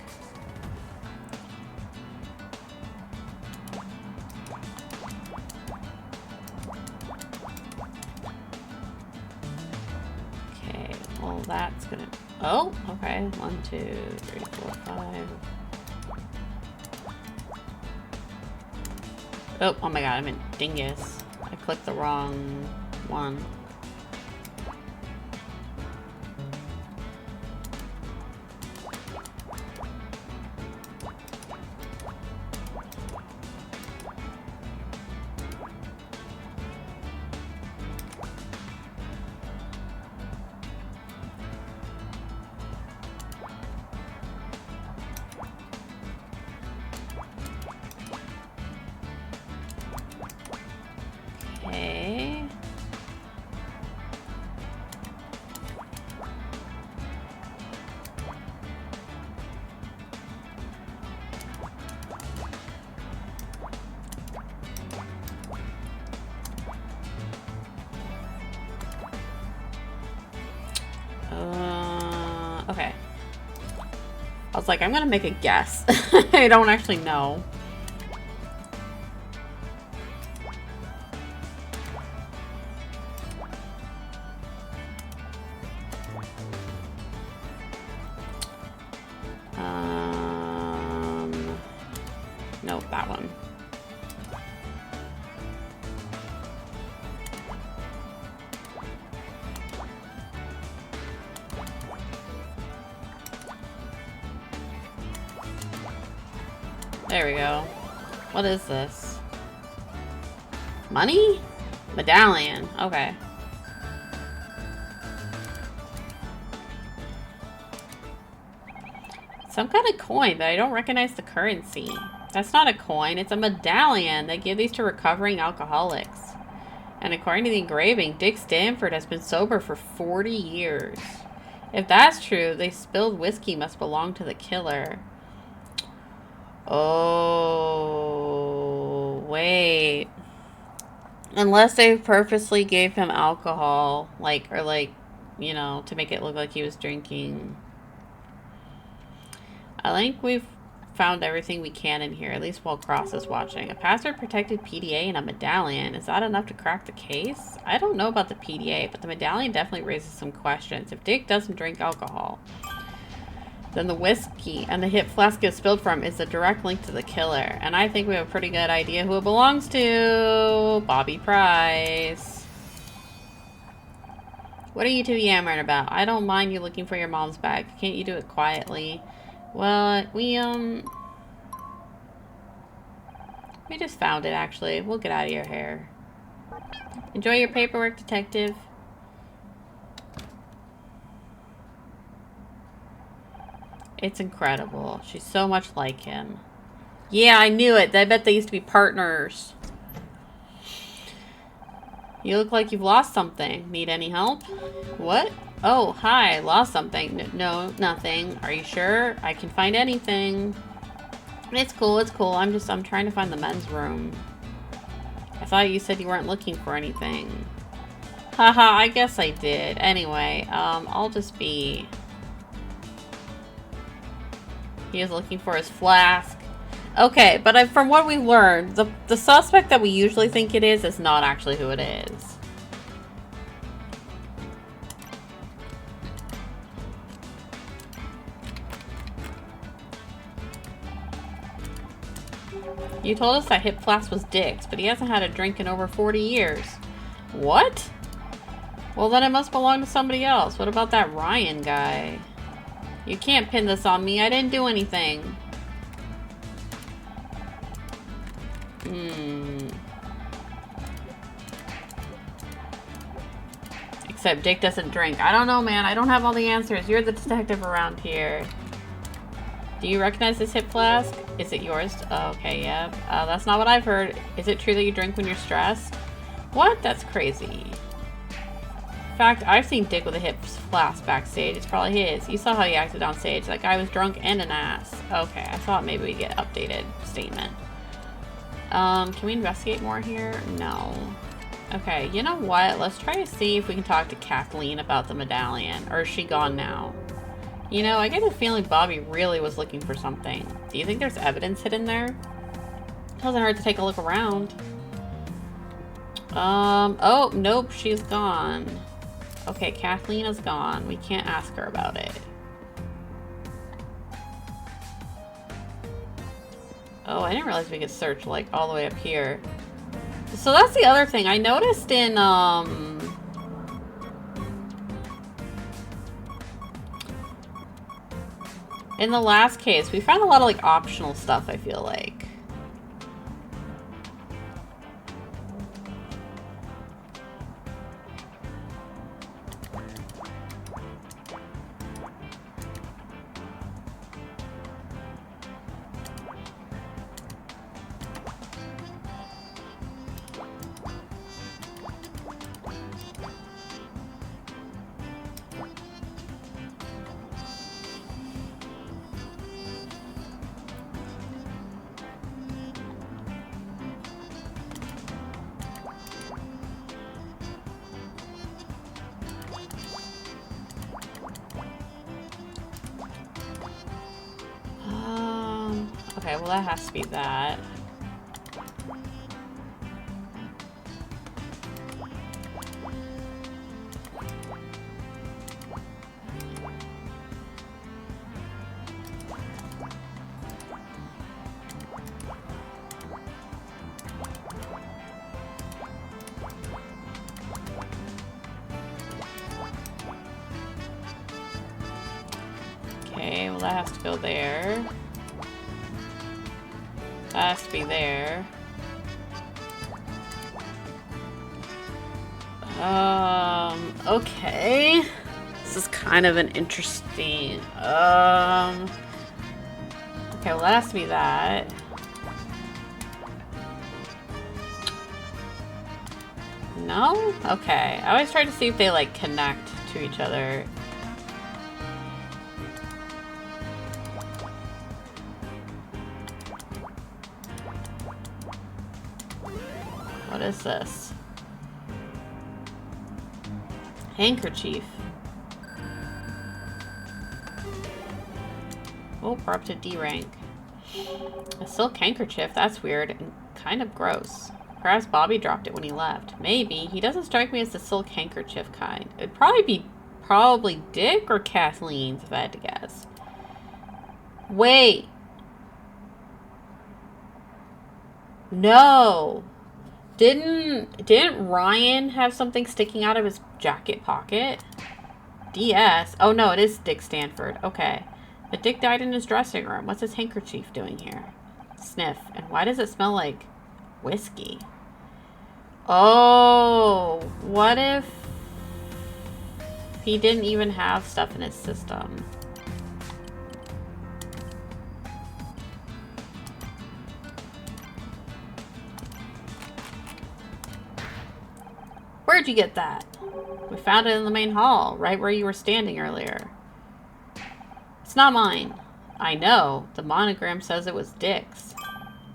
Well, that's gonna... Oh, okay. 1, 2, 3, 4, 5. Oh my god, I'm in dingus. I clicked the wrong one. Okay. I was like, I'm gonna make a guess. I don't actually know. Nope, that one. There we go. What is this? Money? Medallion. Okay. Some kind of coin, but I don't recognize the currency. That's not a coin, it's a medallion. They give these to recovering alcoholics. And according to the engraving, Dick Stanford has been sober for 40 years. If that's true, the spilled whiskey must belong to the killer. Oh, wait. Unless they purposely gave him alcohol, you know, to make it look like he was drinking. I think we've found everything we can in here, at least while Cross is watching. A password-protected PDA and a medallion. Is that enough to crack the case? I don't know about the PDA, but the medallion definitely raises some questions. If Dick doesn't drink alcohol, then the whiskey and the hip flask it spilled from is a direct link to the killer. And I think we have a pretty good idea who it belongs to. Bobby Price. What are you two yammering about? I don't mind you looking for your mom's bag. Can't you do it quietly? Well, we just found it, actually. We'll get out of your hair. Enjoy your paperwork, detective. It's incredible. She's so much like him. Yeah, I knew it. I bet they used to be partners. You look like you've lost something. Need any help? What? Oh, hi. Lost something. No, nothing. Are you sure? I can find anything. It's cool, it's cool. I'm trying to find the men's room. I thought you said you weren't looking for anything. Haha, I guess I did. Anyway, I'll just be... He is looking for his flask. Okay, but from what we've learned, the suspect that we usually think it is not actually who it is. You told us that hip flask was Dick's, but he hasn't had a drink in over 40 years. What? Well, then it must belong to somebody else. What about that Ryan guy? You can't pin this on me. I didn't do anything. Except Dick doesn't drink. I don't know, man. I don't have all the answers. You're the detective around here. Do you recognize this hip flask? Is it yours? Oh, okay, yeah. That's not what I've heard. Is it true that you drink when you're stressed? What? That's crazy. In fact, I've seen Dick with a hip flask backstage. It's probably his. You saw how he acted on stage. That guy was drunk and an ass. Okay, I thought maybe we'd get updated statement. Can we investigate more here? No. Okay, you know what? Let's try to see if we can talk to Kathleen about the medallion. Or is she gone now? You know, I get a feeling Bobby really was looking for something. Do you think there's evidence hidden there? Doesn't hurt to take a look around. Oh, nope, she's gone. Okay, Kathleen is gone. We can't ask her about it. Oh, I didn't realize we could search, like, all the way up here. So that's the other thing. I noticed in the last case, we found a lot of, like, optional stuff, I feel like. Okay, well that has to be that. Okay, well that has to go there. That has to be there. Okay. This is kind of an interesting, okay, well that has to be that. No? Okay. I always try to see if they, like, connect to each other. What is this? Handkerchief. Oh, we're up to D rank. A silk handkerchief? That's weird and kind of gross. Perhaps Bobby dropped it when he left. Maybe. He doesn't strike me as the silk handkerchief kind. It'd probably Dick or Kathleen's, if I had to guess. Wait. No. Didn't Ryan have something sticking out of his jacket pocket? DS. Oh no, it is Dick Stanford. Okay. But Dick died in his dressing room. What's his handkerchief doing here? Sniff. And why does it smell like whiskey? Oh, what if he didn't even have stuff in his system? Where'd you get that? We found it in the main hall, right where you were standing earlier. It's not mine. I know. The monogram says it was Dick's.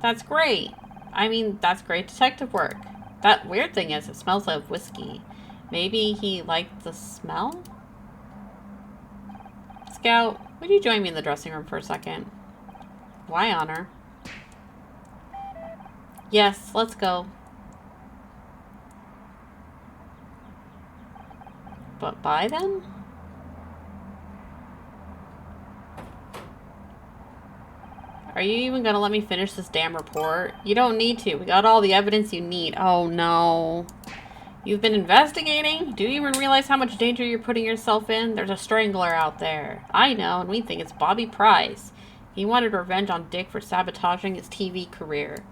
That's great. I mean, that's great detective work. That weird thing is, it smells like whiskey. Maybe he liked the smell? Scout, would you join me in the dressing room for a second? Why, Honor? Yes, let's go. But buy them? Are you even gonna let me finish this damn report? You don't need to. We got all the evidence you need. Oh no. You've been investigating? Do you even realize how much danger you're putting yourself in? There's a strangler out there. I know, and we think it's Bobby Price. He wanted revenge on Dick for sabotaging his TV career.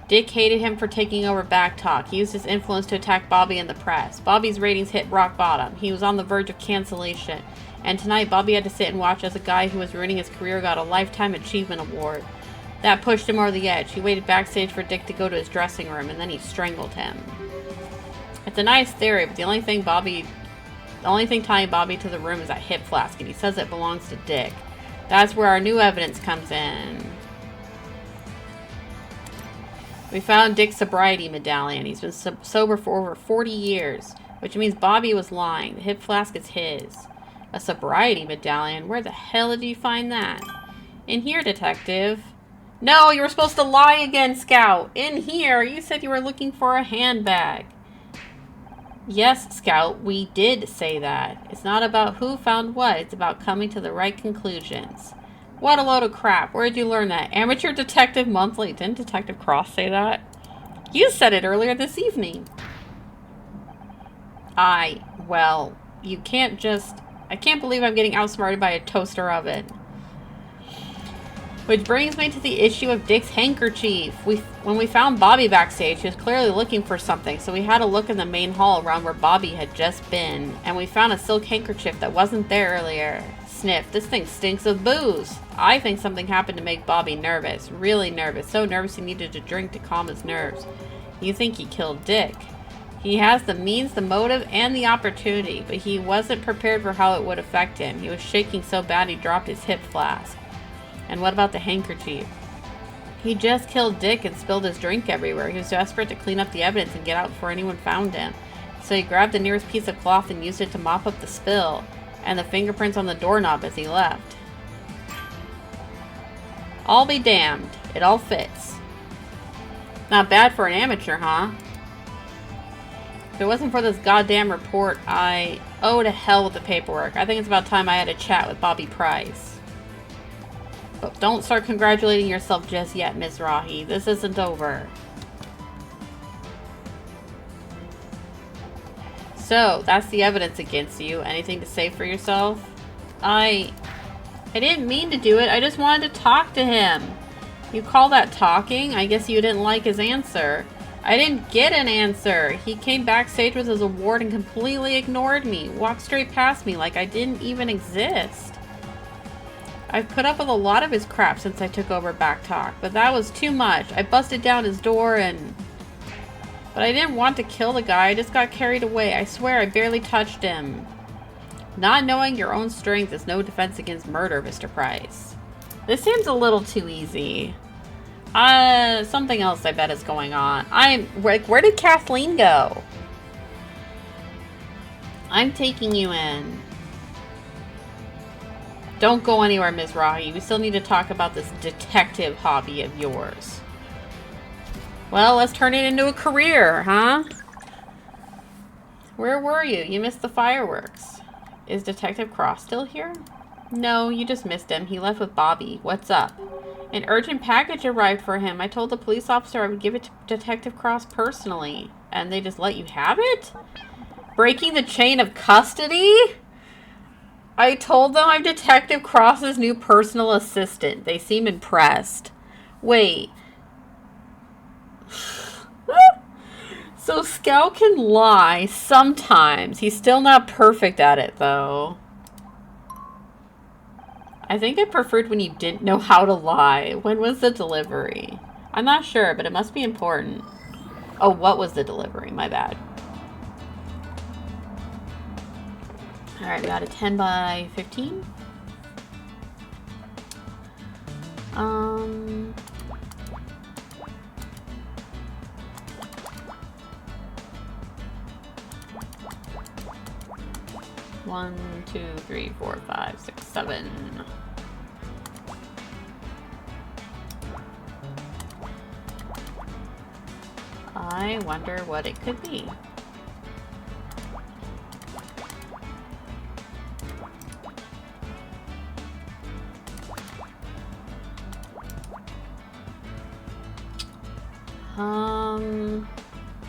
Dick hated him for taking over Backtalk. He used his influence to attack Bobby in the press. Bobby's ratings hit rock bottom. He was on the verge of cancellation. And tonight, Bobby had to sit and watch as a guy who was ruining his career got a Lifetime Achievement Award. That pushed him over the edge. He waited backstage for Dick to go to his dressing room, and then he strangled him. It's a nice theory, but the only thing tying Bobby to the room is that hip flask, and he says it belongs to Dick. That's where our new evidence comes in. We found Dick's sobriety medallion. He's been sober for over 40 years, which means Bobby was lying. The hip flask is his. A sobriety medallion? Where the hell did you find that? In here, detective. No, you were supposed to lie again, Scout. In here, you said you were looking for a handbag. Yes, Scout, we did say that. It's not about who found what. It's about coming to the right conclusions. What a load of crap. Where did you learn that? Amateur Detective Monthly. Didn't Detective Cross say that? You said it earlier this evening. Well, you can't just... I can't believe I'm getting outsmarted by a toaster oven. Which brings me to the issue of Dick's handkerchief. When we found Bobby backstage, he was clearly looking for something, so we had a look in the main hall around where Bobby had just been, and we found a silk handkerchief that wasn't there earlier. Sniff, this thing stinks of booze. I think something happened to make Bobby nervous, really nervous, so nervous he needed to drink to calm his nerves. You think he killed Dick? He has the means, the motive, and the opportunity, but he wasn't prepared for how it would affect him. He was shaking so bad he dropped his hip flask. And what about the handkerchief? He just killed Dick and spilled his drink everywhere. He was desperate to clean up the evidence and get out before anyone found him. So he grabbed the nearest piece of cloth and used it to mop up the spill, and the fingerprints on the doorknob as he left. I'll be damned. It all fits. Not bad for an amateur, huh? If it wasn't for this goddamn report, oh, to hell with the paperwork. I think it's about time I had a chat with Bobby Price. But don't start congratulating yourself just yet, Miss Rahi. This isn't over. So, that's the evidence against you. Anything to say for yourself? I didn't mean to do it. I just wanted to talk to him. You call that talking? I guess you didn't like his answer. I didn't get an answer. He came backstage with his award and completely ignored me. Walked straight past me like I didn't even exist. I've put up with a lot of his crap since I took over Back Talk, but that was too much. I busted down his door and... But I didn't want to kill the guy. I just got carried away. I swear I barely touched him. Not knowing your own strength is no defense against murder, Mr. Price. This seems a little too easy. Something else I bet is going on. Where did Kathleen go? I'm taking you in. Don't go anywhere, Ms. Rahi. We still need to talk about this detective hobby of yours. Well, let's turn it into a career, huh? Where were you? You missed the fireworks. Is Detective Cross still here? No, you just missed him. He left with Bobby. What's up? An urgent package arrived for him. I told the police officer I would give it to Detective Cross personally. And they just let you have it? Breaking the chain of custody? I told them I'm Detective Cross's new personal assistant. They seem impressed. Wait. So Scout can lie sometimes. He's still not perfect at it, though. I think I preferred when you didn't know how to lie. When was the delivery? I'm not sure, but it must be important. Oh, what was the delivery? My bad. Alright, we got a 10 by 15. One, two, three, four, five, six, 7. I wonder what it could be.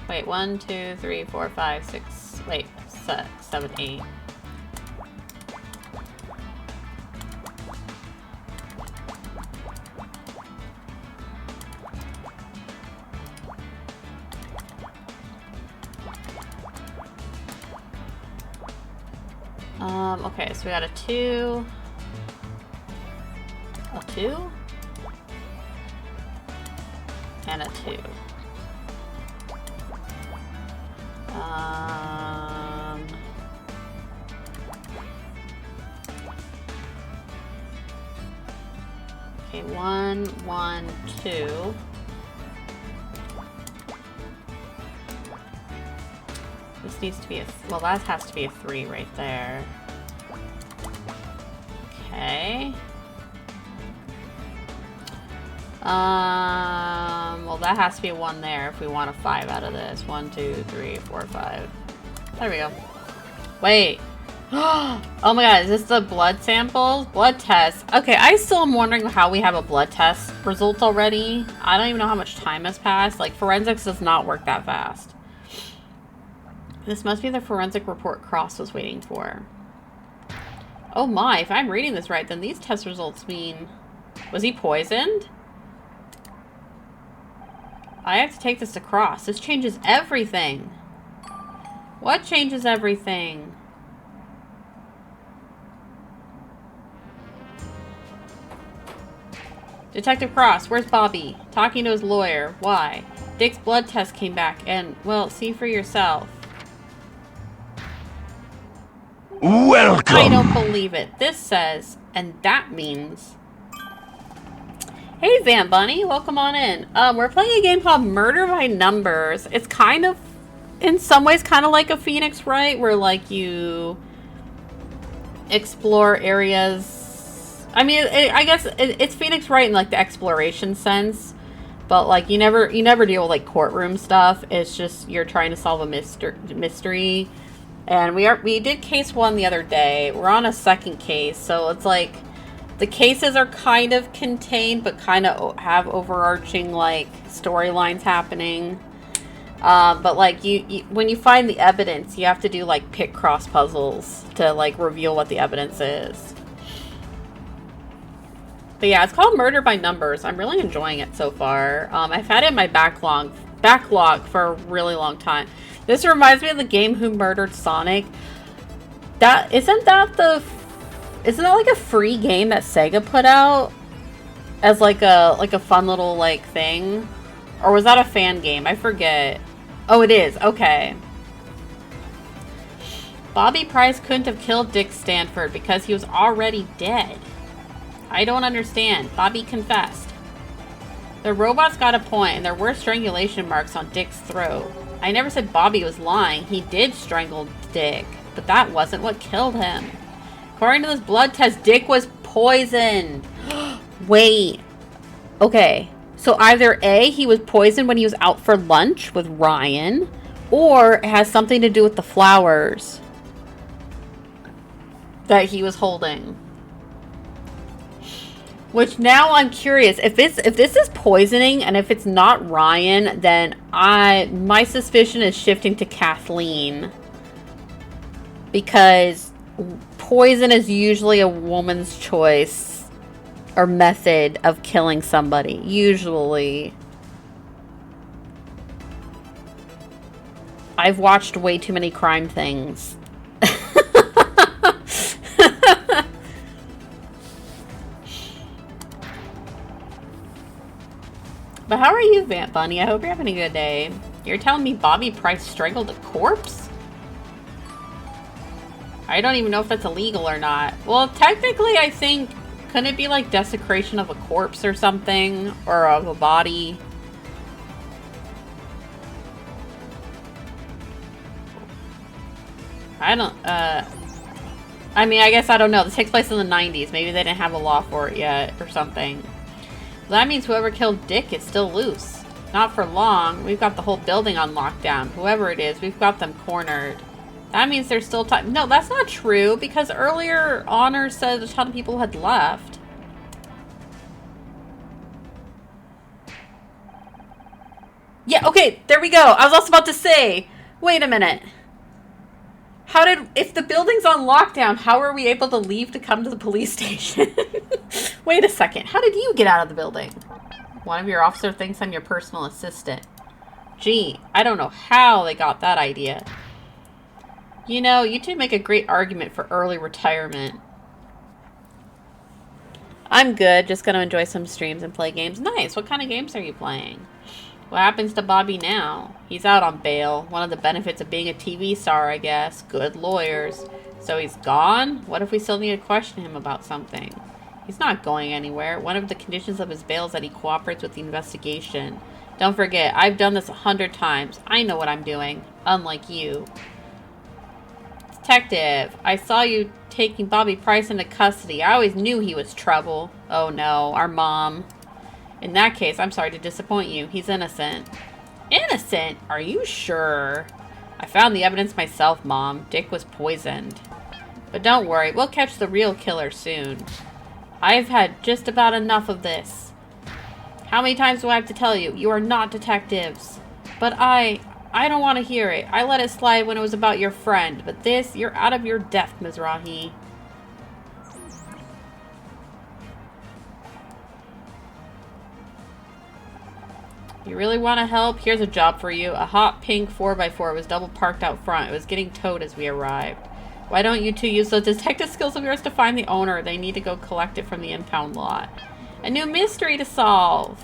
Wait, 1, 2, 3, 4, 5, 6, wait, 6, 7, 8. Okay, so we got a 2, a 2, and a 2. Okay, 1, 1, 2. This needs to be a, well, that has to be a 3 right there. Okay. Well, that has to be a 1 there if we want a 5 out of this. 1, 2, 3, 4, 5. There we go. Wait. Oh my god, is this the blood samples? Blood test. Okay, I still am wondering how we have a blood test result already. I don't even know how much time has passed. Like, forensics does not work that fast. This must be the forensic report Cross was waiting for. Oh my, if I'm reading this right, then these test results mean... Was he poisoned? I have to take this to Cross. This changes everything. What changes everything? Detective Cross, where's Bobby? Talking to his lawyer. Why? Dick's blood test came back and, well, see for yourself. Welcome! I don't believe it. This says, and that means... Hey, Zam Bunny, welcome on in. We're playing a game called Murder by Numbers. It's kind of, in some ways, kind of like a Phoenix Wright, where, like, you explore areas. I mean, I guess it's Phoenix Wright in, like, the exploration sense, but, like, you never deal with, like, courtroom stuff. It's just you're trying to solve a mystery. And we did case 1 the other day. We're on a second case, so it's like the cases are kind of contained, but kind of have overarching, like, storylines happening. But, like, you when you find the evidence, you have to do, like, pick cross puzzles to, like, reveal what the evidence is. But yeah, it's called Murder by Numbers. I'm really enjoying it so far. I've had it in my backlog for a really long time. This reminds me of the game Who Murdered Sonic. Isn't that like a free game that Sega put out as like a fun little like thing? Or was that a fan game? I forget. Oh, it is. Okay. Bobby Price couldn't have killed Dick Stanford because he was already dead. I don't understand. Bobby confessed. The robots got a point, and there were strangulation marks on Dick's throat. I never said Bobby was lying. He did strangle Dick, but that wasn't what killed him. According to this blood test, Dick was poisoned. Wait. Okay. So either A, he was poisoned when he was out for lunch with Ryan, or it has something to do with the flowers that he was holding. Which now I'm curious, if this is poisoning and if it's not Ryan, then my suspicion is shifting to Kathleen. Because poison is usually a woman's choice or method of killing somebody. Usually. I've watched way too many crime things. But how are you, Vamp Bunny? I hope you're having a good day. You're telling me Bobby Price strangled a corpse? I don't even know if that's illegal or not. Well, technically, I think... Couldn't it be like desecration of a corpse or something? Or of a body? I don't... I mean, I guess I don't know. This takes place in the 90s. Maybe they didn't have a law for it yet or something. That means whoever killed Dick is still loose. Not for long. We've got the whole building on lockdown. Whoever it is, we've got them cornered. That means there's still time. No, that's not true, because earlier Honor said a ton of people had left. Yeah, okay, there we go. I was also about to say, wait a minute. If the building's on lockdown, how are we able to leave to come to the police station? Wait a second. How did you get out of the building? One of your officer thinks I'm your personal assistant. Gee, I don't know how they got that idea. You know, you two make a great argument for early retirement. I'm good. Just gonna enjoy some streams and play games. Nice. What kind of games are you playing? What happens to Bobby now? He's out on bail. One of the benefits of being a TV star, I guess. Good lawyers. So he's gone? What if we still need to question him about something? He's not going anywhere. One of the conditions of his bail is that he cooperates with the investigation. Don't forget, I've done this 100 times. I know what I'm doing. Unlike you. Detective, I saw you taking Bobby Price into custody. I always knew he was trouble. Oh no, our mom. In that case, I'm sorry to disappoint you. He's innocent. Innocent? Are you sure? I found the evidence myself, Mom. Dick was poisoned. But don't worry, we'll catch the real killer soon. I've had just about enough of this. How many times do I have to tell you? You are not detectives. But I don't want to hear it. I let it slide when it was about your friend. But this, you're out of your depth, Mizrahi. You really want to help? Here's a job for you. A hot pink 4x4 was double parked out front. It was getting towed as we arrived. Why don't you two use those detective skills of yours to find the owner? They need to go collect it from the impound lot. A new mystery to solve.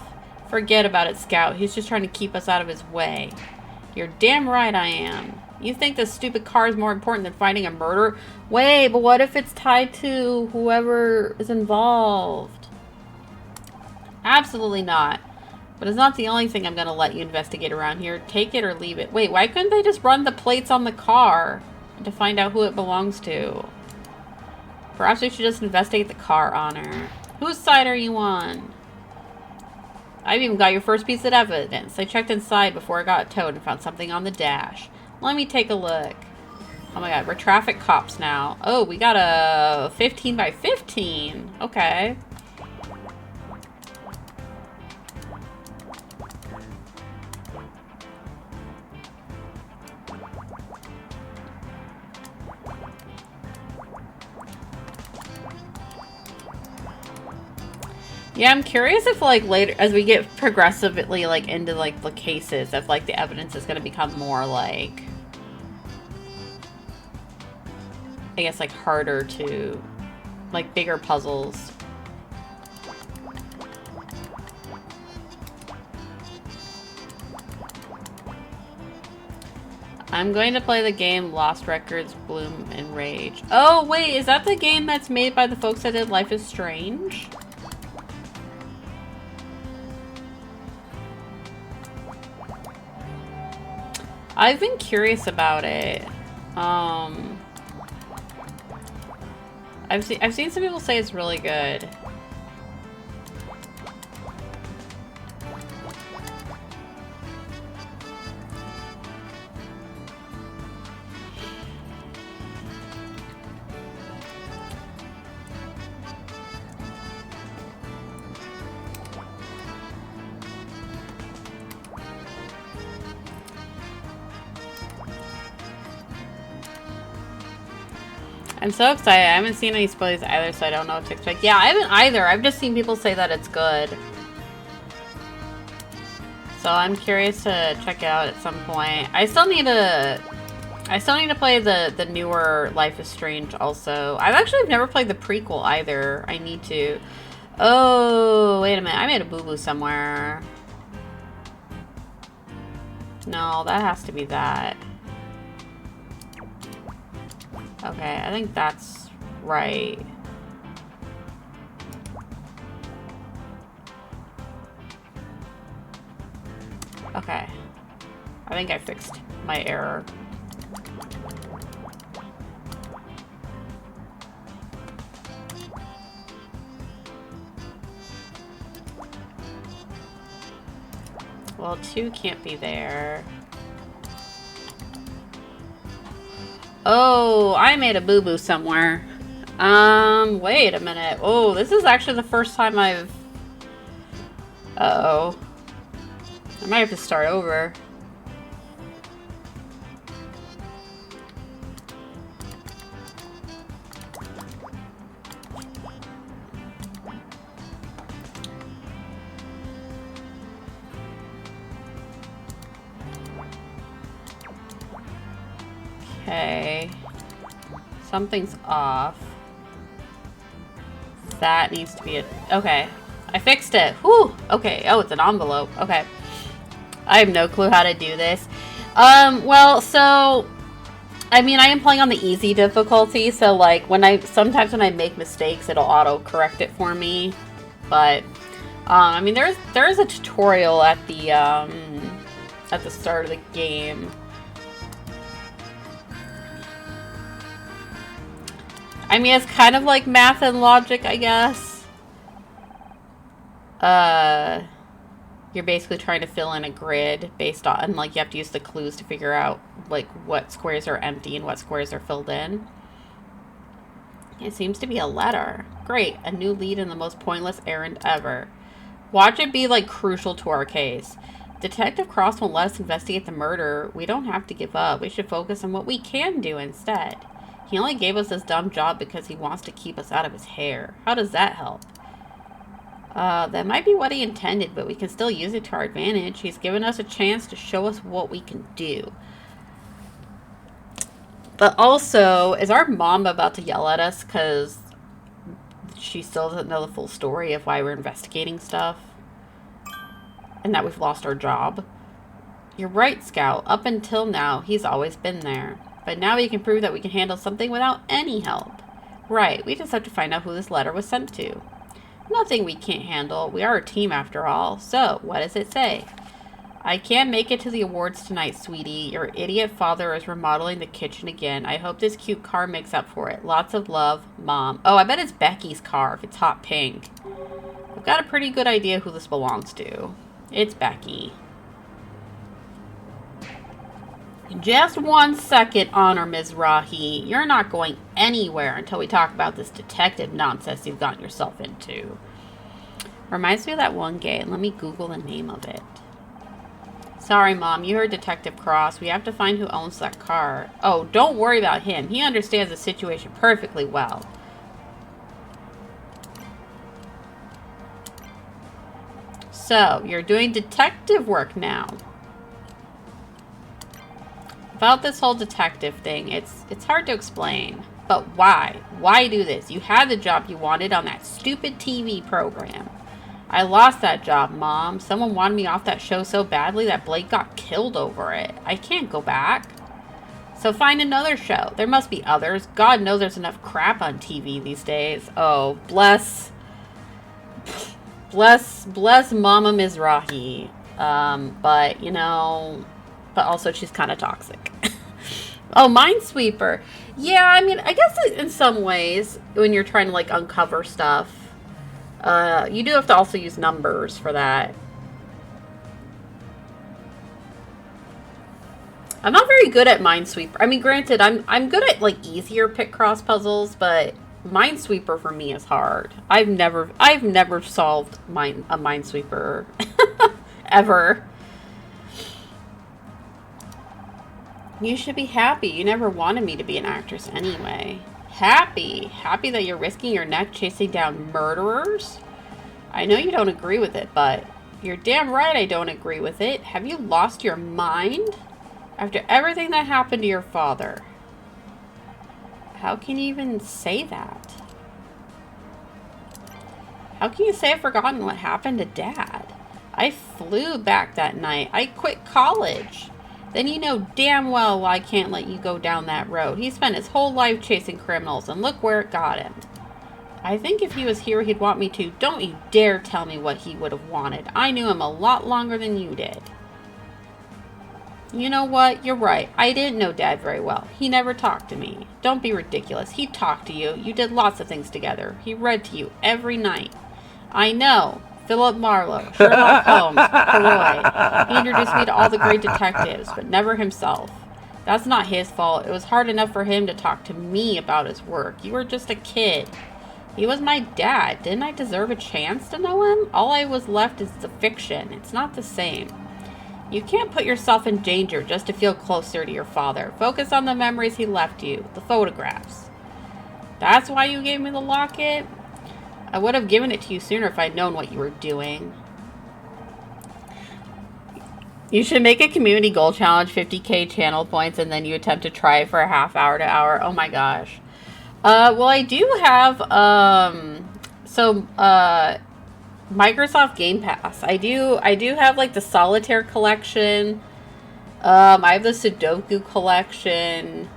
Forget about it, Scout. He's just trying to keep us out of his way. You're damn right I am. You think this stupid car is more important than finding a murder? Wait, but what if it's tied to whoever is involved? Absolutely not. But it's not the only thing I'm going to let you investigate around here. Take it or leave it. Wait, why couldn't they just run the plates on the car to find out who it belongs to? Perhaps we should just investigate the car, Honor. Whose side are you on? I've even got your first piece of evidence. I checked inside before I got towed and found something on the dash. Let me take a look. Oh my god, we're traffic cops now. Oh, we got a 15 by 15. Okay. Yeah, I'm curious if, like, later, as we get progressively, like, into, like, the cases, if, like, the evidence is going to become more, like, I guess, like, harder to, like, bigger puzzles. I'm going to play the game Lost Records, Bloom, and Rage. Oh, wait, is that the game that's made by the folks that did Life is Strange? I've been curious about it. I've seen some people say it's really good. I'm so excited. I haven't seen any spoilers either, so I don't know what to expect. Yeah, I haven't either. I've just seen people say that it's good. So I'm curious to check it out at some point. I still need to play the newer Life is Strange also. I've never played the prequel either. I need to. Oh, wait a minute. I made a boo-boo somewhere. No, that has to be that. Okay, I think that's right. Okay. I think I fixed my error. Well, 2 can't be there. Oh, I made a boo-boo somewhere. Wait a minute. Oh, this is actually the first time I've... Uh-oh. I might have to start over. Okay. Something's off. That needs to be a... Okay. I fixed it. Whew. Okay. Oh, it's an envelope. Okay. I have no clue how to do this. Well, so... I mean, I am playing on the easy difficulty, so, like, sometimes when I make mistakes, it'll auto-correct it for me. But, I mean, there is a tutorial at the start of the game. I mean, it's kind of like math and logic, I guess. You're basically trying to fill in a grid based on, like, you have to use the clues to figure out, like, what squares are empty and what squares are filled in. It seems to be a letter. Great, a new lead in the most pointless errand ever. Watch it be, like, crucial to our case. Detective Cross won't let us investigate the murder. We don't have to give up. We should focus on what we can do instead. He only gave us this dumb job because he wants to keep us out of his hair. How does that help? That might be what he intended, but we can still use it to our advantage. He's given us a chance to show us what we can do. But also, is our mom about to yell at us because she still doesn't know the full story of why we're investigating stuff? And that we've lost our job? You're right, Scout. Up until now, he's always been there. But now we can prove that we can handle something without any help. Right, we just have to find out who this letter was sent to. Nothing we can't handle. We are a team after all. So, what does it say? I can't make it to the awards tonight, sweetie. Your idiot father is remodeling the kitchen again. I hope this cute car makes up for it. Lots of love, Mom. Oh, I bet it's Becky's car if it's hot pink. I've got a pretty good idea who this belongs to. It's Becky. Just 1 second, Honor Mizrahi. You're not going anywhere until we talk about this detective nonsense you've gotten yourself into. Reminds me of that one game. Let me Google the name of it. Sorry, Mom. You heard Detective Cross. We have to find who owns that car. Oh, don't worry about him. He understands the situation perfectly well. So, you're doing detective work now. About this whole detective thing, it's hard to explain. But why? Why do this? You had the job you wanted on that stupid TV program. I lost that job, Mom. Someone wanted me off that show so badly that Blake got killed over it. I can't go back. So find another show. There must be others. God knows there's enough crap on TV these days. Oh, bless Mama Mizrahi. But, you know, but also she's kind of toxic. Oh, Minesweeper. Yeah, I mean, I guess in some ways, when you're trying to, like, uncover stuff, you do have to also use numbers for that. I'm not very good at Minesweeper. I mean, granted, I'm good at, like, easier pick cross puzzles, but Minesweeper for me is hard. I've never solved a Minesweeper ever. You should be happy. You never wanted me to be an actress anyway. Happy? Happy that you're risking your neck chasing down murderers? I know you don't agree with it, but you're damn right I don't agree with it. Have you lost your mind? After everything that happened to your father. How can you even say that? How can you say I've forgotten what happened to Dad? I flew back that night. I quit college. Then you know damn well I can't let you go down that road. He spent his whole life chasing criminals, and look where it got him. I think if he was here, he'd want me to. Don't you dare tell me what he would have wanted. I knew him a lot longer than you did. You know what? You're right. I didn't know Dad very well. He never talked to me. Don't be ridiculous. He talked to you. You did lots of things together. He read to you every night. I know. Philip Marlowe, Sherlock Holmes, Poirot. He introduced me to all the great detectives, but never himself. That's not his fault. It was hard enough for him to talk to me about his work. You were just a kid. He was my dad. Didn't I deserve a chance to know him? All I was left is the fiction. It's not the same. You can't put yourself in danger just to feel closer to your father. Focus on the memories he left you, the photographs. That's why you gave me the locket? I would have given it to you sooner if I'd known what you were doing. You should make a community goal challenge, 50k channel points, and then you attempt to try it for a half hour to hour. Oh my gosh. Well, I do have, Microsoft Game Pass. I do have, like, the Solitaire collection. I have the Sudoku collection.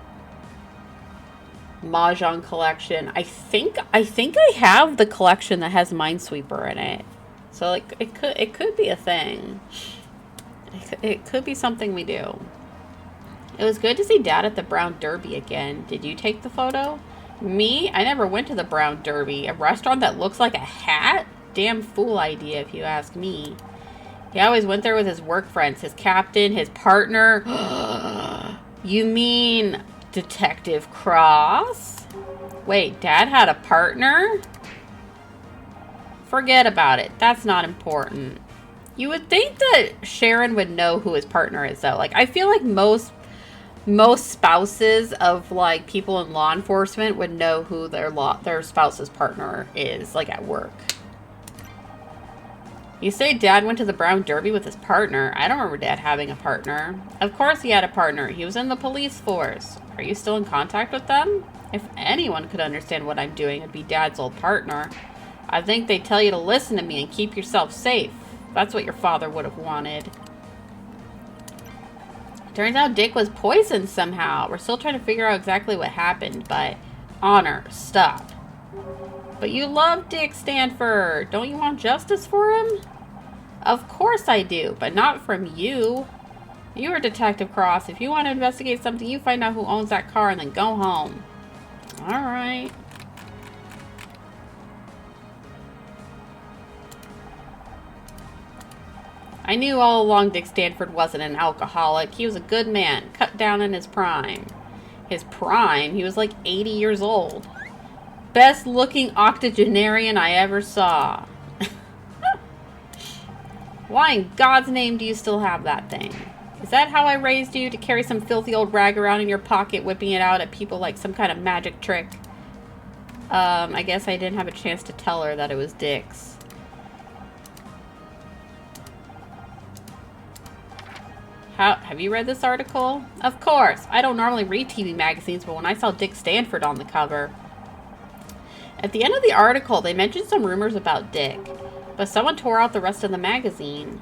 Mahjong collection. I think I have the collection that has Minesweeper in it. So, like, it could be a thing. It could be something we do. It was good to see Dad at the Brown Derby again. Did you take the photo? Me? I never went to the Brown Derby. A restaurant that looks like a hat? Damn fool idea, if you ask me. He always went there with his work friends, his captain, his partner. You mean Detective Cross? Wait, Dad had a partner? Forget about it. That's not important. You would think that Sharon would know who his partner is, though. Like, I feel like most spouses of, like, people in law enforcement would know who their spouse's partner is, like, at work. You say Dad went to the Brown Derby with his partner. I don't remember Dad having a partner. Of course he had a partner. He was in the police force. Are you still in contact with them? If anyone could understand what I'm doing, it'd be Dad's old partner. I think they tell you to listen to me and keep yourself safe. That's what your father would have wanted. Turns out Dick was poisoned somehow. We're still trying to figure out exactly what happened, but Honor, stop. But you love Dick Stanford. Don't you want justice for him? Of course I do, but not from you. You're Detective Cross. If you want to investigate something, you find out who owns that car and then go home. Alright. I knew all along Dick Stanford wasn't an alcoholic. He was a good man, cut down in his prime. His prime? He was like 80 years old. Best looking octogenarian I ever saw. Why in God's name do you still have that thing? Is that how I raised you? To carry some filthy old rag around in your pocket, whipping it out at people like some kind of magic trick? I guess I didn't have a chance to tell her that it was Dick's. Have you read this article? Of course. I don't normally read TV magazines, but when I saw Dick Stanford on the cover. At the end of the article, they mentioned some rumors about Dick, but someone tore out the rest of the magazine.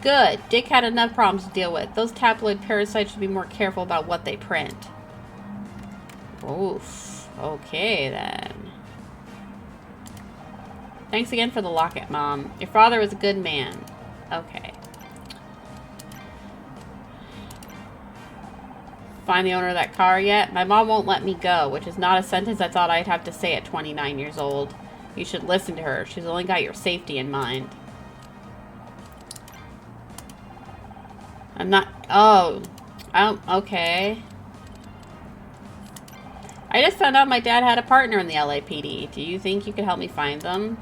Good. Dick had enough problems to deal with. Those tabloid parasites should be more careful about what they print. Oof. Okay, then. Thanks again for the locket, Mom. Your father was a good man. Okay. Find the owner of that car yet? My mom won't let me go, which is not a sentence I thought I'd have to say at 29 years old. You should listen to her. She's only got your safety in mind. I'm not... Oh. Okay. I just found out my dad had a partner in the LAPD. Do you think you could help me find them?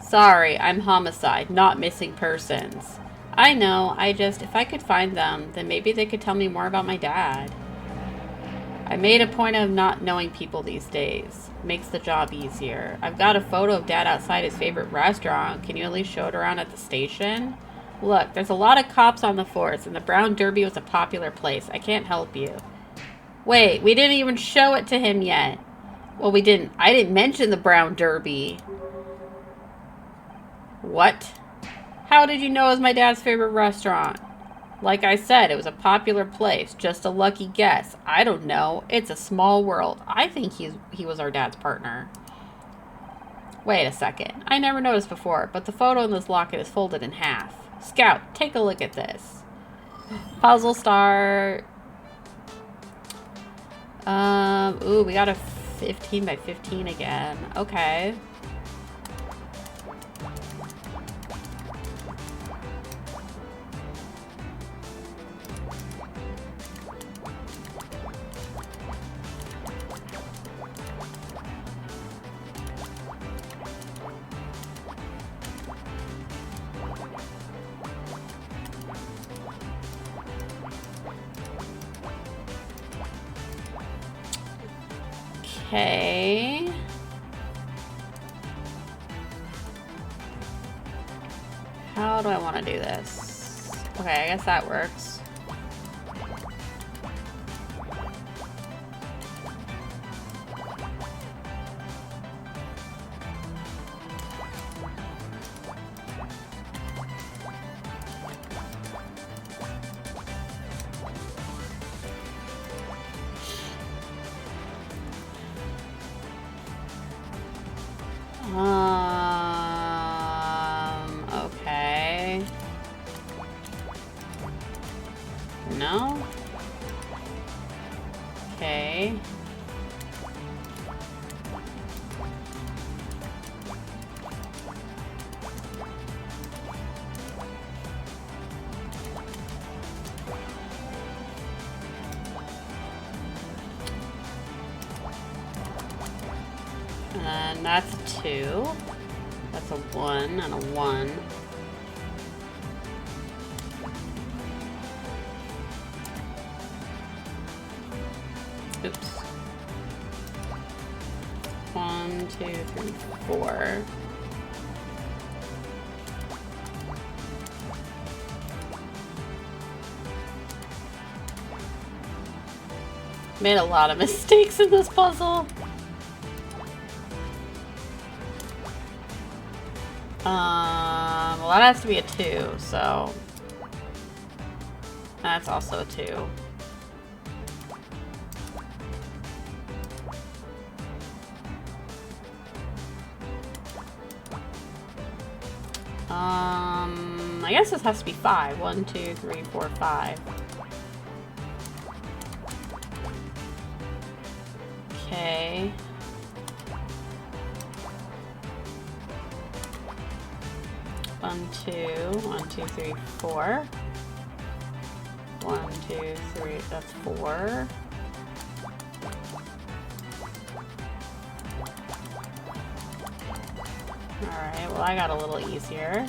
Sorry, I'm homicide, not missing persons. I know, if I could find them, then maybe they could tell me more about my dad. I made a point of not knowing people these days. Makes the job easier. I've got a photo of Dad outside his favorite restaurant. Can you at least show it around at the station? Look, there's a lot of cops on the force, and the Brown Derby was a popular place. I can't help you. Wait, we didn't even show it to him yet. Well, we didn't. I didn't mention the Brown Derby. What? How did you know it was my dad's favorite restaurant? Like I said, it was a popular place. Just a lucky guess. I don't know. It's a small world. I think he was our dad's partner. Wait a second. I never noticed before, but the photo in this locket is folded in half. Scout, take a look at this. Puzzle start. Ooh, we got a 15 by 15 again. Okay. Okay. How do I want to do this? Okay, I guess that works. Okay. No? Okay. And that's a 2. That's a 1 and a 1. Oops. 1, 2, 3, 4. Made a lot of mistakes in this puzzle. Well, that has to be a 2, so that's also a 2. I guess this has to be 5. 1, 2, 3, 4, 5. Okay. One, two, 3, 4. 1, 2, 3, that's 4. Alright, well I got a little easier.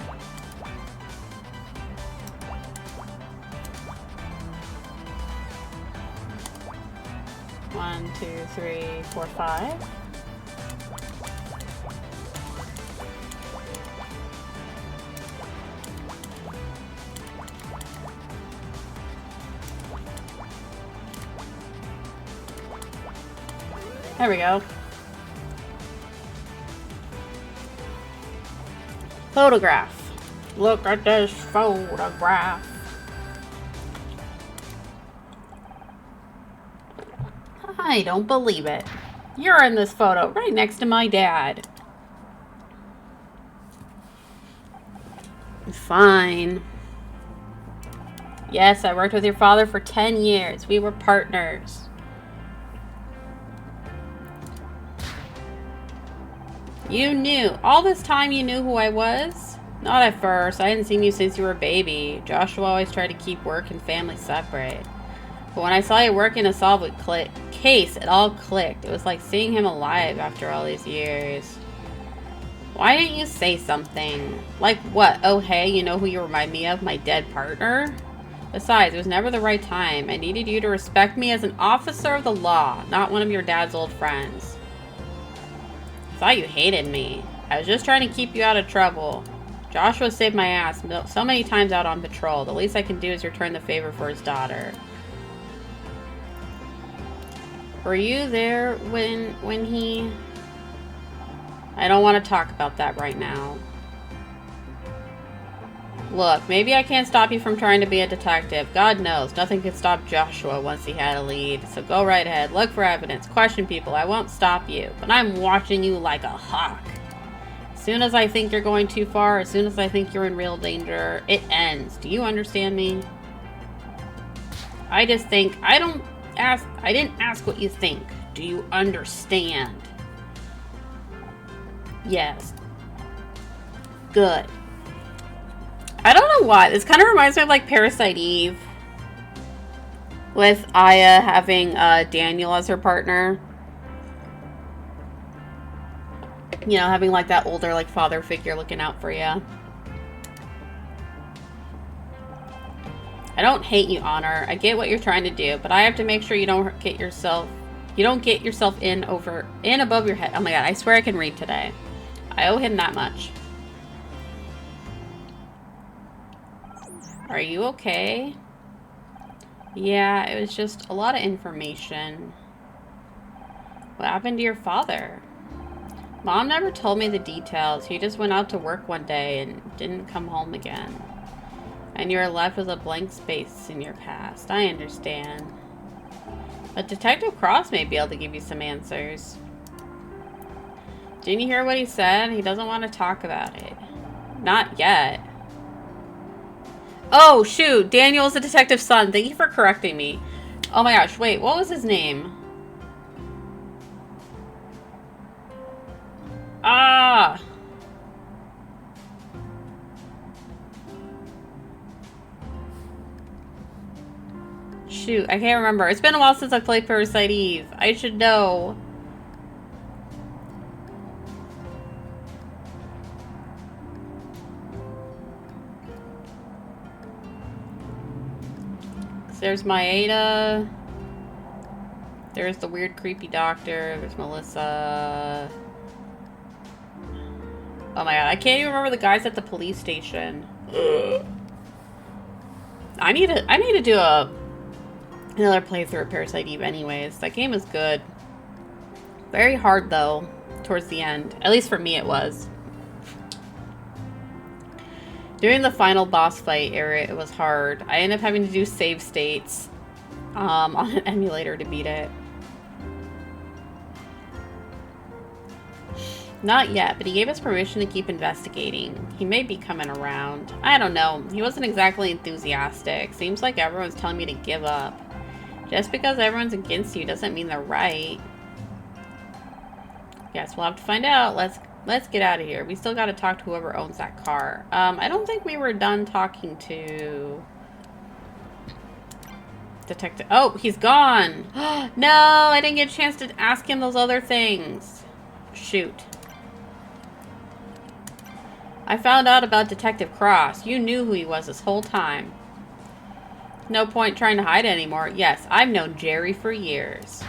One, 2, 3, 4, 5. There we go. Photograph. Look at this photograph. I don't believe it. You're in this photo right next to my dad. Fine. Yes, I worked with your father for 10 years. We were partners. You knew. All this time you knew who I was? Not at first. I hadn't seen you since you were a baby. Joshua always tried to keep work and family separate. But when I saw you work in a solved case, it all clicked. It was like seeing him alive after all these years. Why didn't you say something? Like what? Oh, hey, you know who you remind me of? My dead partner? Besides, it was never the right time. I needed you to respect me as an officer of the law, not one of your dad's old friends. I thought you hated me. I was just trying to keep you out of trouble. Joshua saved my ass so many times out on patrol. The least I can do is return the favor for his daughter. Were you there when he... I don't want to talk about that right now. Look, maybe I can't stop you from trying to be a detective. God knows, nothing could stop Joshua once he had a lead. So go right ahead, look for evidence, question people. I won't stop you, but I'm watching you like a hawk. As soon as I think you're going too far, as soon as I think you're in real danger, it ends. Do you understand me? I just think, I didn't ask what you think. Do you understand? Yes. Good. I don't know why. This kind of reminds me of like Parasite Eve. With Aya having Daniel as her partner. You know, having like that older like father figure looking out for you. I don't hate you, Honor. I get what you're trying to do, but I have to make sure you don't get yourself in above your head. Oh my god, I swear I can read today. I owe him that much. Are you okay? Yeah, it was just a lot of information. What happened to your father? Mom never told me the details. He just went out to work one day and didn't come home again. And you were left with a blank space in your past. I understand. But Detective Cross may be able to give you some answers. Didn't you hear what he said? He doesn't want to talk about it. Not yet. Oh, shoot. Daniel's the detective's son. Thank you for correcting me. Oh my gosh. Wait, what was his name? Ah! Shoot, I can't remember. It's been a while since I played Parasite Eve. I should know. There's Maeda. There's the weird, creepy doctor. There's Melissa. Oh my god, I can't even remember the guys at the police station. I need to do another playthrough of Parasite Eve anyways. That game is good. Very hard though, towards the end. At least for me it was. During the final boss fight area, it was hard. I ended up having to do save states on an emulator to beat it. Not yet, but he gave us permission to keep investigating. He may be coming around. I don't know. He wasn't exactly enthusiastic. Seems like everyone's telling me to give up. Just because everyone's against you doesn't mean they're right. Guess we'll have to find out. Let's get out of here. We still got to talk to whoever owns that car. I don't think we were done talking to Detective. Oh, he's gone. No, I didn't get a chance to ask him those other things. Shoot. I found out about Detective Cross. You knew who he was this whole time. No point trying to hide it anymore. Yes, I've known Jerry for years.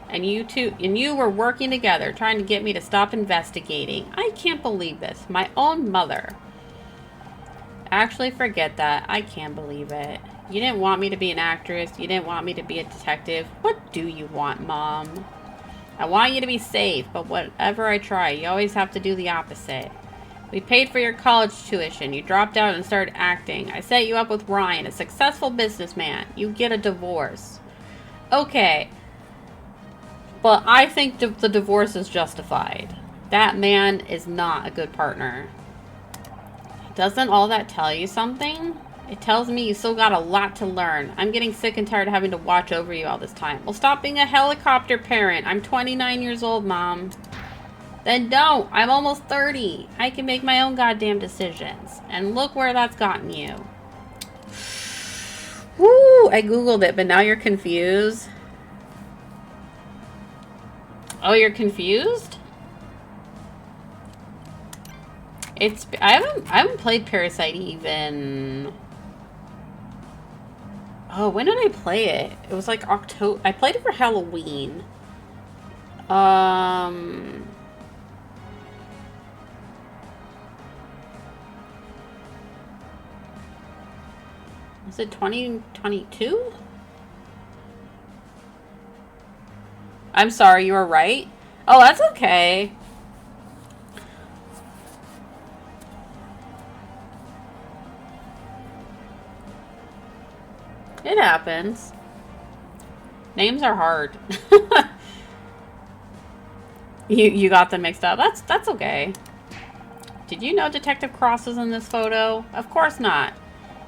And you were working together, trying to get me to stop investigating. I can't believe this. My own mother. Actually, forget that. I can't believe it. You didn't want me to be an actress. You didn't want me to be a detective. What do you want, Mom? I want you to be safe, but whatever I try, you always have to do the opposite. We paid for your college tuition. You dropped out and started acting. I set you up with Ryan, a successful businessman. You get a divorce. Okay. But I think the divorce is justified. That man is not a good partner. Doesn't all that tell you something? It tells me you still got a lot to learn. I'm getting sick and tired of having to watch over you all this time. Well, stop being a helicopter parent. I'm 29 years old, Mom. Then don't. I'm almost 30. I can make my own goddamn decisions. And look where that's gotten you. Woo! I googled it, but now you're confused. Oh, you're confused? I haven't played Parasite even. Oh, when did I play it? It was like October. I played it for Halloween. Was it 2022? I'm sorry, you were right. Oh, that's okay. It happens. Names are hard. You got them mixed up. That's okay. Did you know Detective Cross was in this photo? Of course not.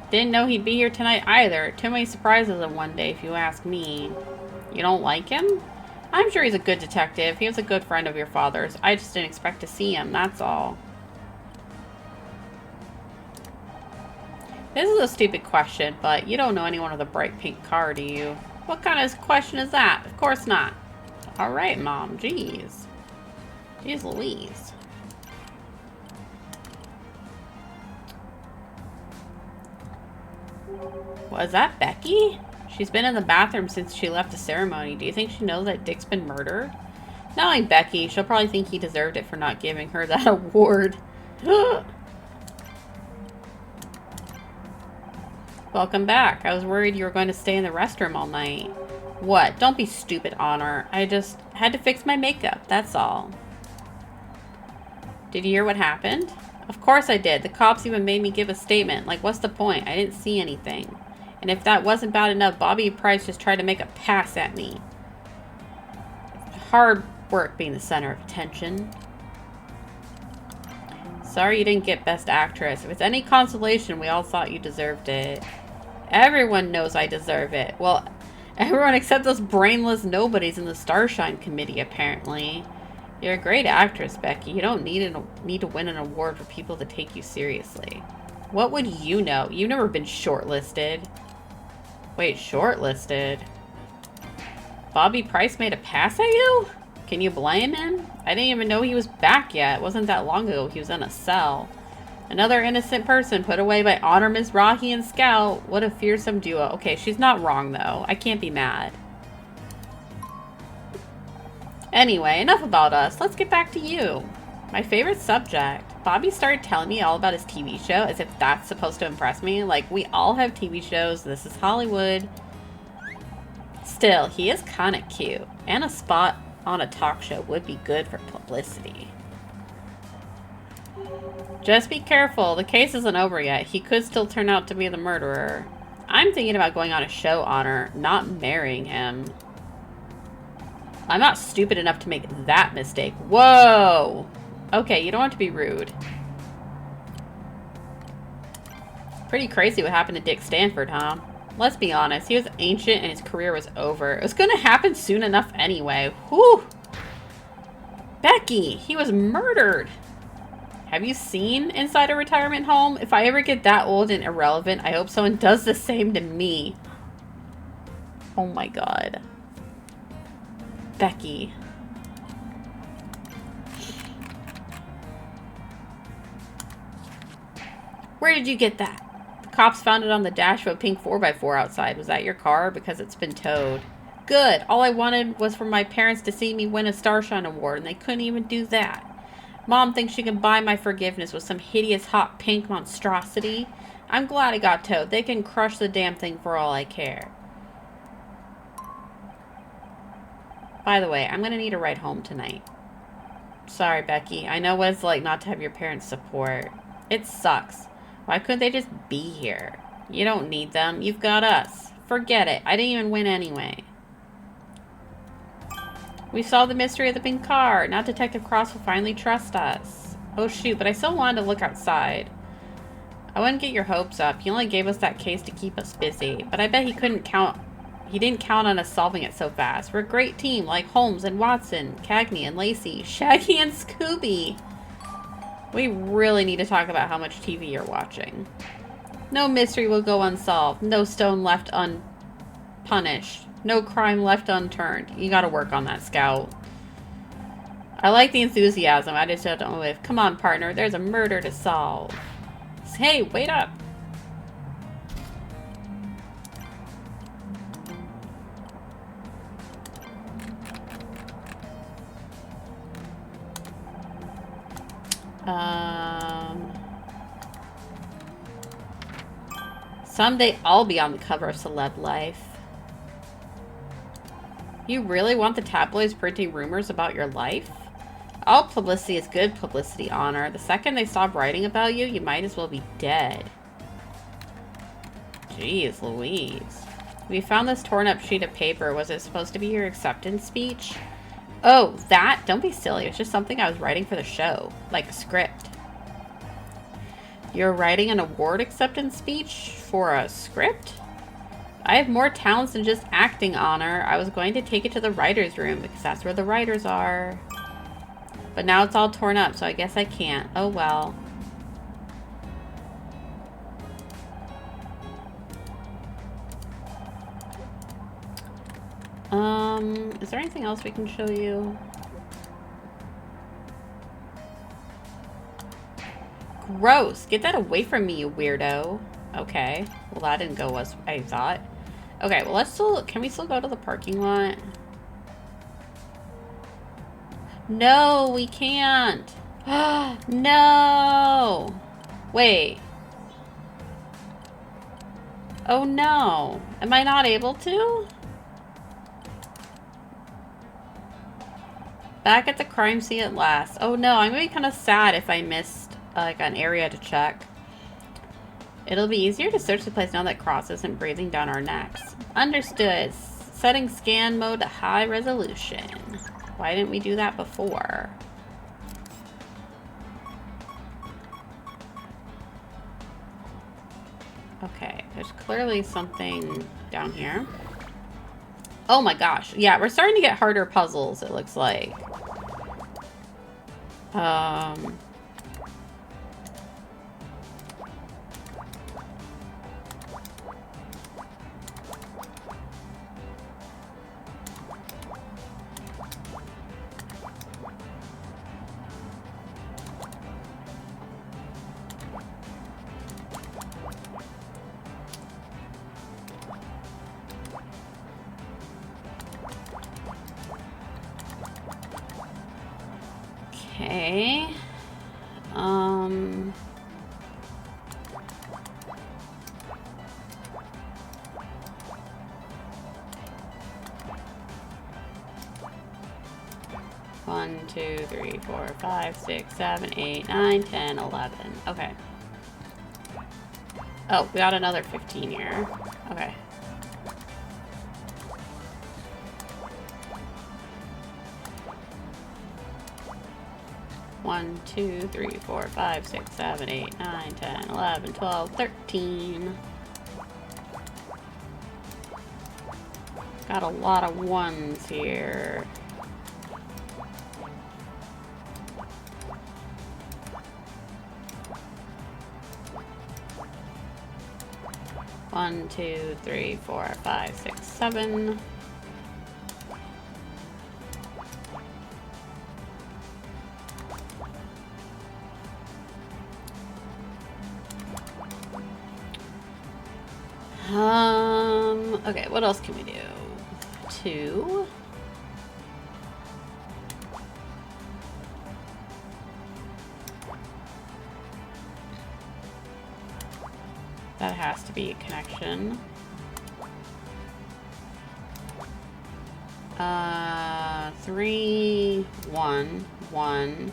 Didn't know he'd be here tonight either. Too many surprises in one day, if you ask me. You don't like him? I'm sure he's a good detective. He was a good friend of your father's. I just didn't expect to see him, that's all. This is a stupid question, but you don't know anyone with a bright pink car, do you? What kind of question is that? Of course not. Alright, Mom. Jeez. Jeez Louise. Was that Becky? She's been in the bathroom since she left the ceremony. Do you think she knows that Dick's been murdered? Not like Becky. She'll probably think he deserved it for not giving her that award. Welcome back. I was worried you were going to stay in the restroom all night. What? Don't be stupid, Honor. I just had to fix my makeup, that's all. Did you hear what happened? Of course I did. The cops even made me give a statement. Like, what's the point? I didn't see anything. And if that wasn't bad enough, Bobby Price just tried to make a pass at me. Hard work being the center of attention. Sorry you didn't get Best Actress. If it's any consolation, we all thought you deserved it. Everyone knows I deserve it. Well, everyone except those brainless nobodies in the Starshine Committee, apparently. You're a great actress, Becky. You don't need to win an award for people to take you seriously. What would you know? You've never been shortlisted. Wait, shortlisted? Bobby Price made a pass at you? Can you blame him? I didn't even know he was back yet. It wasn't that long ago he was in a cell. Another innocent person put away by Honor Miss Rocky and Scout. What a fearsome duo. Okay, she's not wrong, though. I can't be mad. Anyway, enough about us. Let's get back to you. My favorite subject. Bobby started telling me all about his TV show as if that's supposed to impress me. Like, we all have TV shows. This is Hollywood. Still, he is kind of cute. And a spot on a talk show would be good for publicity. Just be careful. The case isn't over yet. He could still turn out to be the murderer. I'm thinking about going on a show, Honor, not marrying him. I'm not stupid enough to make that mistake. Whoa! Okay, you don't have to be rude. Pretty crazy what happened to Dick Stanford, huh? Let's be honest, he was ancient and his career was over. It was gonna happen soon enough anyway. Whew! Becky, he was murdered! Have you seen Inside a Retirement Home? If I ever get that old and irrelevant, I hope someone does the same to me. Oh my god. Becky. Where did you get that? The cops found it on the dash of a pink 4x4 outside. Was that your car? Because it's been towed. Good. All I wanted was for my parents to see me win a Starshine Award, and they couldn't even do that. Mom thinks she can buy my forgiveness with some hideous hot pink monstrosity. I'm glad it got towed. They can crush the damn thing for all I care. By the way, I'm gonna need a ride home tonight. Sorry, Becky. I know what it's like not to have your parents' support. It sucks. Why couldn't they just be here? You don't need them. You've got us. Forget it. I didn't even win anyway. We solved the mystery of the pink car. Now Detective Cross will finally trust us. Oh shoot, but I still wanted to look outside. I wouldn't get your hopes up. He only gave us that case to keep us busy. But I bet he didn't count on us solving it so fast. We're a great team, like Holmes and Watson, Cagney and Lacey, Shaggy and Scooby. We really need to talk about how much TV you're watching. No mystery will go unsolved. No stone left unpunished. No crime left unturned. You gotta work on that, Scout. I like the enthusiasm. I just don't know if... Come on, partner. There's a murder to solve. Hey, wait up. Someday I'll be on the cover of Celeb Life. You really want the tabloids printing rumors about your life? All publicity is good publicity, Honor. The second they stop writing about you, you might as well be dead. Jeez Louise. We found this torn up sheet of paper. Was it supposed to be your acceptance speech? Oh, that? Don't be silly. It's just something I was writing for the show. Like a script. You're writing an award acceptance speech for a script? I have more talents than just acting, Honor. I was going to take it to the writer's room because that's where the writers are. But now it's all torn up, so I guess I can't. Oh well. Is there anything else we can show you? Gross! Get that away from me, you weirdo. Okay. Well, that didn't go as I thought. Okay, well, can we still go to the parking lot? No, we can't. No! Wait. Oh no. Am I not able to? Back at the crime scene at last. Oh no, I'm gonna be kind of sad if I missed like an area to check. It'll be easier to search the place now that Cross isn't breathing down our necks. Understood. Setting scan mode to high resolution. Why didn't we do that before? Okay, there's clearly something down here. Oh my gosh. Yeah, we're starting to get harder puzzles, it looks like. Okay. 1, 2, 3, 4, 5, 6, 7, 8, 9, 10, 11. Okay. Oh, we got another 15 here. Okay. One, 2, 3, 4, 5, 6, 7, 8, 9, 10, 11, 12, 13. Got a lot of ones here. One, 2, 3, 4, 5, 6, 7. Okay, what else can we do? 2. That has to be a connection. 3, 1, 1.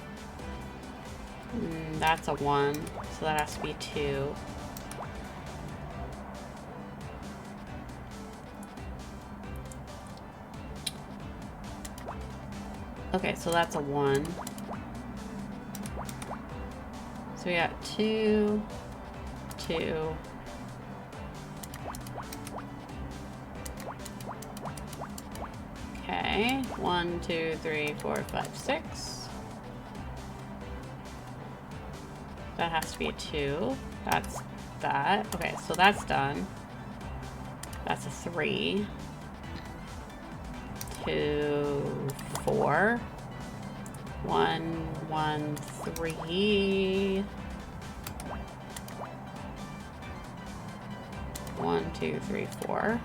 That's a 1, so that has to be 2. Okay, so that's a 1. So we got 2, 2. Okay, 1, 2, 3, 4, 5, 6. That has to be a 2. That's that. Okay, so that's done. That's a 3. 2, 4. 1, 1, 3. 1, 2, 3, 4.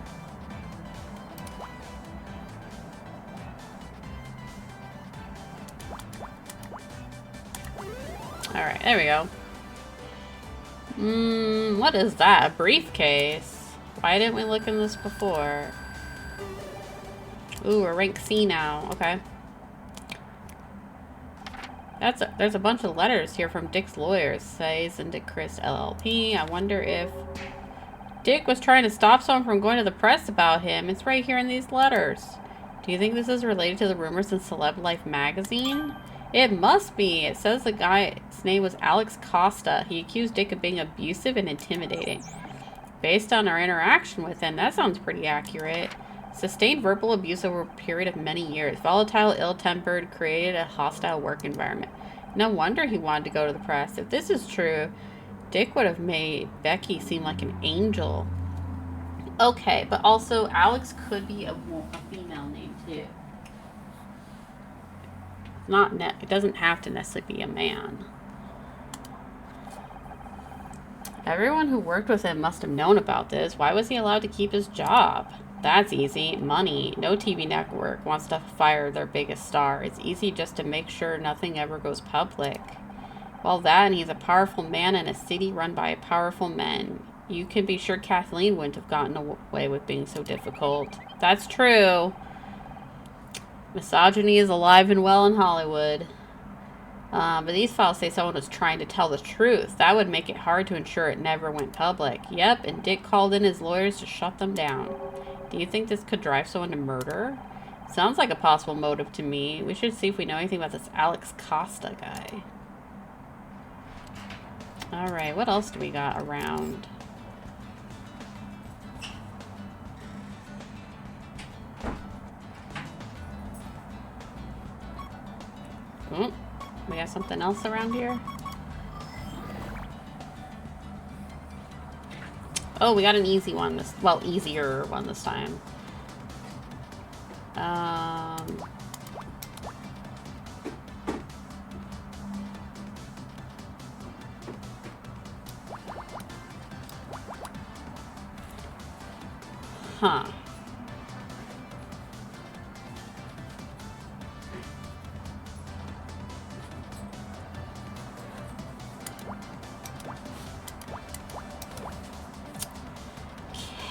Alright, there we go. What is that? A briefcase? Why didn't we look in this before? Ooh, we're rank C now. Okay. There's a bunch of letters here from Dick's lawyers. Says and Dick Chris LLP. I wonder if Dick was trying to stop someone from going to the press about him. It's right here in these letters. Do you think this is related to the rumors in Celeb Life magazine? It must be. It says the guy's name was Alex Costa. He accused Dick of being abusive and intimidating. Based on our interaction with him, that sounds pretty accurate. Sustained verbal abuse over a period of many years. Volatile, ill-tempered, created a hostile work environment. No wonder he wanted to go to the press. If this is true, Dick would have made Becky seem like an angel. Okay, but also Alex could be a female name too. It doesn't have to necessarily be a man. Everyone who worked with him must have known about this. Why was he allowed to keep his job? That's easy. Money. No TV network wants to fire their biggest star. It's easy just to make sure nothing ever goes public. Well, that, and he's a powerful man in a city run by powerful men. You can be sure Kathleen wouldn't have gotten away with being so difficult. That's true. Misogyny is alive and well in Hollywood. But these files say someone was trying to tell the truth. That would make it hard to ensure it never went public. Yep, and Dick called in his lawyers to shut them down. Do you think this could drive someone to murder? Sounds like a possible motive to me. We should see if we know anything about this Alex Costa guy. Alright, what else do we got around? Oh, we got something else around here? Oh, we got an easy one. Easier one this time. Huh.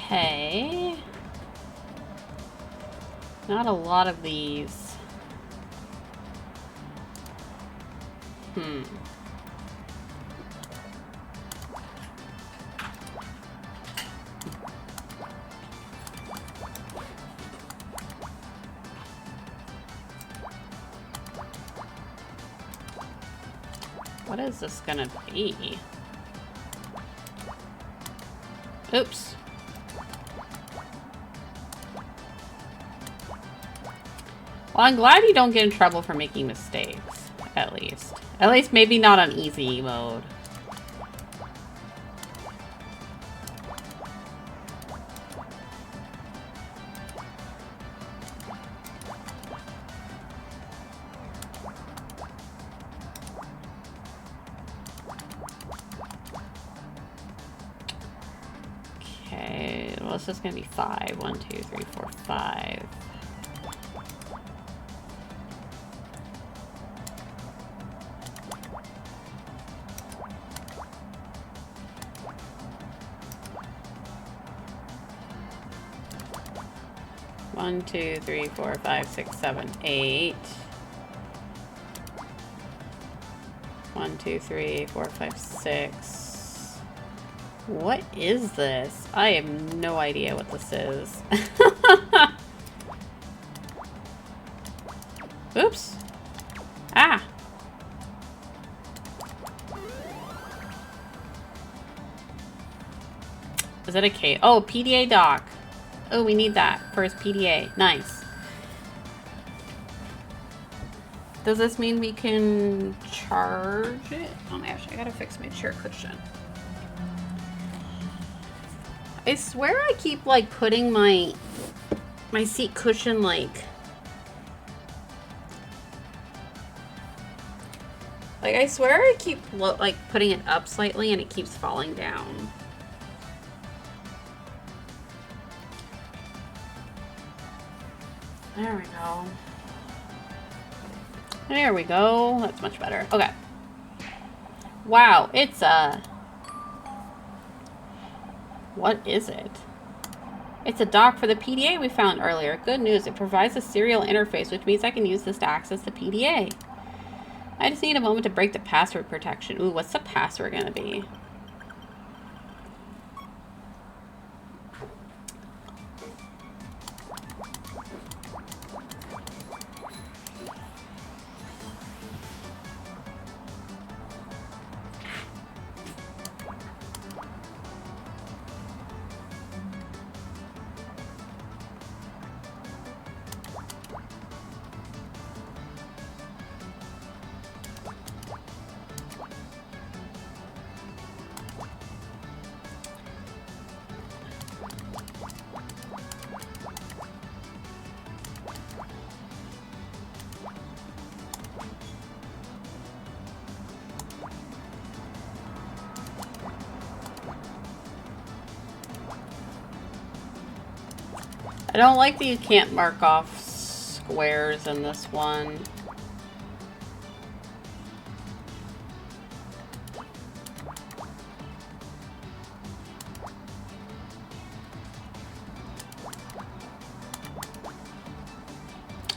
Okay. Not a lot of these. What is this gonna be? Oops. Well, I'm glad you don't get in trouble for making mistakes, at least. At least maybe not on easy mode. Okay, well, this is gonna be 5. 1, 2, 3, 4, 5. 1, 2, 3, 4, 5, 6, 7, 8. 1, 2, 3, 4, 5, 6. What is this? I have no idea what this is. Oops. Ah. Is it a K? Oh, PDA dock. Oh, we need that for his PDA. Nice. Does this mean we can charge it? Oh my gosh, I gotta fix my chair cushion. I swear I keep like putting my seat cushion like I swear I keep like putting it up slightly and it keeps falling down. There we go. There we go. That's much better. Okay. Wow, it's what is it? It's a dock for the PDA we found earlier. Good news, it provides a serial interface, which means I can use this to access the PDA. I just need a moment to break the password protection. Ooh, what's the password gonna be? I don't like that you can't mark off squares in this one.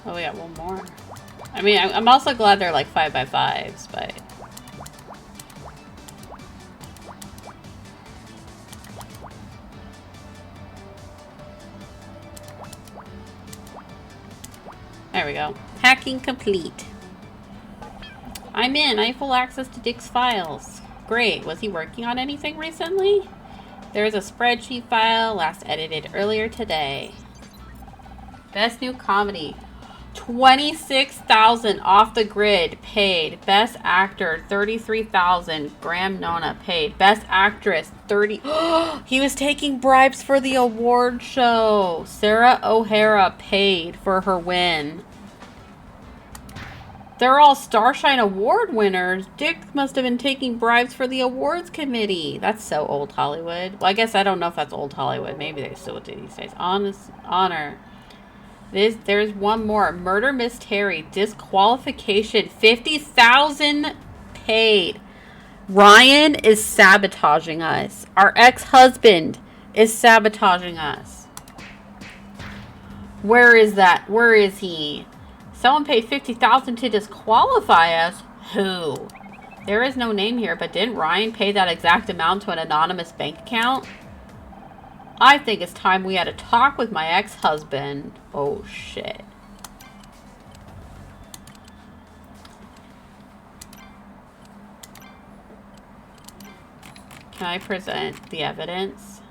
Oh, we got one more. I mean, I'm also glad they're like 5x5s, but... There we go. Hacking complete. I'm in. I have full access to Dick's files. Great. Was he working on anything recently? There's a spreadsheet file last edited earlier today. Best new comedy. 26,000 off the grid paid. Best actor 33,000. Graham Nona paid. Best actress 30. He was taking bribes for the award show. Sarah O'Hara paid for her win. They're all Starshine Award winners. Dick must have been taking bribes for the awards committee. That's so old Hollywood. Well, I guess I don't know if that's old Hollywood. Maybe they still do these days. Honor. There's one more. Murder Miss Terry. Disqualification. 50,000 paid. Ryan is sabotaging us. Our ex-husband is sabotaging us. Where is that? Where is he? Someone paid 50,000 to disqualify us. Who? There is no name here, but didn't Ryan pay that exact amount to an anonymous bank account? I think it's time we had a talk with my ex-husband. Oh, shit. Can I present the evidence?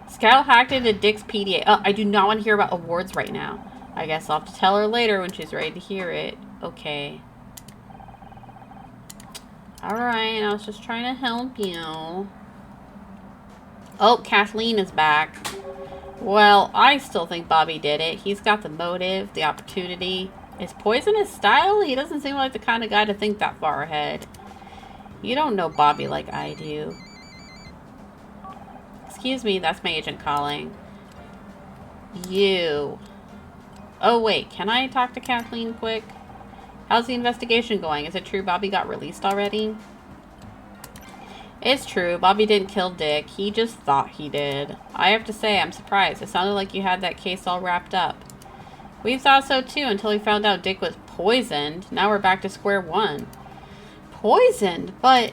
Scout hacked into Dick's PDA. Oh, I do not want to hear about awards right now. I guess I'll have to tell her later when she's ready to hear it. Okay. Alright, I was just trying to help you. Oh, Kathleen is back. Well, I still think Bobby did it. He's got the motive, the opportunity. Is poison his style? He doesn't seem like the kind of guy to think that far ahead. You don't know Bobby like I do. Excuse me, that's my agent calling. You. Oh, wait, can I talk to Kathleen quick? How's the investigation going? Is it true Bobby got released already? It's true, Bobby didn't kill Dick. He just thought he did. I have to say, I'm surprised. It sounded like you had that case all wrapped up. We thought so too until we found out Dick was poisoned. Now we're back to square one. Poisoned? But...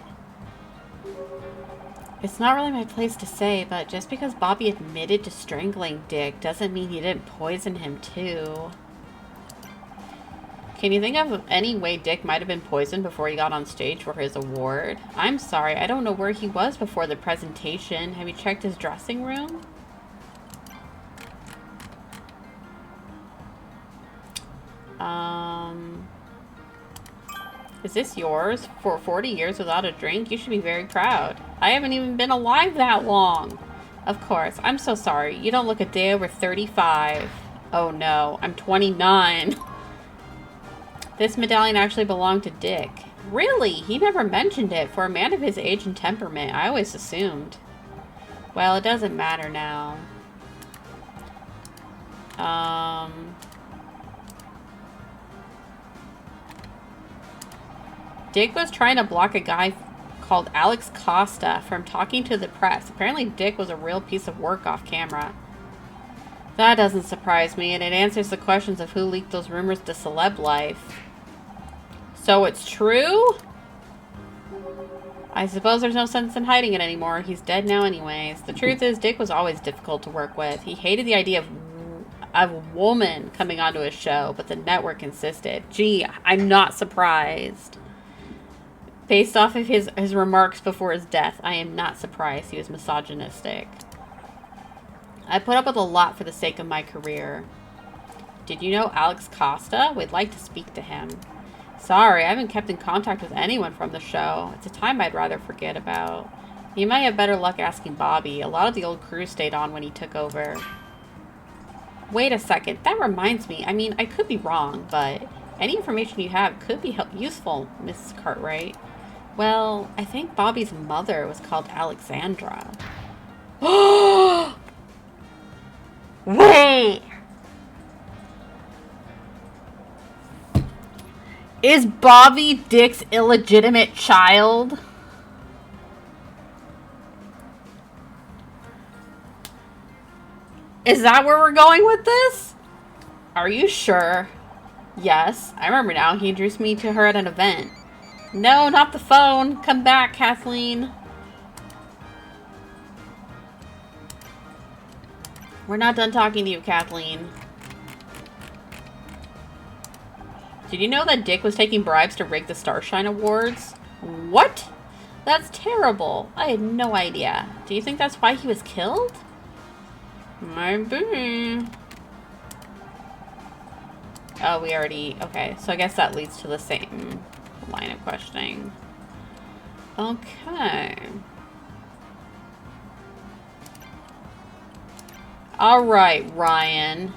It's not really my place to say, but just because Bobby admitted to strangling Dick doesn't mean he didn't poison him too. Can you think of any way Dick might have been poisoned before he got on stage for his award? I'm sorry, I don't know where he was before the presentation. Have you checked his dressing room? Is this yours? For 40 years without a drink? You should be very proud. I haven't even been alive that long. Of course. I'm so sorry. You don't look a day over 35. Oh no, I'm 29. This medallion actually belonged to Dick. Really? He never mentioned it. For a man of his age and temperament, I always assumed. Well, it doesn't matter now. Dick was trying to block a guy called Alex Costa from talking to the press. Apparently Dick was a real piece of work off camera. That doesn't surprise me, and it answers the questions of who leaked those rumors to Celeb Life. So it's true? I suppose there's no sense in hiding it anymore. He's dead now anyways. The truth is, Dick was always difficult to work with. He hated the idea of a woman coming onto his show, but the network insisted. Gee, I'm not surprised. Based off of his remarks before his death, I am not surprised he was misogynistic. I put up with a lot for the sake of my career. Did you know Alex Costa? We'd like to speak to him. Sorry, I haven't kept in contact with anyone from the show. It's a time I'd rather forget about. You might have better luck asking Bobby. A lot of the old crew stayed on when he took over. Wait a second. That reminds me. I mean, I could be wrong, but any information you have could be useful, Mrs. Cartwright. Well, I think Bobby's mother was called Alexandra. Wait! Is Bobby Dick's illegitimate child? Is that where we're going with this? Are you sure? Yes, I remember now. He introduced me to her at an event. No, not the phone. Come back, Kathleen. We're not done talking to you, Kathleen. Did you know that Dick was taking bribes to rig the Starshine Awards? What? That's terrible. I had no idea. Do you think that's why he was killed? Maybe. Oh, we already... Okay, so I guess that leads to the same line of questioning. Okay. Alright, Ryan.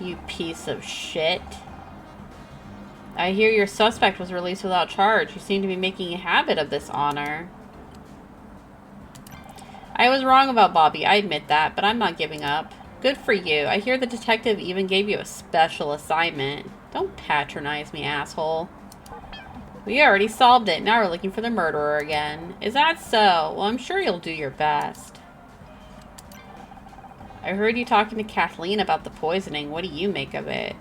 You piece of shit. I hear your suspect was released without charge. You seem to be making a habit of this honor. I was wrong about Bobby, I admit that, but I'm not giving up. Good for you. I hear the detective even gave you a special assignment. Don't patronize me, asshole. We already solved it. Now we're looking for the murderer again. Is that so? Well, I'm sure you'll do your best. I heard you talking to Kathleen about the poisoning. What do you make of it?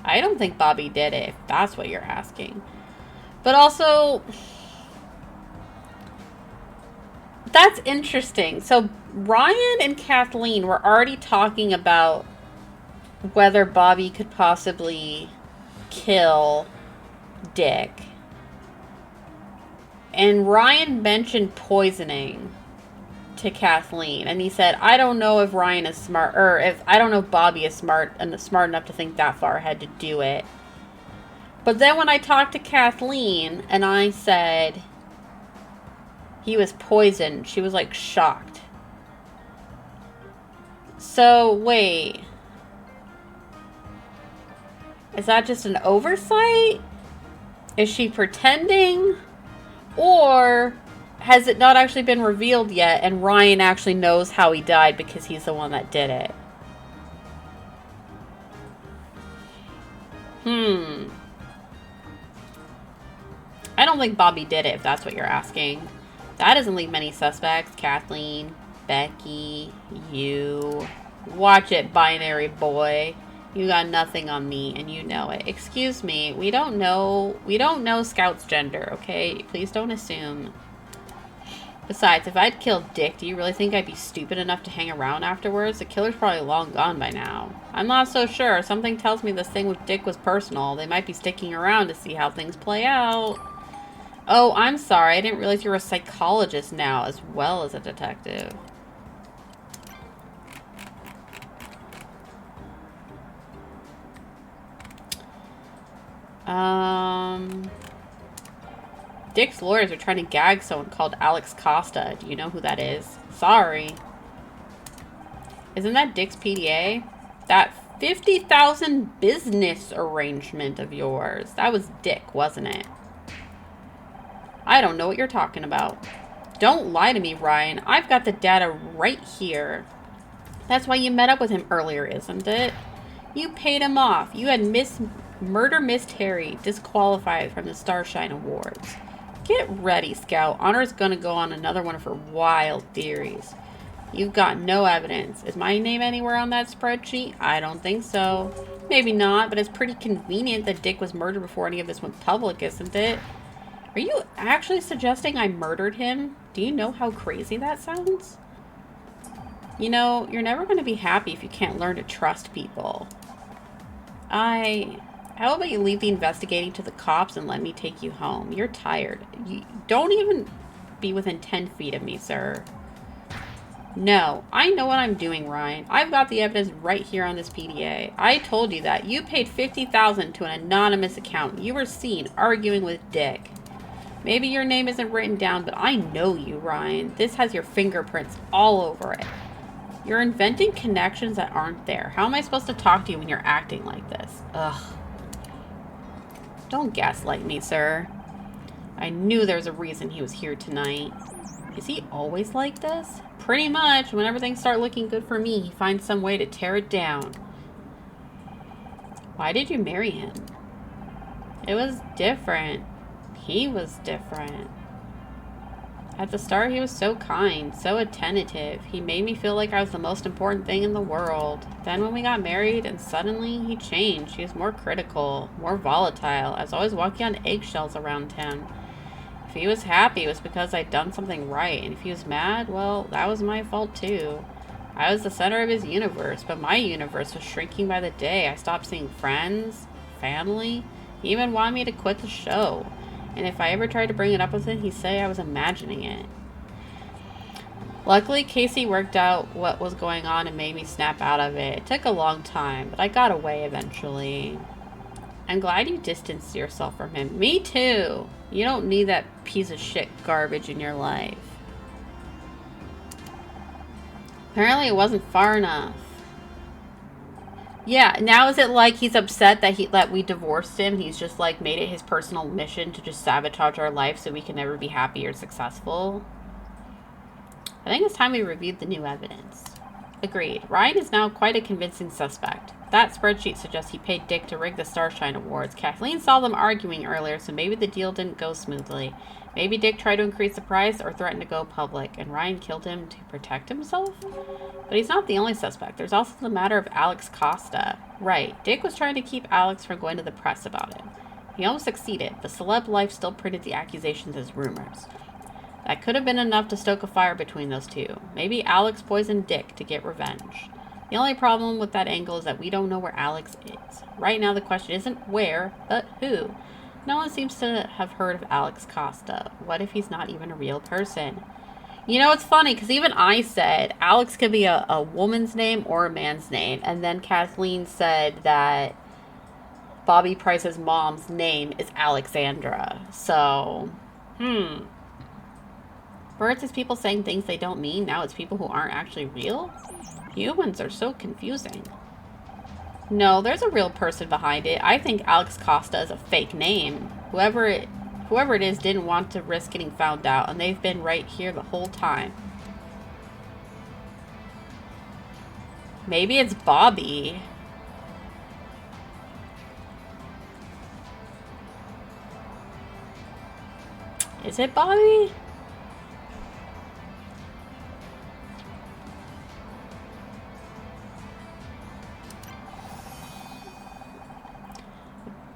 I don't think Bobby did it, if that's what you're asking. But also... That's interesting. So Ryan and Kathleen were already talking about whether Bobby could possibly kill Dick. And Ryan mentioned poisoning to Kathleen, and he said, I don't know if Ryan is smart, or if I don't know if Bobby is smart enough to think that far ahead to do it. But then when I talked to Kathleen and I said he was poisoned, she was like shocked. So wait, is that just an oversight? Is she pretending? Or has it not actually been revealed yet and Ryan actually knows how he died because he's the one that did it? I don't think Bobby did it, if that's what you're asking. That doesn't leave many suspects. Kathleen, Becky, you. Watch it, binary boy. You got nothing on me, and you know it. Excuse me, we don't know Scout's gender, okay? Please don't assume. Besides, if I'd killed Dick, do you really think I'd be stupid enough to hang around afterwards? The killer's probably long gone by now. I'm not so sure. Something tells me this thing with Dick was personal. They might be sticking around to see how things play out. Oh, I'm sorry. I didn't realize you were a psychologist now, as well as a detective. Dick's lawyers are trying to gag someone called Alex Costa. Do you know who that is? Sorry. Isn't that Dick's PDA? That 50,000 business arrangement of yours. That was Dick, wasn't it? I don't know what you're talking about. Don't lie to me, Ryan. I've got the data right here. That's why you met up with him earlier, isn't it? You paid him off. You had Murder Miss Terry disqualified from the Starshine Awards. Get ready, Scout. Honor's gonna go on another one of her wild theories. You've got no evidence. Is my name anywhere on that spreadsheet? I don't think so. Maybe not, but it's pretty convenient that Dick was murdered before any of this went public, isn't it? Are you actually suggesting I murdered him? Do you know how crazy that sounds? You know, you're never going to be happy if you can't learn to trust people. How about you leave the investigating to the cops and let me take you home? You're tired. You don't even be within 10 feet of me, sir. No, I know what I'm doing, Ryan. I've got the evidence right here on this PDA. I told you that. You paid $50,000 to an anonymous account. You were seen arguing with Dick. Maybe your name isn't written down, but I know you, Ryan. This has your fingerprints all over it. You're inventing connections that aren't there. How am I supposed to talk to you when you're acting like this? Ugh. Don't gaslight me, sir. I knew there was a reason he was here tonight. Is he always like this? Pretty much. Whenever things start looking good for me, he finds some way to tear it down. Why did you marry him? It was different. He was different. At the start, he was so kind, so attentive. He made me feel like I was the most important thing in the world. Then when we got married, and suddenly he changed. He was more critical, more volatile. I was always walking on eggshells around him. If he was happy, it was because I'd done something right. And if he was mad, well, that was my fault too. I was the center of his universe, but my universe was shrinking by the day. I stopped seeing friends, family. He even wanted me to quit the show. And if I ever tried to bring it up with him, he'd say I was imagining it. Luckily, Casey worked out what was going on and made me snap out of it. It took a long time, but I got away eventually. I'm glad you distanced yourself from him. Me too. You don't need that piece of shit garbage in your life. Apparently it wasn't far enough. Yeah, now is it like he's upset that we divorced him? He's just like made it his personal mission to just sabotage our life so we can never be happy or successful? I think it's time we reviewed the new evidence. Agreed. Ryan is now quite a convincing suspect. That spreadsheet suggests he paid Dick to rig the Starshine Awards. Kathleen saw them arguing earlier, so maybe the deal didn't go smoothly. Maybe Dick tried to increase the price or threatened to go public, and Ryan killed him to protect himself? But he's not the only suspect. There's also the matter of Alex Costa. Right, Dick was trying to keep Alex from going to the press about him. He almost succeeded. The celeb life still printed the accusations as rumors. That could have been enough to stoke a fire between those two. Maybe Alex poisoned Dick to get revenge. The only problem with that angle is that we don't know where Alex is. Right now the question isn't where, but who. No one seems to have heard of Alex Costa. What if he's not even a real person? You know, it's funny, because even I said Alex could be a woman's name or a man's name. And then Kathleen said that Bobby Price's mom's name is Alexandra. So, First it's people saying things they don't mean. Now it's people who aren't actually real. Humans are so confusing. No, there's a real person behind it. I think Alex Costa is a fake name. Whoever it is didn't want to risk getting found out, and they've been right here the whole time. Maybe it's Bobby. Is it Bobby?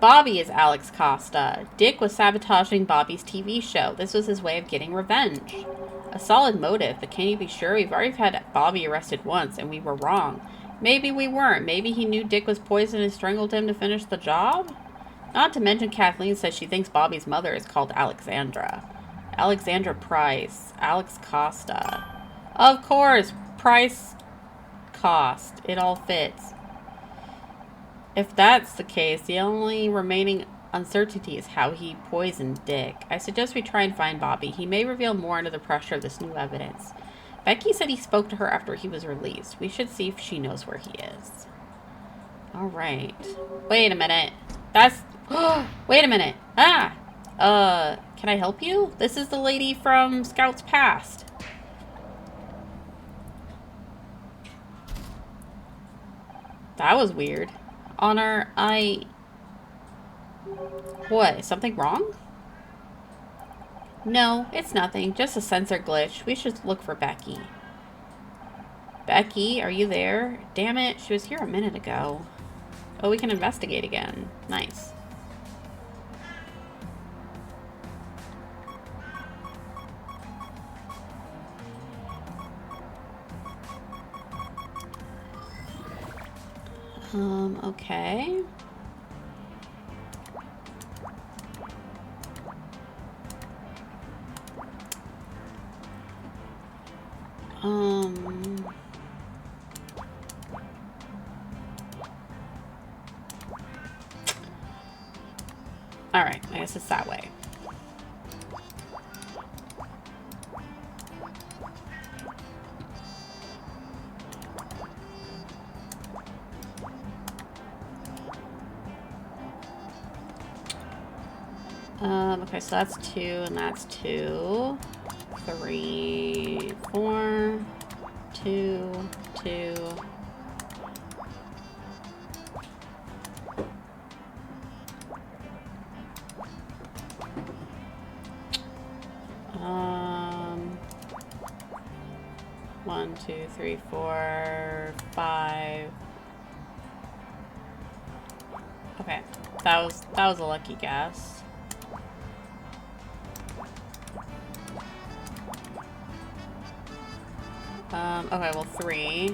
Bobby is Alex Costa. Dick was sabotaging Bobby's TV show. This was his way of getting revenge. A solid motive, but can you be sure? We've already had Bobby arrested once, and we were wrong. Maybe we weren't. Maybe he knew Dick was poisoned and strangled him to finish the job? Not to mention Kathleen says she thinks Bobby's mother is called Alexandra. Alexandra Price. Alex Costa. Of course! Price cost. It all fits. If that's the case, the only remaining uncertainty is how he poisoned Dick. I suggest we try and find Bobby. He may reveal more under the pressure of this new evidence. Becky said he spoke to her after he was released. We should see if she knows where he is. Alright. Wait a minute. Wait a minute. Can I help you? This is the lady from Scouts Past. That was weird. Honor, What? Is something wrong? No, it's nothing. Just a sensor glitch. We should look for Becky. Becky, are you there? Damn it, she was here a minute ago. Oh, we can investigate again. Nice. Okay. Alright, I guess it's that way. Okay, so that's 2, and that's 2. 3, 4, 2, 2. One, 2, 3, 4, 5. Okay, that was a lucky guess. Okay, well, 3.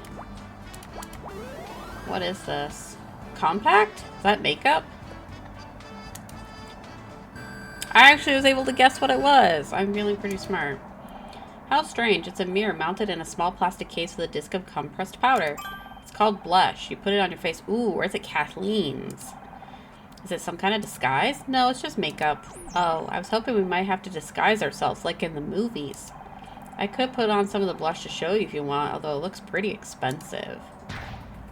What is this? Compact? Is that makeup? I actually was able to guess what it was. I'm feeling pretty smart. How strange. It's a mirror mounted in a small plastic case with a disc of compressed powder. It's called blush. You put it on your face. Ooh, where's it? Kathleen's. Is it some kind of disguise? No, it's just makeup. Oh, I was hoping we might have to disguise ourselves like in the movies. I could put on some of the blush to show you if you want, although it looks pretty expensive.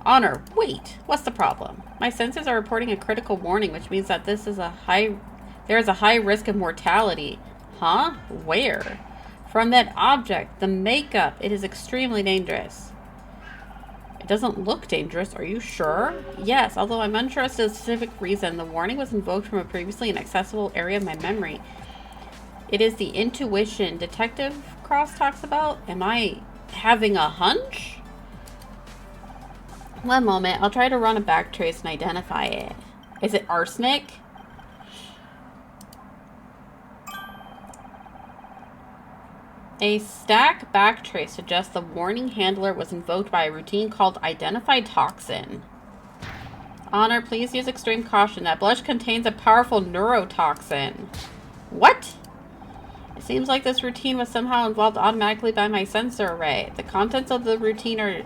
Honor, wait! What's the problem? My senses are reporting a critical warning, which means that there is a high risk of mortality. Huh? Where? From that object, the makeup. It is extremely dangerous. It doesn't look dangerous. Are you sure? Yes, although I'm unsure as to the specific reason. The warning was invoked from a previously inaccessible area of my memory. It is the intuition Detective Cross talks about. Am I having a hunch? One moment. I'll try to run a backtrace and identify it. Is it arsenic? A stack backtrace suggests the warning handler was invoked by a routine called Identify Toxin. Honor, please use extreme caution. That blush contains a powerful neurotoxin. What? It seems like this routine was somehow involved automatically by my sensor array. The contents of the routine are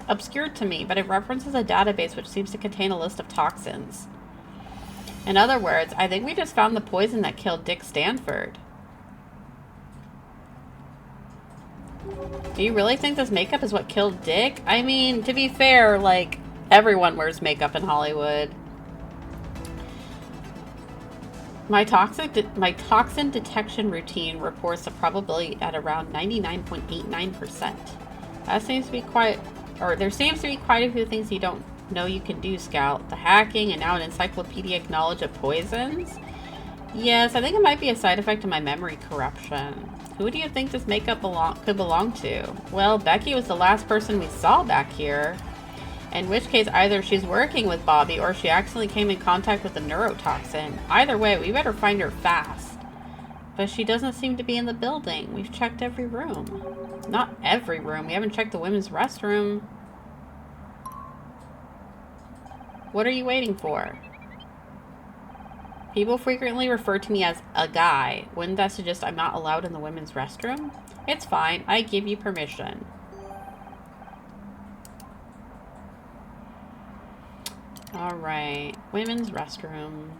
obscure to me, but it references a database which seems to contain a list of toxins. In other words, I think we just found the poison that killed Dick Stanford. Do you really think this makeup is what killed Dick? I mean, to be fair, like, everyone wears makeup in Hollywood. My toxin detection routine reports the probability at around 99.89%. That seems to be there seems to be quite a few things you don't know you can do, Scout. The hacking and now an encyclopedic knowledge of poisons. Yes, I think it might be a side effect of my memory corruption. Who do you think this makeup could belong to? Well, Becky was the last person we saw back here. In which case, either she's working with Bobby or she accidentally came in contact with the neurotoxin. Either way, we better find her fast. But she doesn't seem to be in the building. We've checked every room. Not every room. We haven't checked the women's restroom. What are you waiting for? People frequently refer to me as a guy. Wouldn't that suggest I'm not allowed in the women's restroom? It's fine. I give you permission. Alright. Women's restroom.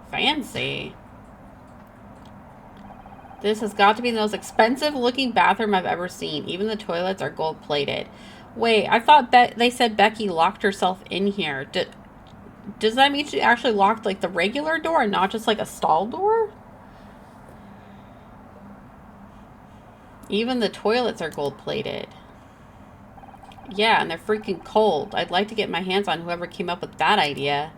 Fancy. This has got to be the most expensive looking bathroom I've ever seen. Even the toilets are gold plated. Wait, I thought they said Becky locked herself in here. Does that mean she actually locked like the regular door and not just like a stall door? Even the toilets are gold plated. Yeah, and they're freaking cold. I'd like to get my hands on whoever came up with that idea.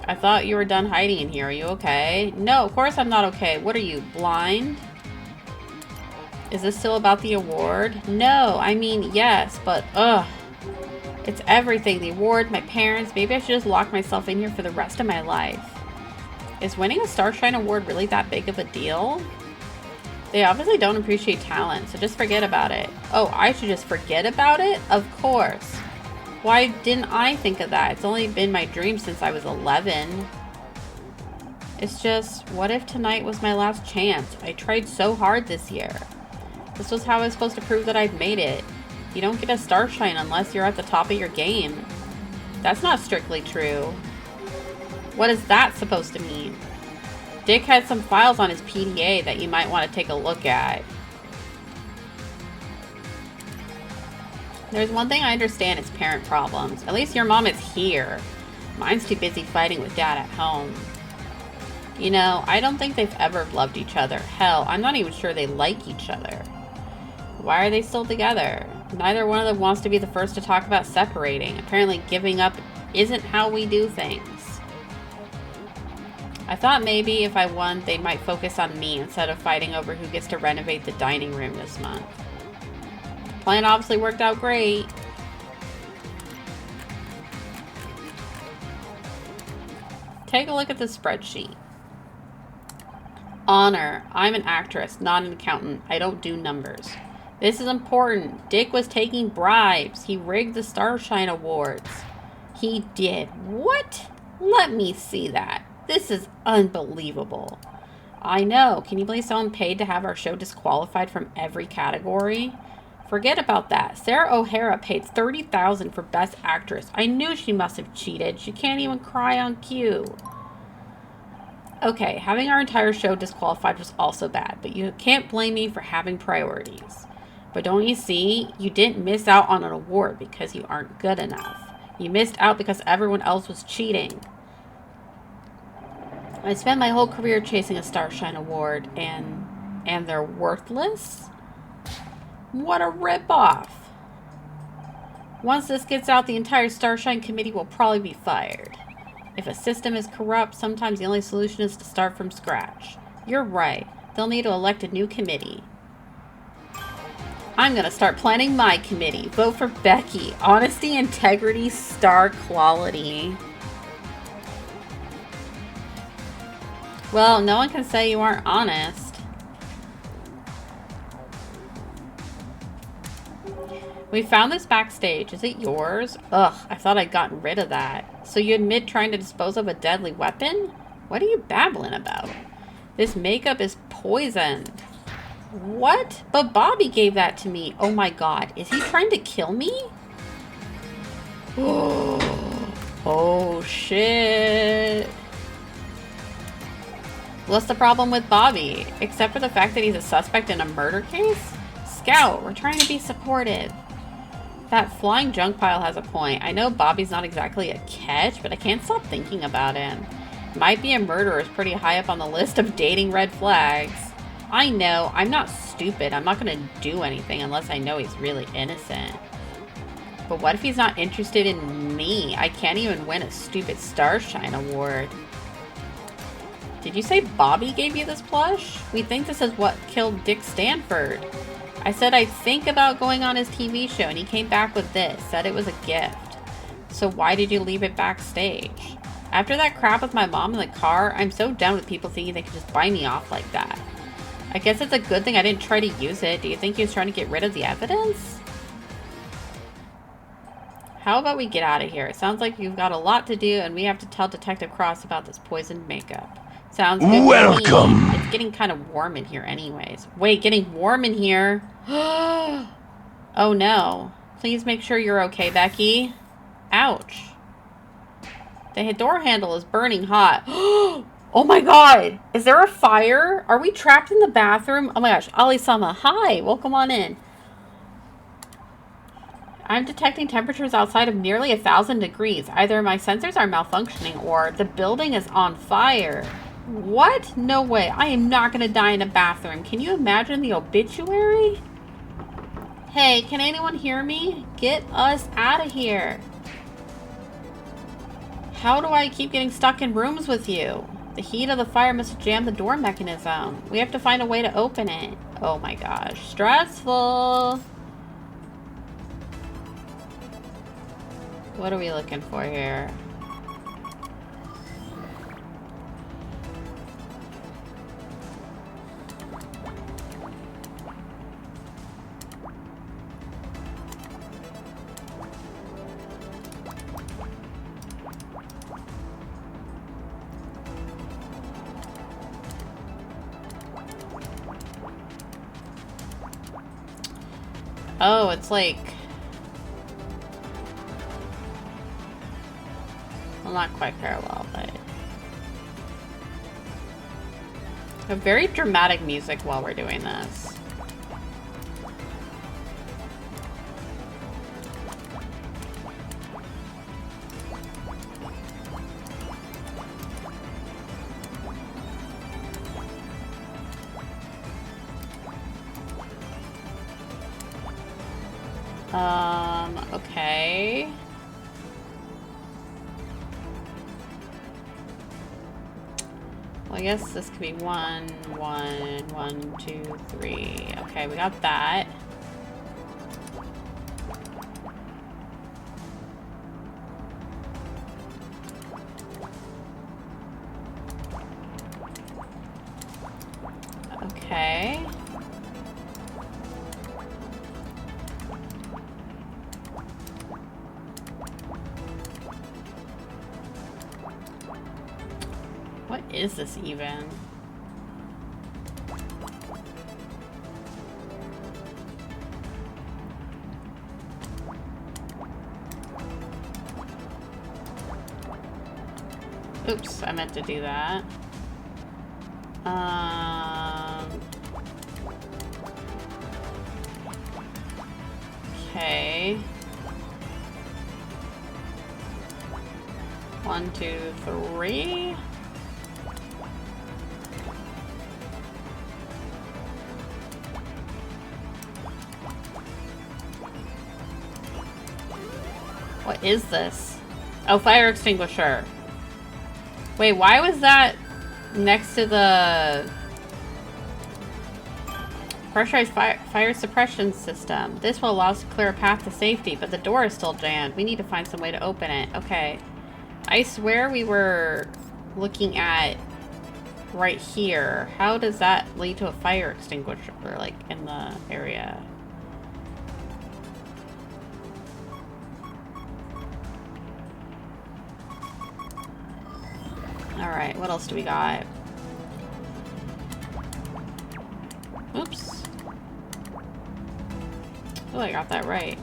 I thought you were done hiding in here. Are you okay? No, of course I'm not okay. What are you, blind? Is this still about the award? No, I mean, yes, but ugh. It's everything. The award, my parents. Maybe I should just lock myself in here for the rest of my life. Is winning a Starshine Award really that big of a deal? They obviously don't appreciate talent, so just forget about it. Oh, I should just forget about it? Of course. Why didn't I think of that? It's only been my dream since I was 11. It's just, what if tonight was my last chance? I tried so hard this year. This was how I was supposed to prove that I'd made it. You don't get a Starshine unless you're at the top of your game. That's not strictly true. What is that supposed to mean? Dick had some files on his PDA that you might want to take a look at. There's one thing I understand, it's parent problems. At least your mom is here. Mine's too busy fighting with dad at home. You know, I don't think they've ever loved each other. Hell, I'm not even sure they like each other. Why are they still together? Neither one of them wants to be the first to talk about separating. Apparently giving up isn't how we do things. I thought maybe if I won, they might focus on me instead of fighting over who gets to renovate the dining room this month. Plan obviously worked out great. Take a look at the spreadsheet. Honor. I'm an actress, not an accountant. I don't do numbers. This is important. Dick was taking bribes. He rigged the Starshine Awards. He did. What? Let me see that. This is unbelievable. I know. Can you believe someone paid to have our show disqualified from every category? Forget about that. Sarah O'Hara paid $30,000 for Best Actress. I knew she must have cheated. She can't even cry on cue. Okay, having our entire show disqualified was also bad, but you can't blame me for having priorities. But don't you see? You didn't miss out on an award because you aren't good enough. You missed out because everyone else was cheating. I spent my whole career chasing a Starshine Award, and they're worthless? What a ripoff. Once this gets out, the entire Starshine committee will probably be fired. If a system is corrupt, sometimes the only solution is to start from scratch. You're right. They'll need to elect a new committee. I'm gonna start planning my committee. Vote for Becky. Honesty, integrity, star quality. Well, no one can say you aren't honest. We found this backstage. Is it yours? Ugh, I thought I'd gotten rid of that. So you admit trying to dispose of a deadly weapon? What are you babbling about? This makeup is poisoned. What? But Bobby gave that to me. Oh my god. Is he trying to kill me? Oh shit. What's the problem with Bobby? Except for the fact that he's a suspect in a murder case? Scout, we're trying to be supportive. That flying junk pile has a point. I know Bobby's not exactly a catch, but I can't stop thinking about him. Might be a murderer is pretty high up on the list of dating red flags. I know, I'm not stupid. I'm not gonna do anything unless I know he's really innocent. But what if he's not interested in me? I can't even win a stupid Starshine Award. Did you say Bobby gave you this plush? We think this is what killed Dick Stanford. I said I'd think about going on his TV show, and he came back with this. Said it was a gift. So why did you leave it backstage? After that crap with my mom in the car, I'm so done with people thinking they can just buy me off like that. I guess it's a good thing I didn't try to use it. Do you think he was trying to get rid of the evidence? How about we get out of here? It sounds like you've got a lot to do, and we have to tell Detective Cross about this poisoned makeup. Sounds good to me. It's getting kind of warm in here anyways. Wait, getting warm in here? Oh no. Please make sure you're okay, Becky. Ouch. The door handle is burning hot. Oh my god. Is there a fire? Are we trapped in the bathroom? Oh my gosh. Ali-sama, hi. Welcome on in. I'm detecting temperatures outside of nearly 1,000 degrees. Either my sensors are malfunctioning or the building is on fire. What? No way. I am not going to die in a bathroom. Can you imagine the obituary? Hey, can anyone hear me? Get us out of here. How do I keep getting stuck in rooms with you? The heat of the fire must have jammed the door mechanism. We have to find a way to open it. Oh my gosh. Stressful. What are we looking for here? Oh, it's like... well, not quite parallel, but... a very dramatic music while we're doing this. Okay. Well, I guess this could be 1, 1, 1, 2, 3. Okay, we got that. Okay. What is this even? Oops, I meant to do that. Okay. 1, 2, 3. What is this? Oh, fire extinguisher. Wait, why was that next to the pressurized fire suppression system? This will allow us to clear a path to safety, but the door is still jammed. We need to find some way to open it. Okay. I swear we were looking at right here. How does that lead to a fire extinguisher, like, in the area? Alright, what else do we got? Oops. Oh, I got that right.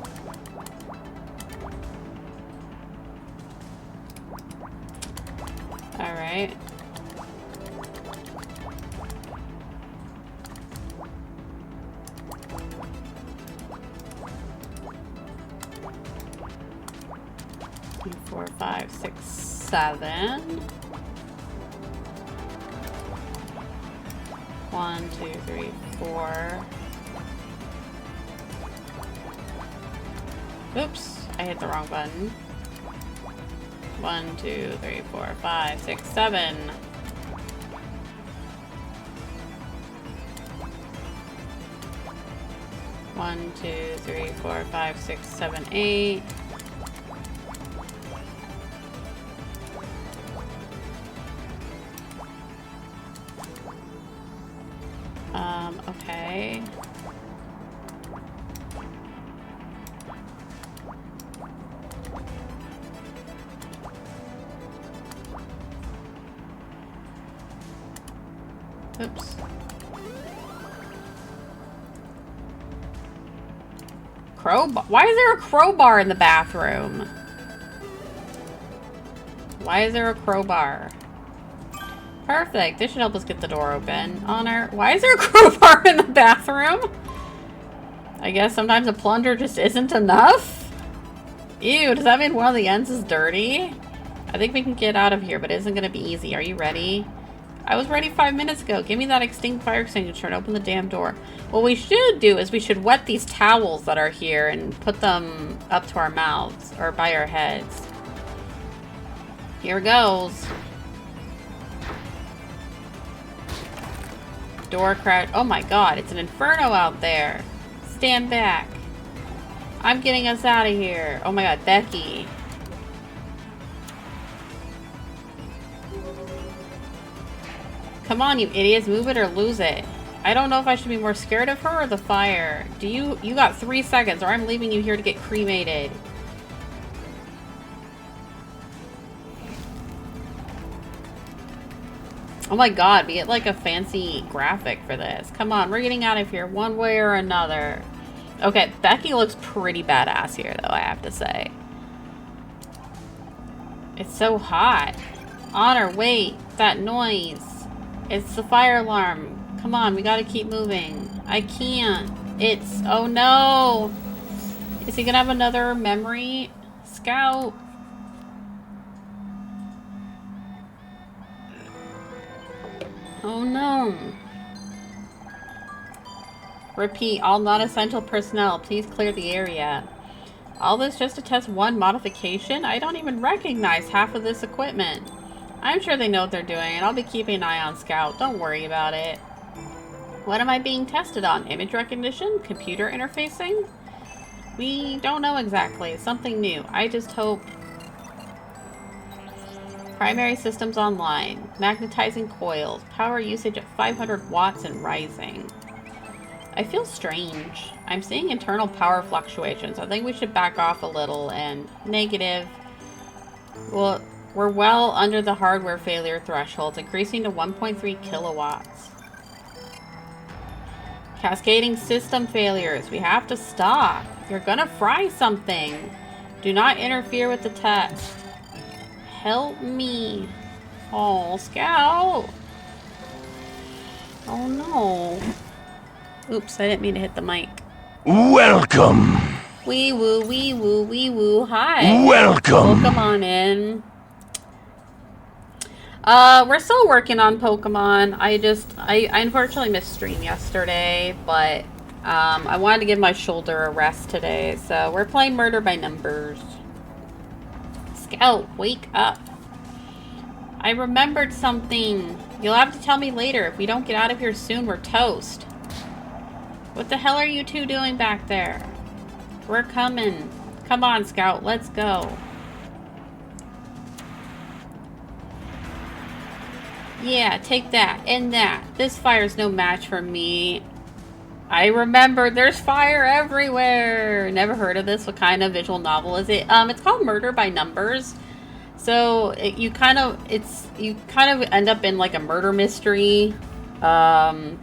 Alright. Two, 4, 5, 6, 7. 1, 2, 3, 4. Oops, I hit the wrong button. 1, 2, 3, 4, 5, 6, 7. 1, 2, 3, 4, 5, 6, 7, 8. Okay. Oops. Crowbar? Why is there a crowbar in the bathroom? Why is there a crowbar? Perfect. This should help us get the door open. Honor. Why is there a crowbar in the bathroom? I guess sometimes a plunger just isn't enough? Ew, does that mean one of the ends is dirty? I think we can get out of here, but it isn't going to be easy. Are you ready? I was ready 5 minutes ago. Give me that extinct fire extinguisher and open the damn door. What we should do is we should wet these towels that are here and put them up to our mouths or by our heads. Here goes. Door crash. Oh my god, it's an inferno out there. Stand back. I'm getting us out of here. Oh my god, Becky. Come on, you idiots. Move it or lose it. I don't know if I should be more scared of her or the fire. You got 3 seconds or I'm leaving you here to get cremated. Oh my god, we get like a fancy graphic for this. Come on, we're getting out of here one way or another. Okay, Becky looks pretty badass here though, I have to say. It's so hot. Honor, wait, that noise. It's the fire alarm. Come on, we gotta keep moving. I can't. It's, oh no. Is he gonna have another memory? Scout. Oh no. Repeat, all non-essential personnel, please clear the area. All this just to test one modification? I don't even recognize half of this equipment. I'm sure they know what they're doing, and I'll be keeping an eye on Scout. Don't worry about it. What am I being tested on? Image recognition? Computer interfacing? We don't know exactly. Something new. I just hope... Primary systems online. Magnetizing coils. Power usage at 500 watts and rising. I feel strange. I'm seeing internal power fluctuations. I think we should back off a little and... Negative. Well, we're well under the hardware failure threshold, increasing to 1.3 kilowatts. Cascading system failures. We have to stop. You're gonna fry something. Do not interfere with the test. Help me. Oh, Scout. Oh no. Oops, I didn't mean to hit the mic. Welcome. Wee woo, wee woo, wee woo. Hi. Welcome. Welcome on in. We're still working on Pokemon. I unfortunately missed stream yesterday, but I wanted to give my shoulder a rest today, so we're playing Murder by Numbers. Scout, wake up. I remembered something. You'll have to tell me later. If we don't get out of here soon, we're toast. What the hell are you two doing back there? We're coming. Come on, Scout, let's go. Yeah, take that and that. This fire's no match for me. I remember there's fire everywhere. Never heard of this. What kind of visual novel is it? It's called Murder by Numbers. So you kind of end up in like a murder mystery, and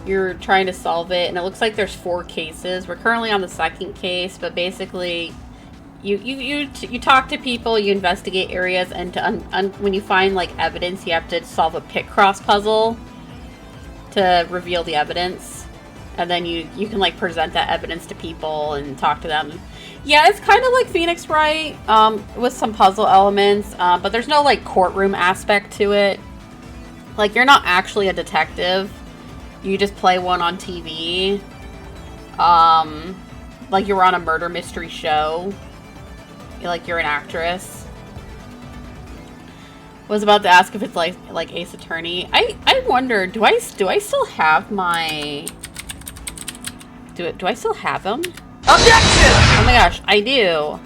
you're trying to solve it. And it looks like there's 4 cases. We're currently on the 2nd case, but basically, you talk to people, you investigate areas, and when you find like evidence, you have to solve a pit cross puzzle to reveal the evidence, and then you can like present that evidence to people and talk to them. Yeah, it's kind of like Phoenix Wright, with some puzzle elements, but there's no like courtroom aspect to it. Like, you're not actually a detective. You just play one on TV. Like you were on a murder mystery show. Like you're an actress. Was about to ask if it's like Ace Attorney. I wonder, do I still have my Do I still have them? Objection! Oh my gosh, I do.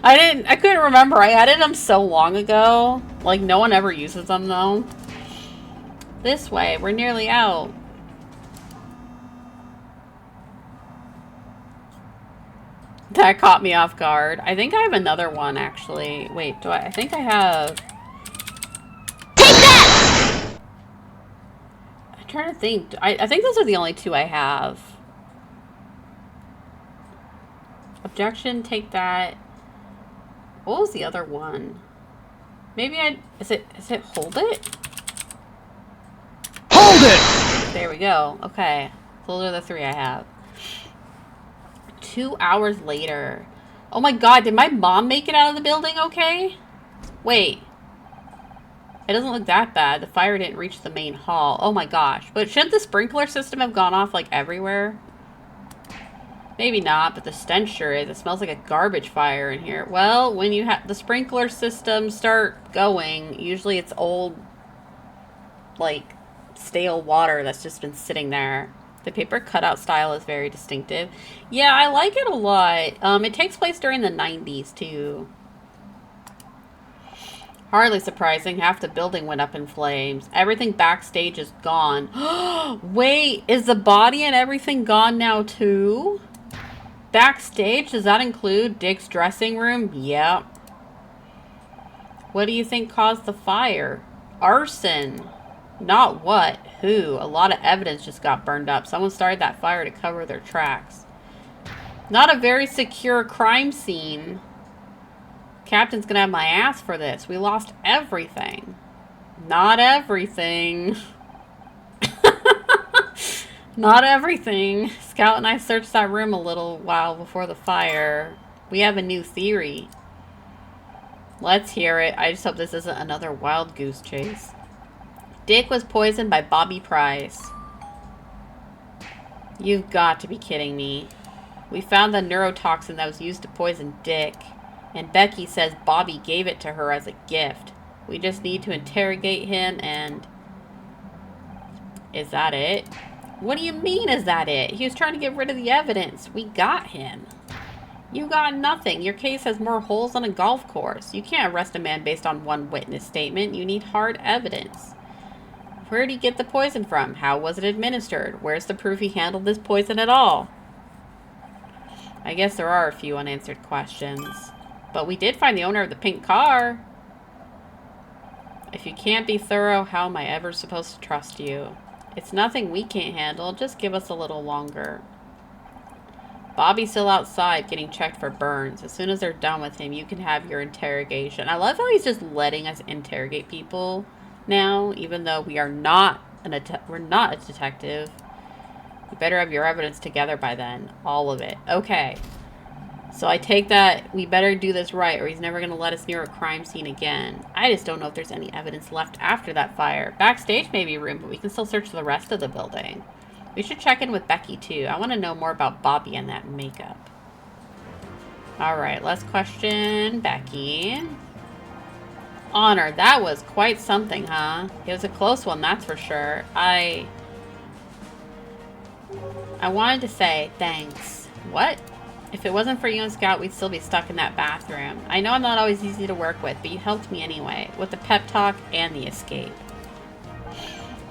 I couldn't remember. I added them so long ago. Like, no one ever uses them, though. This way. We're nearly out. That caught me off guard. I think I have another one, actually. Wait, I think I have... Take that! I'm trying to think. I think those are the only two I have. Objection, take that. What was the other one? Maybe is it hold it? Hold it! There we go. Okay. Those are the three I have. 2 hours later. Oh my god, did my mom make it out of the building okay? Wait. It doesn't look that bad. The fire didn't reach the main hall. Oh my gosh. But shouldn't the sprinkler system have gone off like everywhere? Maybe not, but the stench sure is. It smells like a garbage fire in here. Well, when you have the sprinkler system start going, usually it's old, like, stale water that's just been sitting there. The paper cutout style is very distinctive. Yeah, I like it a lot. It takes place during the 90s, too. Hardly surprising, half the building went up in flames. Everything backstage is gone. Wait, is the body and everything gone now, too? Backstage, does that include Dick's dressing room? Yep. What do you think caused the fire? Arson. Not what, who. A lot of evidence just got burned up. Someone started that fire to cover their tracks. Not a very secure crime scene. Captain's gonna have my ass for this. We lost everything. Not everything. Not everything. Scout and I searched that room a little while before the fire. We have a new theory. Let's hear it. I just hope this isn't another wild goose chase. Dick was poisoned by Bobby Price. You've got to be kidding me. We found the neurotoxin that was used to poison Dick. And Becky says Bobby gave it to her as a gift. We just need to interrogate him and... Is that it? What do you mean, is that it? He was trying to get rid of the evidence. We got him. You got nothing. Your case has more holes than a golf course. You can't arrest a man based on one witness statement. You need hard evidence. Where did he get the poison from? How was it administered? Where's the proof he handled this poison at all? I guess there are a few unanswered questions. But we did find the owner of the pink car. If you can't be thorough, how am I ever supposed to trust you? It's nothing we can't handle. Just give us a little longer. Bobby's still outside getting checked for burns. As soon as they're done with him, you can have your interrogation. I love how he's just letting us interrogate people now, even though we are not we're not a detective. You better have your evidence together by then. All of it. Okay. So I take that we better do this right or he's never going to let us near a crime scene again. I just don't know if there's any evidence left after that fire. Backstage may be room, but we can still search the rest of the building. We should check in with Becky, too. I want to know more about Bobby and that makeup. Alright, let's question Becky. Honor, that was quite something, huh? It was a close one, that's for sure. I wanted to say thanks. What? If it wasn't for you and Scout, we'd still be stuck in that bathroom. I know I'm not always easy to work with, but you helped me anyway, with the pep talk and the escape.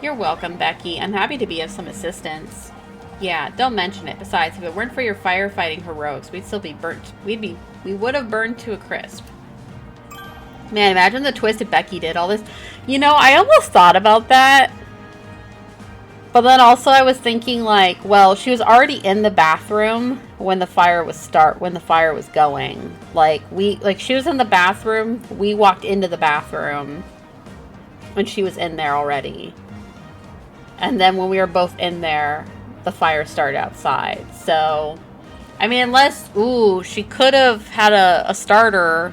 You're welcome, Becky. I'm happy to be of some assistance. Yeah, don't mention it. Besides, if it weren't for your firefighting heroics, we'd still be burnt. We would have burned to a crisp. Man, imagine the twist if Becky did all this. You know, I almost thought about that. But then also I was thinking like, well, she was already in the bathroom when the fire was going. Like she was in the bathroom, we walked into the bathroom when she was in there already. And then when we were both in there, the fire started outside. So, I mean, unless, ooh, she could have had a starter.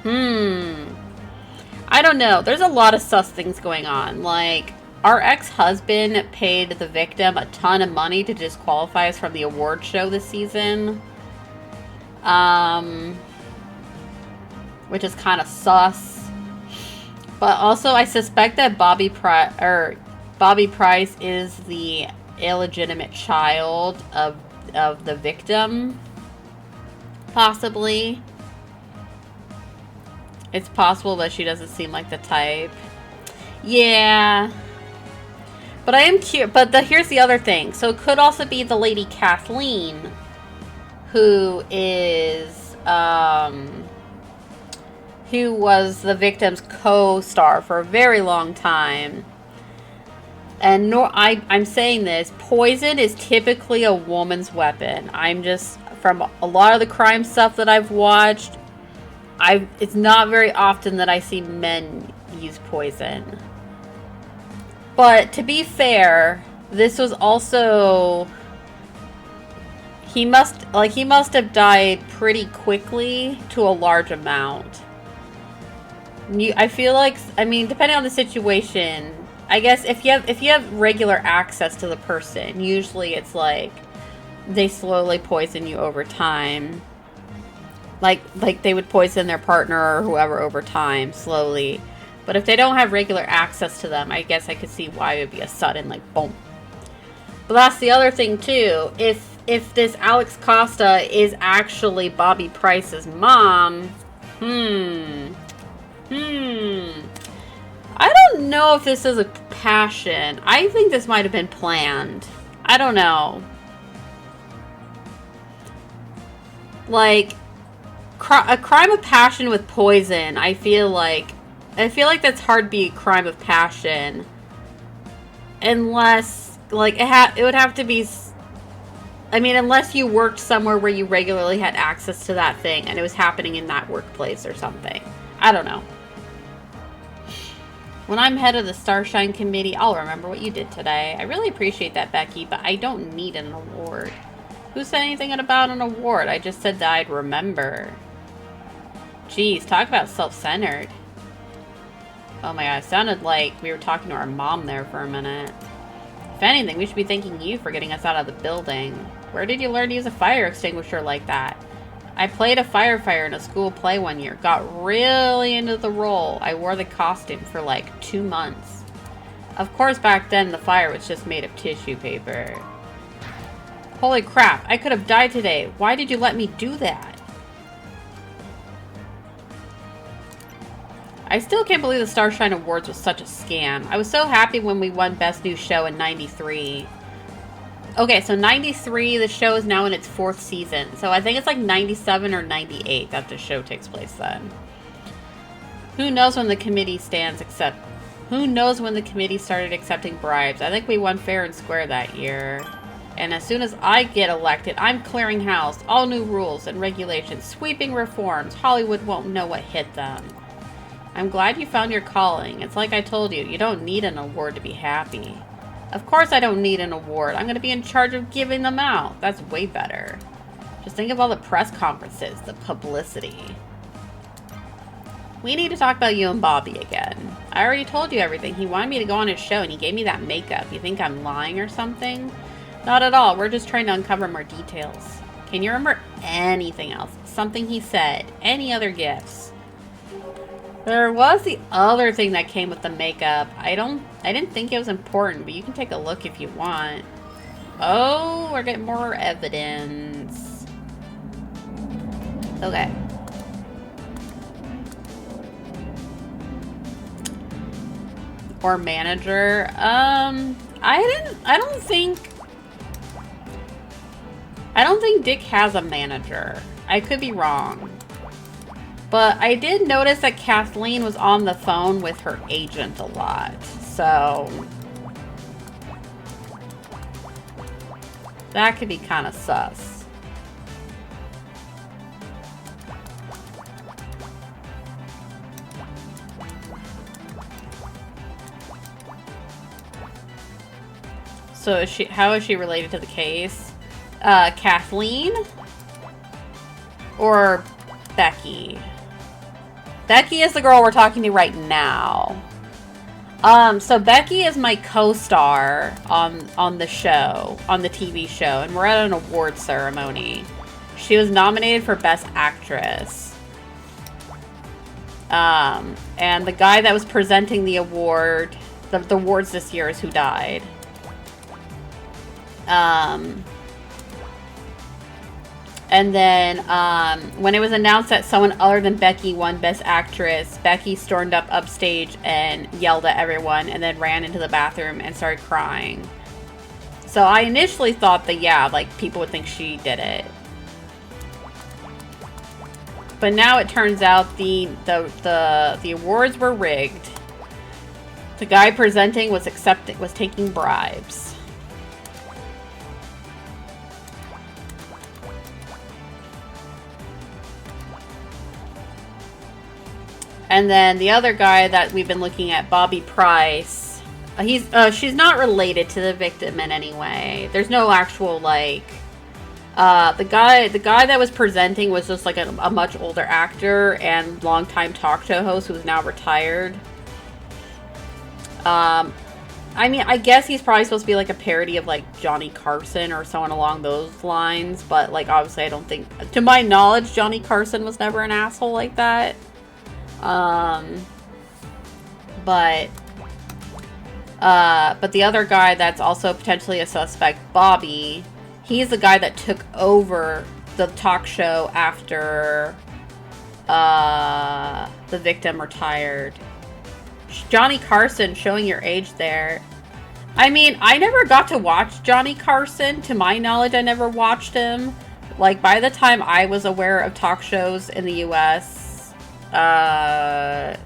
I don't know. There's a lot of sus things going on. Like, our ex-husband paid the victim a ton of money to disqualify us from the award show this season. Which is kind of sus. But also, I suspect that Bobby Bobby Price is the illegitimate child of the victim. Possibly. It's possible that she doesn't seem like the type. Yeah. But I am curious. But here's the other thing. So it could also be the lady Kathleen, who is, who was the victim's co-star for a very long time. And I'm saying this, poison is typically a woman's weapon. I'm just, from a lot of the crime stuff that I've watched, it's not very often that I see men use poison. But to be fair, this was also, he must have died pretty quickly to a large amount. I feel like, I mean, depending on the situation, I guess if you have regular access to the person, usually it's like they slowly poison you over time. Like they would poison their partner or whoever over time, slowly. But if they don't have regular access to them, I guess I could see why it would be a sudden, like, boom. But that's the other thing, too. If this Alex Costa is actually Bobby Price's mom, I don't know if this is a passion. I think this might have been planned. I don't know. Like, a crime of passion with poison, I feel like that's hard to be a crime of passion. Unless, like, it would have to be, I mean, unless you worked somewhere where you regularly had access to that thing and it was happening in that workplace or something. I don't know. When I'm head of the Starshine Committee, I'll remember what you did today. I really appreciate that, Becky, but I don't need an award. Who said anything about an award? I just said that I'd remember. Jeez, talk about self-centered. Oh my god, it sounded like we were talking to our mom there for a minute. If anything, we should be thanking you for getting us out of the building. Where did you learn to use a fire extinguisher like that? I played a firefighter in a school play one year. Got really into the role. I wore the costume for like 2 months. Of course, back then, the fire was just made of tissue paper. Holy crap, I could have died today. Why did you let me do that? I still can't believe the Starshine Awards was such a scam. I was so happy when we won Best New Show in '93. Okay, so 93, the show is now in its 4th season. So I think it's like 97 or 98 that the show takes place then. Who knows when the committee Who knows when the committee started accepting bribes? I think we won fair and square that year. And as soon as I get elected, I'm clearing house. All new rules and regulations. Sweeping reforms. Hollywood won't know what hit them. I'm glad you found your calling. It's like I told you, you don't need an award to be happy. Of course I don't need an award. I'm going to be in charge of giving them out. That's way better. Just think of all the press conferences, the publicity. We need to talk about you and Bobby again. I already told you everything. He wanted me to go on his show and he gave me that makeup. You think I'm lying or something? Not at all. We're just trying to uncover more details. Can you remember anything else? Something he said? Any other gifts? There was the other thing that came with the makeup. I didn't think it was important, but you can take a look if you want. Oh, we're getting more evidence. Okay. Or manager. I don't think Dick has a manager. I could be wrong. But I did notice that Kathleen was on the phone with her agent a lot, so that could be kind of sus. So how is she related to the case? Kathleen? Or Becky? Becky is the girl we're talking to right now. So Becky is my co-star on the show, on the TV show, and we're at an award ceremony. She was nominated for Best Actress. And the guy that was presenting the award the awards this year is who died. And then, when it was announced that someone other than Becky won Best Actress, Becky stormed up upstage and yelled at everyone and then ran into the bathroom and started crying. So I initially thought that, yeah, like, people would think she did it. But now it turns out the awards were rigged. The guy presenting was taking bribes. And then the other guy that we've been looking at, Bobby Price, she's not related to the victim in any way. There's no actual, like, the guy that was presenting was just like a much older actor and longtime talk show host who is now retired. I mean, I guess he's probably supposed to be like a parody of like Johnny Carson or someone along those lines, but like obviously I don't think, to my knowledge, Johnny Carson was never an asshole like that. But the other guy that's also potentially a suspect, Bobby, he's the guy that took over the talk show after, the victim retired. Johnny Carson, showing your age there. I mean, I never got to watch Johnny Carson. To my knowledge, I never watched him. Like, by the time I was aware of talk shows in the U.S., I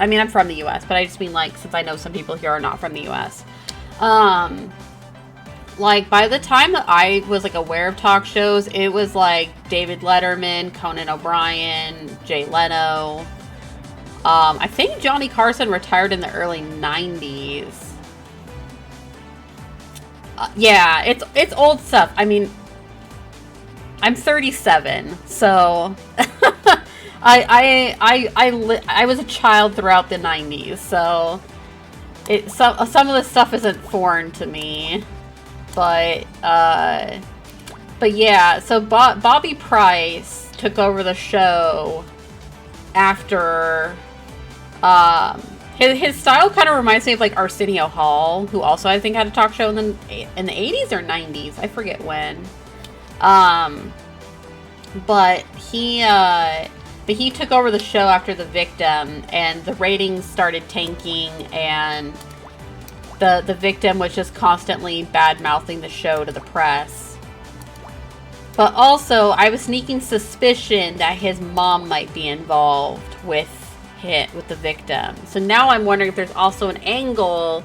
mean, I'm from the U.S., but I just mean, like, since I know some people here are not from the U.S. Like, by the time that I was, like, aware of talk shows, it was, like, David Letterman, Conan O'Brien, Jay Leno. I think Johnny Carson retired in the early 90s. Yeah, it's old stuff. I mean, I'm 37, so... I was a child throughout the 90s, so some of this stuff isn't foreign to me, but yeah, so Bobby Price took over the show after, his style kind of reminds me of like Arsenio Hall, who also I think had a talk show in the 80s or 90s, I forget when, but he took over the show after the victim, and the ratings started tanking, and the victim was just constantly bad-mouthing the show to the press. But also, I was sneaking suspicion that his mom might be involved with the victim. So now I'm wondering if there's also an angle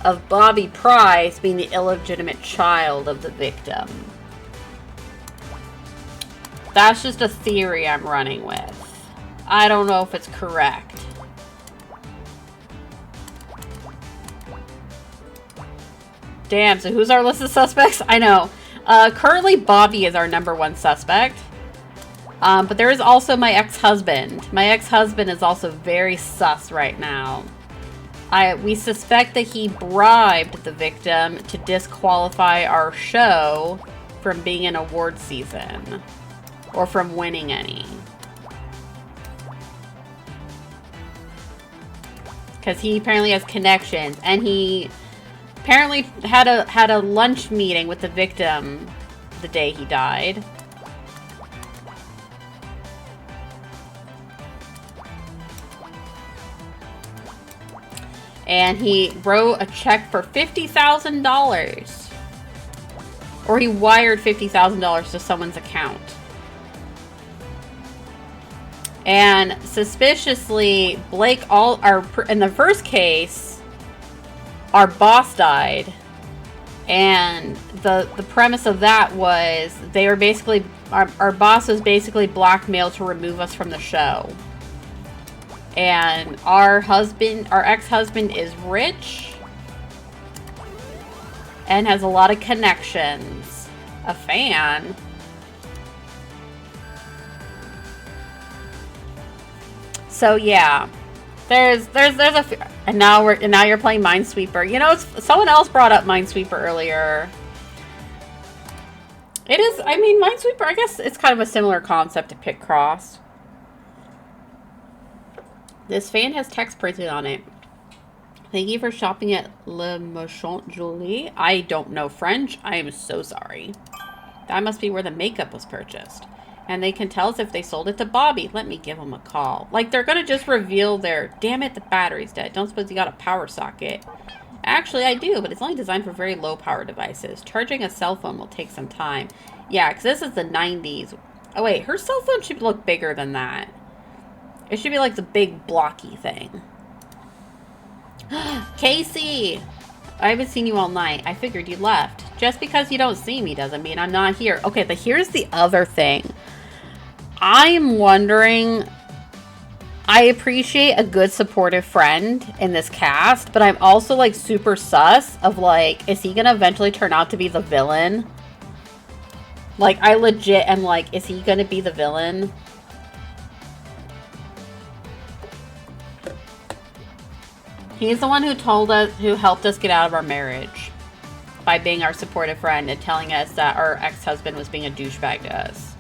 of Bobby Price being the illegitimate child of the victim. That's just a theory I'm running with. I don't know if it's correct. Damn, so who's our list of suspects? I know. Currently, Bobby is our #1 suspect. But there is also my ex-husband. My ex-husband is also very sus right now. We suspect that he bribed the victim to disqualify our show from being an award season. Or from winning any. Because he apparently has connections, and he apparently had a lunch meeting with the victim the day he died. And he wrote a check for $50,000. Or he wired $50,000 to someone's account. And suspiciously, Blake, in the first case, our boss died. And the premise of that was they were basically, our boss was basically blackmailed to remove us from the show. And our ex-husband is rich and has a lot of connections. A fan. So yeah, there's a few, and now you're playing Minesweeper. You know, someone else brought up Minesweeper earlier. It is, I mean, Minesweeper, I guess it's kind of a similar concept to Picross. This fan has text printed on it. Thank you for shopping at Le Marchand Jolie. I don't know French. I am so sorry. That must be where the makeup was purchased. And they can tell us if they sold it to Bobby. Let me give them a call. Like, they're going to just reveal their... Damn it, the battery's dead. Don't suppose you got a power socket. Actually, I do, but it's only designed for very low power devices. Charging a cell phone will take some time. Yeah, because this is the 90s. Oh, wait. Her cell phone should look bigger than that. It should be like the big blocky thing. Casey! I haven't seen you all night. I figured you left. Just because you don't see me doesn't mean I'm not here. Okay, but here's the other thing. I'm wondering... I appreciate a good supportive friend in this cast, but I'm also, like, super sus of, like, is he gonna eventually turn out to be the villain? Like, I legit am like, is he gonna be the villain? He's the one who helped us get out of our marriage by being our supportive friend and telling us that our ex-husband was being a douchebag to us.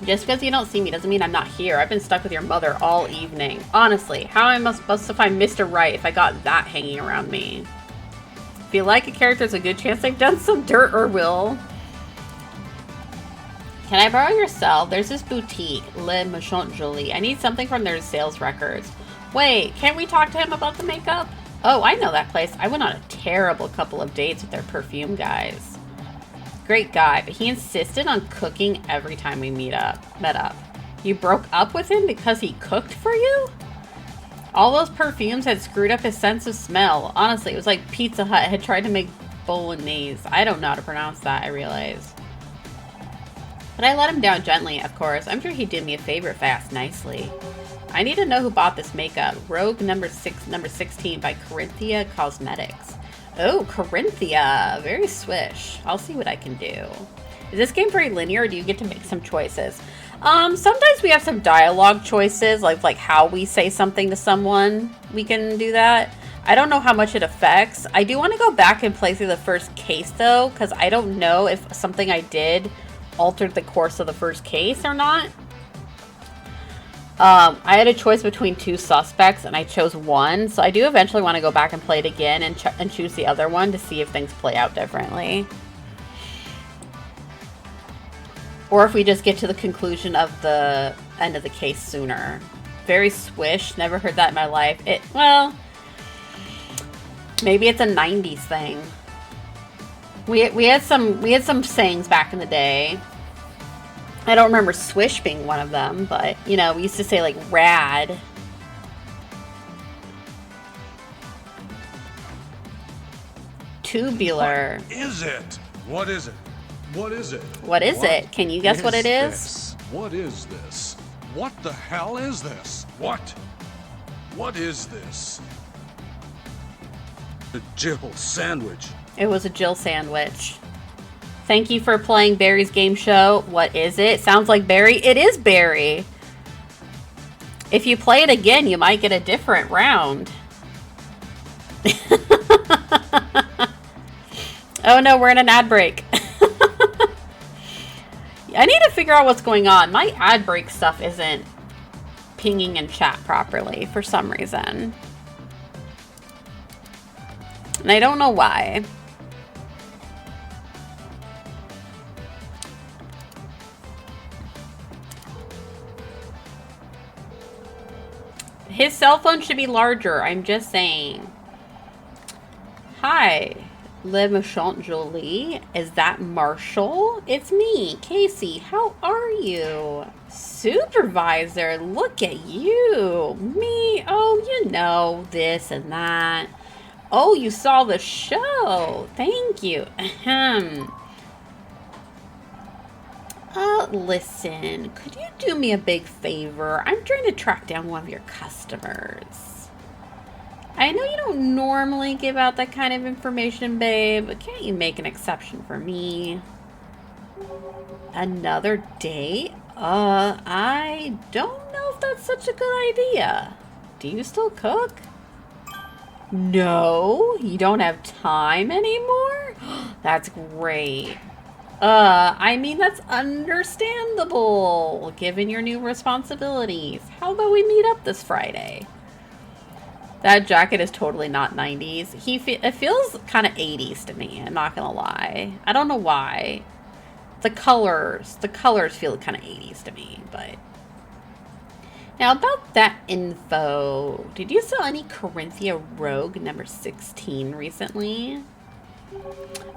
Just because you don't see me doesn't mean I'm not here. I've been stuck with your mother all evening. Honestly, how am I supposed to find Mr. Right if I got that hanging around me? If you like a character, there's a good chance they've done some dirt or will. Can I borrow your cell? There's this boutique, Le Marchand Jolie. I need something from their sales records. Wait, can't we talk to him about the makeup? Oh, I know that place. I went on a terrible couple of dates with their perfume guys. Great guy, but he insisted on cooking every time we met up. You broke up with him because he cooked for you? All those perfumes had screwed up his sense of smell. Honestly, it was like Pizza Hut had tried to make bolognese. I don't know how to pronounce that, I realize. But I let him down gently, of course. I'm sure he did me a favor if I asked nicely. I need to know who bought this makeup. Rogue number 16 by Corinthia Cosmetics. Oh, Corinthia. Very swish. I'll see what I can do. Is this game very linear or do you get to make some choices? Sometimes we have some dialogue choices, like how we say something to someone. We can do that. I don't know how much it affects. I do want to go back and play through the first case, though, because I don't know if something I did altered the course of the first case or not. I had a choice between two suspects, and I chose one, so I do eventually want to go back and play it again and choose the other one to see if things play out differently. Or if we just get to the conclusion of the end of the case sooner. Very swish. Never heard that in my life. Well, maybe it's a 90s thing. We had some sayings back in the day. I don't remember swish being one of them, but, you know, we used to say, like, rad. Tubular. What is it? What is it? What is it? What is it? Can you guess what it is? This? What is this? What the hell is this? What? What is this? A Jill sandwich. It was a Jill sandwich. Thank you for playing Barry's game show. What is it? Sounds like Barry. It is Barry. If you play it again, you might get a different round. Oh no, we're in an ad break. I need to figure out what's going on. My ad break stuff isn't pinging in chat properly for some reason. And I don't know why. His cell phone should be larger. I'm just saying. Hi. Le Marchand Jolie. Is that Marshall? It's me, Casey. How are you? Supervisor, look at you. Me? Oh, you know, this and that. Oh, you saw the show. Thank you. Ahem. Listen, could you do me a big favor? I'm trying to track down one of your customers. I know you don't normally give out that kind of information, babe, but can't you make an exception for me? Another date? I don't know if that's such a good idea. Do you still cook? No, you don't have time anymore? That's great. I mean, that's understandable, given your new responsibilities. How about we meet up this Friday? That jacket is totally not 90s. It feels kind of 80s to me, I'm not gonna lie. I don't know why. The colors feel kind of 80s to me, but... Now, about that info, did you sell any Corinthia Rogue number 16 recently?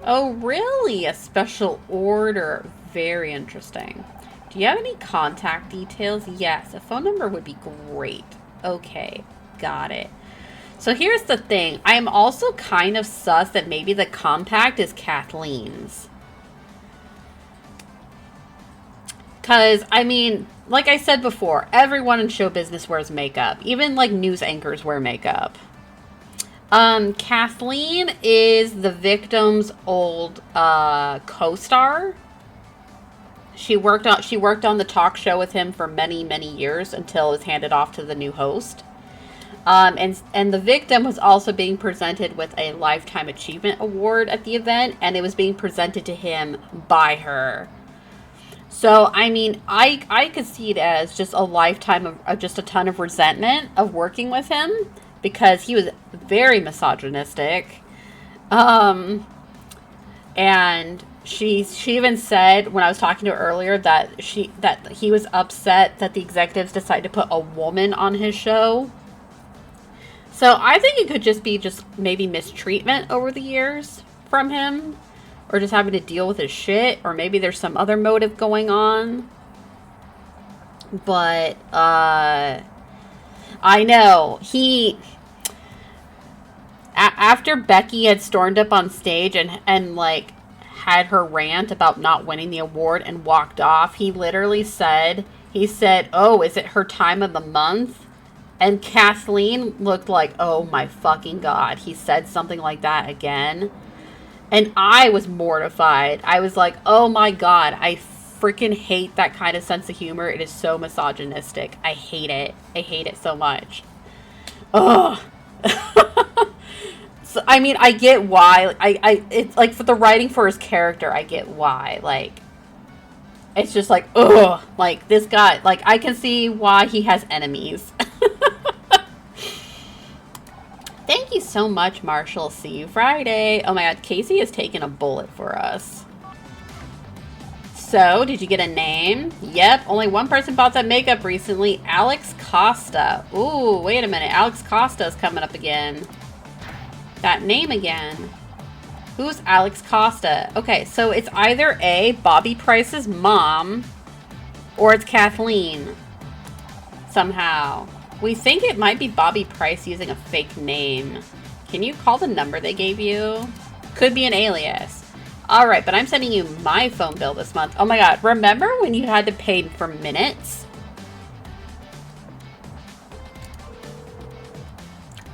Oh, really? A special order. Very interesting. Do you have any contact details? Yes, a phone number would be great. Okay, got it. So here's the thing. I am also kind of sus that maybe the compact is Kathleen's. Because, I mean, like I said before, everyone in show business wears makeup. Even, like, news anchors wear makeup. Kathleen is the victim's old co-star. She worked on the talk show with him for many, many years until it was handed off to the new host. And the victim was also being presented with a Lifetime Achievement Award at the event, and it was being presented to him by her. So, I mean, I could see it as just a lifetime of just a ton of resentment of working with him, because he was very misogynistic. And she even said, when I was talking to her earlier, that he was upset that the executives decided to put a woman on his show. So I think it could just be maybe mistreatment over the years from him, or just having to deal with his shit, or maybe there's some other motive going on. But I know after Becky had stormed up on stage and like had her rant about not winning the award and walked off, he literally said, "Oh, is it her time of the month?" And Kathleen looked like, oh my fucking God, he said something like that again. And I was mortified. I was like, oh my God, I freaking hate that kind of sense of humor. It is so misogynistic. I hate it. I hate it so much. Ugh. So, I mean, I get why. It's like, for the writing for his character, I get why. Like, it's just like, ugh. Like, this guy, like, I can see why he has enemies. Thank you so much, Marshall. See you Friday. Oh my God, Casey has taken a bullet for us. So, did you get a name? Yep, only one person bought that makeup recently. Alex Costa. Ooh, wait a minute. Alex Costa is coming up again. That name again. Who's Alex Costa? Okay, so it's either A, Bobby Price's mom, or it's Kathleen. Somehow. We think it might be Bobby Price using a fake name. Can you call the number they gave you? Could be an alias. Alright, but I'm sending you my phone bill this month. Oh my God, remember when you had to pay for minutes?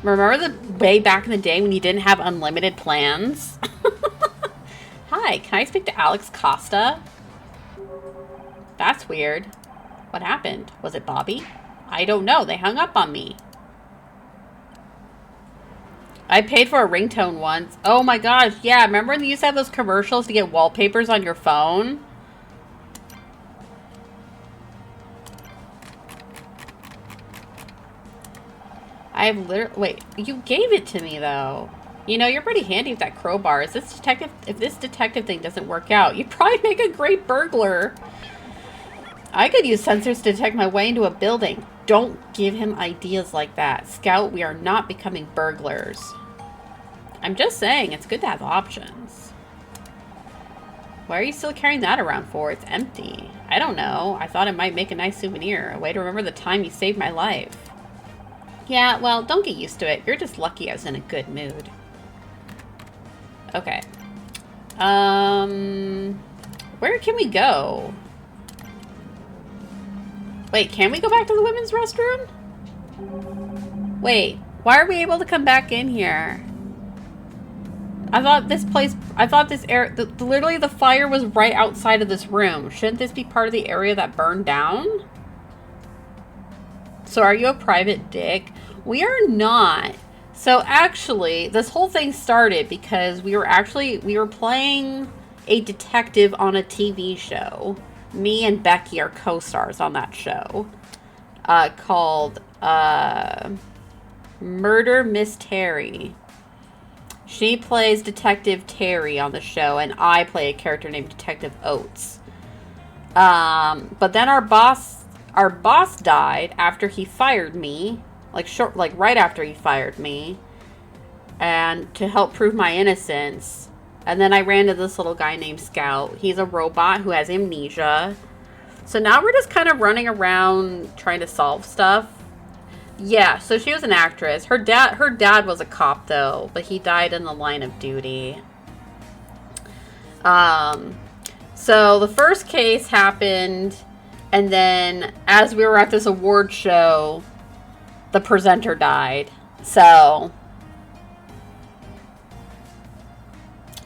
Remember the way back in the day when you didn't have unlimited plans? Hi, can I speak to Alex Costa? That's weird. What happened? Was it Bobby? I don't know. They hung up on me. I paid for a ringtone once. Oh my gosh. Yeah, remember when you used to have those commercials to get wallpapers on your phone? I've literally... Wait, you gave it to me though. You know, you're pretty handy with that crowbar. If this detective thing doesn't work out, you'd probably make a great burglar. I could use sensors to detect my way into a building. Don't give him ideas like that. Scout, we are not becoming burglars. I'm just saying, it's good to have options. Why are you still carrying that around for? It's empty. I don't know. I thought it might make a nice souvenir. A way to remember the time you saved my life. Yeah, well, don't get used to it. You're just lucky I was in a good mood. Okay. Where can we go? Wait, can we go back to the women's restroom? Wait, why are we able to come back in here? I thought this area, literally the fire was right outside of this room. Shouldn't this be part of the area that burned down? So are you a private dick? We are not. So actually, this whole thing started because we were playing a detective on a TV show. Me and Becky are co-stars on that show. Called, Murder Miss Terry. She plays Detective Terry on the show, and I play a character named Detective Oates. But then our boss died after he fired me, like right after he fired me, and to help prove my innocence. And then I ran into this little guy named Scout. He's a robot who has amnesia. So now we're just kind of running around trying to solve stuff. Yeah, so she was an actress. Her dad was a cop though, but he died in the line of duty. So the first case happened, and then as we were at this award show, the presenter died. So,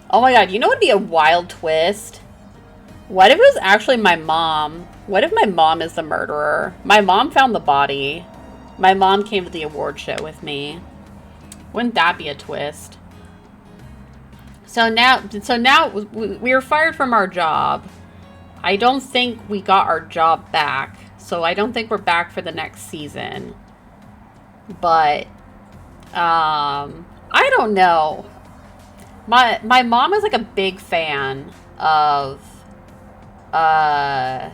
oh my god, you know what would be a wild twist? What if it was actually my mom? What if my mom is the murderer? My mom found the body. My mom came to the award show with me. Wouldn't that be a twist? So now we were fired from our job. I don't think we got our job back. So I don't think we're back for the next season. But I don't know. My mom is like a big fan of the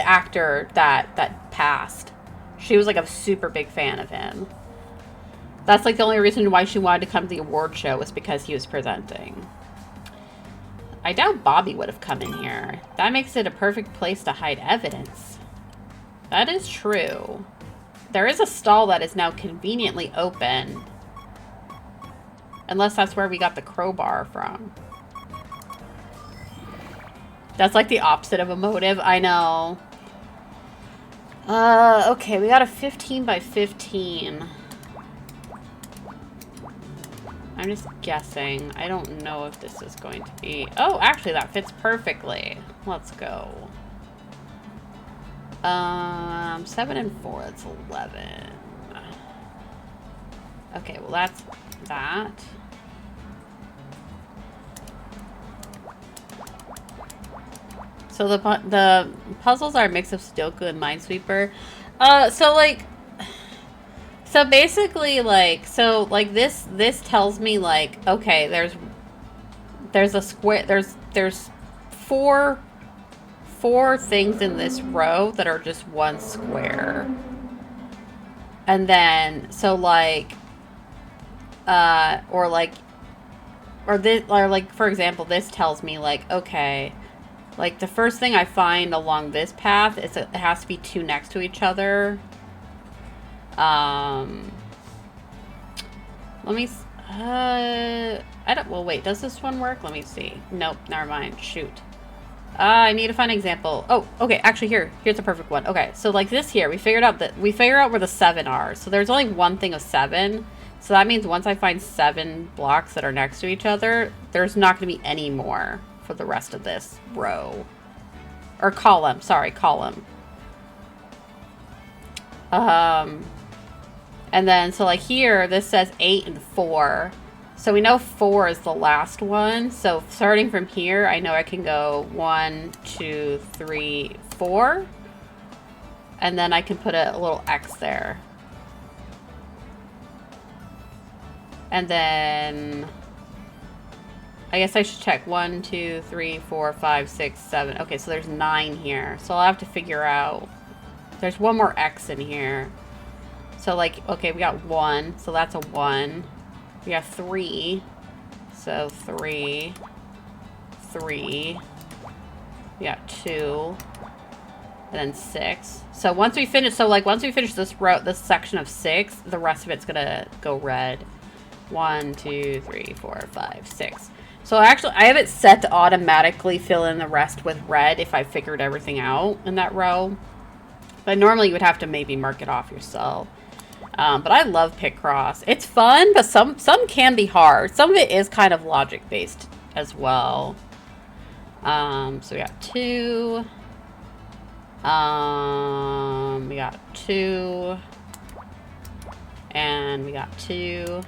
actor that passed. She was like a super big fan of him. That's like the only reason why she wanted to come to the award show was because he was presenting. I doubt Bobby would have come in here. That makes it a perfect place to hide evidence. That is true. There is a stall that is now conveniently open. Unless that's where we got the crowbar from. That's like the opposite of a motive. I know. Okay, we got a 15 by 15. I'm just guessing. I don't know if this is going to be... Oh, actually, that fits perfectly. Let's go. 7 and 4, that's 11. Okay, well, that's that. So the puzzles are a mix of Sudoku and Minesweeper. So basically, this tells me, like, okay, there's a square, there's four things in this row that are just one square. And then, so, like, for example, this tells me, like, okay, like, the first thing I find along this path is it has to be two next to each other. Let me, well, wait, does this one work? Let me see. Nope, never mind. Shoot. I need to find an example. Oh, okay, actually, here's a perfect one. Okay, so, like, this here, we figure out where the 7 are. So there's only one thing of 7. So that means once I find 7 blocks that are next to each other, there's not going to be any more for the rest of this row. Or column, sorry, column. And then, so like here, this says 8 and 4. So we know 4 is the last one. So starting from here, I know I can go 1, 2, 3, 4. And then I can put a little X there. And then I guess I should check 1, 2, 3, 4, 5, 6, 7. Okay, so there's 9 here. So I'll have to figure out. There's one more X in here. So, like, okay, we got 1. So that's a 1. We have 3. So 3. 3. We got 2. And then 6. So once we finish, this row, this section of 6, the rest of it's gonna go red. 1, 2, 3, 4, 5, 6. So actually, I have it set to automatically fill in the rest with red if I figured everything out in that row. But normally you would have to maybe mark it off yourself. But I love Picross. It's fun, but some can be hard. Some of it is kind of logic-based as well. So we got 2. We got 2. And we got 2.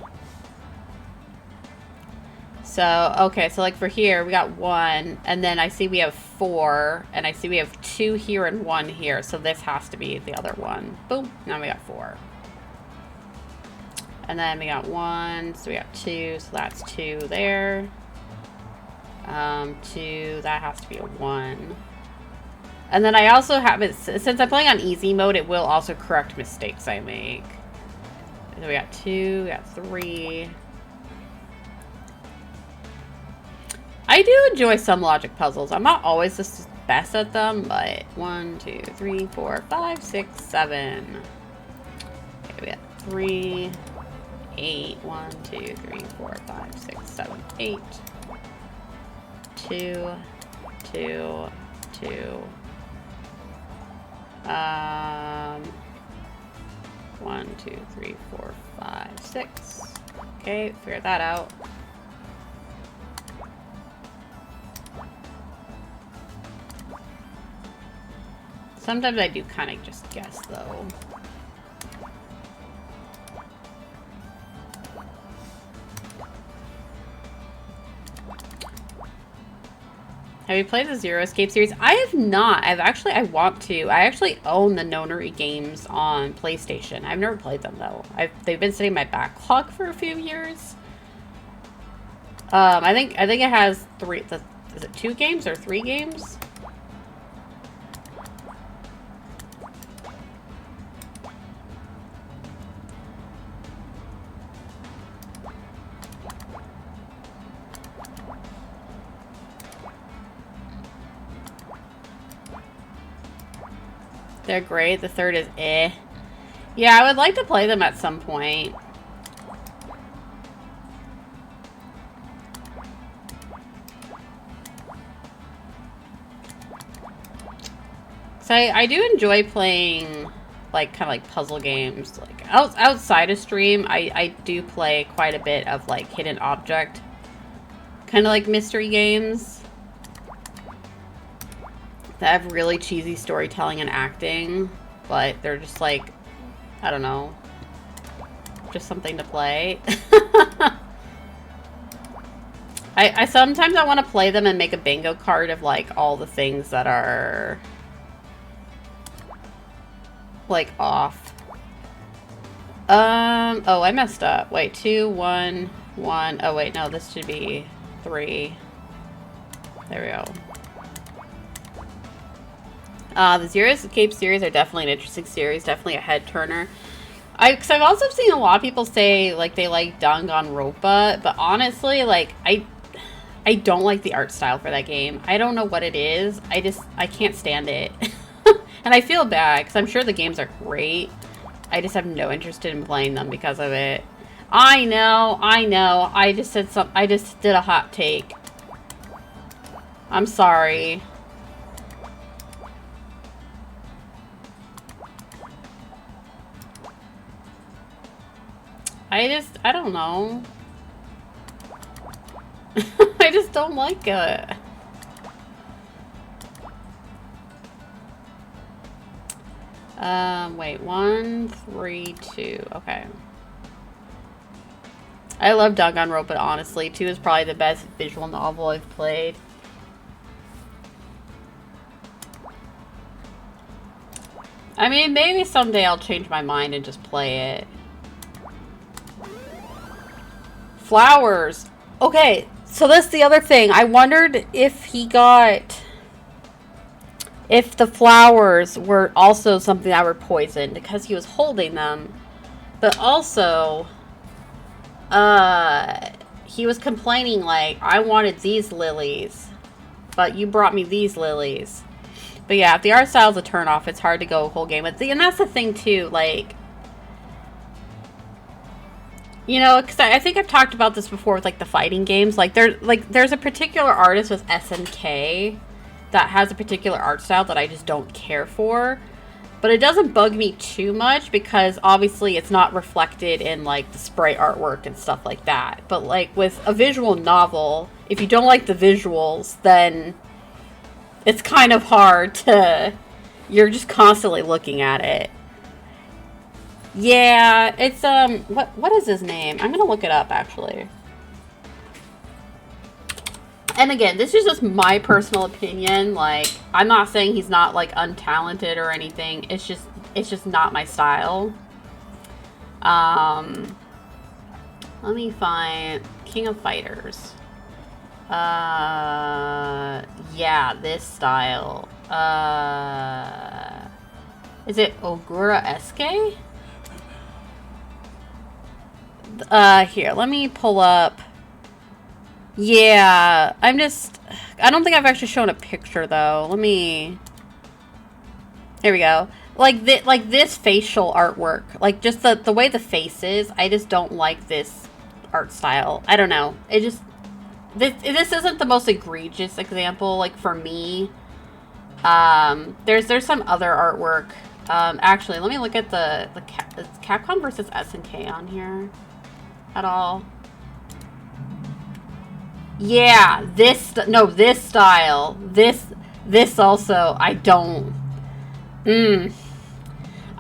So, okay, so like for here, we got 1, and then I see we have 4, and I see we have 2 here and 1 here, so this has to be the other one. Boom, now we got 4. And then we got 1, so we got 2, so that's 2 there. 2, that has to be a 1. And then I also have it, since I'm playing on easy mode, it will also correct mistakes I make. So we got 2, we got 3. I do enjoy some logic puzzles. I'm not always the best at them, but 1, 2, 3, 4, 5, 6, 7. Okay, we got 3, 8. 1, 2, 3, 4, 5, 6, 7, 8. 2, 2, 2. 1, 2, 3, 4, 5, 6. Okay, figure that out. Sometimes I do kind of just guess, though. Have you played the Zero Escape series? I have not. I want to. I actually own the Nonary games on PlayStation. I've never played them, though. They've been sitting in my backlog for a few years. I think it has 3. Is it 2 games or 3 games? They're great. The third is eh. Yeah, I would like to play them at some point. So I do enjoy playing, like, kind of like puzzle games. Like, outside of stream, I do play quite a bit of, like, hidden object. Kind of like mystery games. That have really cheesy storytelling and acting, but they're just like, I don't know, just something to play. I sometimes I want to play them and make a bingo card of like all the things that are like off. Oh, I messed up. Wait, 2, 1, 1. Oh wait, no, this should be 3. There we go. The Zero Escape series are definitely an interesting series, definitely a head turner. Because I've also seen a lot of people say like they like Danganronpa, but honestly, like I don't like the art style for that game. I don't know what it is. I can't stand it, and I feel bad because I'm sure the games are great. I just have no interest in playing them because of it. I know. I just did a hot take. I'm sorry. I don't know. I just don't like it. Wait, 1, 3, 2. Okay. I love Danganronpa, honestly. 2 is probably the best visual novel I've played. I mean, maybe someday I'll change my mind and just play it. Flowers. Okay, so that's the other thing. I wondered if the flowers were also something that were poisoned because he was holding them. But also, he was complaining like, I wanted these lilies, but you brought me these lilies. But yeah, if the art style's a turnoff, it's hard to go a whole game with. And that's the thing too, like, you know, because I think I've talked about this before with, like, the fighting games. Like, there's a particular artist with SNK that has a particular art style that I just don't care for. But it doesn't bug me too much because, obviously, it's not reflected in, like, the sprite artwork and stuff like that. But, like, with a visual novel, if you don't like the visuals, then it's kind of hard to... You're just constantly looking at it. Yeah, it's, what is his name? I'm gonna look it up, actually. And again, this is just my personal opinion. Like, I'm not saying he's not, like, untalented or anything. It's just not my style. Let me find King of Fighters. Yeah, this style. Is it Ogura Eske? Here, let me pull up. Yeah, I don't think I've actually shown a picture though. Let me. Here we go. Like this facial artwork, like just the way the face is. I just don't like this art style. I don't know. It just this isn't the most egregious example. Like for me, there's some other artwork. Actually, let me look at the is Capcom versus SNK on here at all. Yeah, this style. This also I don't.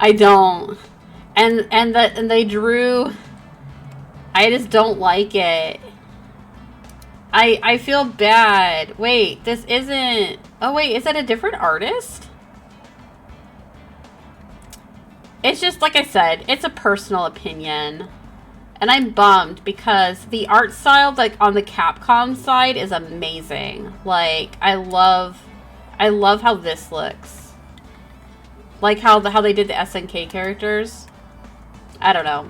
I don't. And they drew. I just don't like it. I feel bad. Wait, this isn't. Oh wait, is that a different artist? It's just like I said, it's a personal opinion. And I'm bummed because the art style, like on the Capcom side, is amazing. Like I love how this looks. Like how they did the SNK characters. I don't know.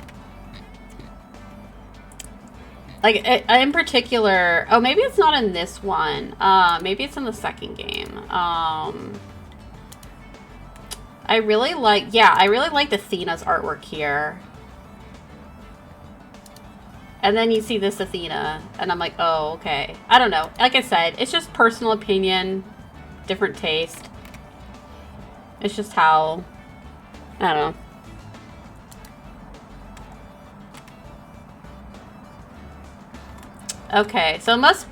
Like in particular, oh maybe it's not in this one. Maybe it's in the second game. I really liked Athena's artwork here. And then you see this Athena, and I'm like, oh, okay. I don't know. Like I said, it's just personal opinion, different taste. It's just how, I don't know. Okay, so it must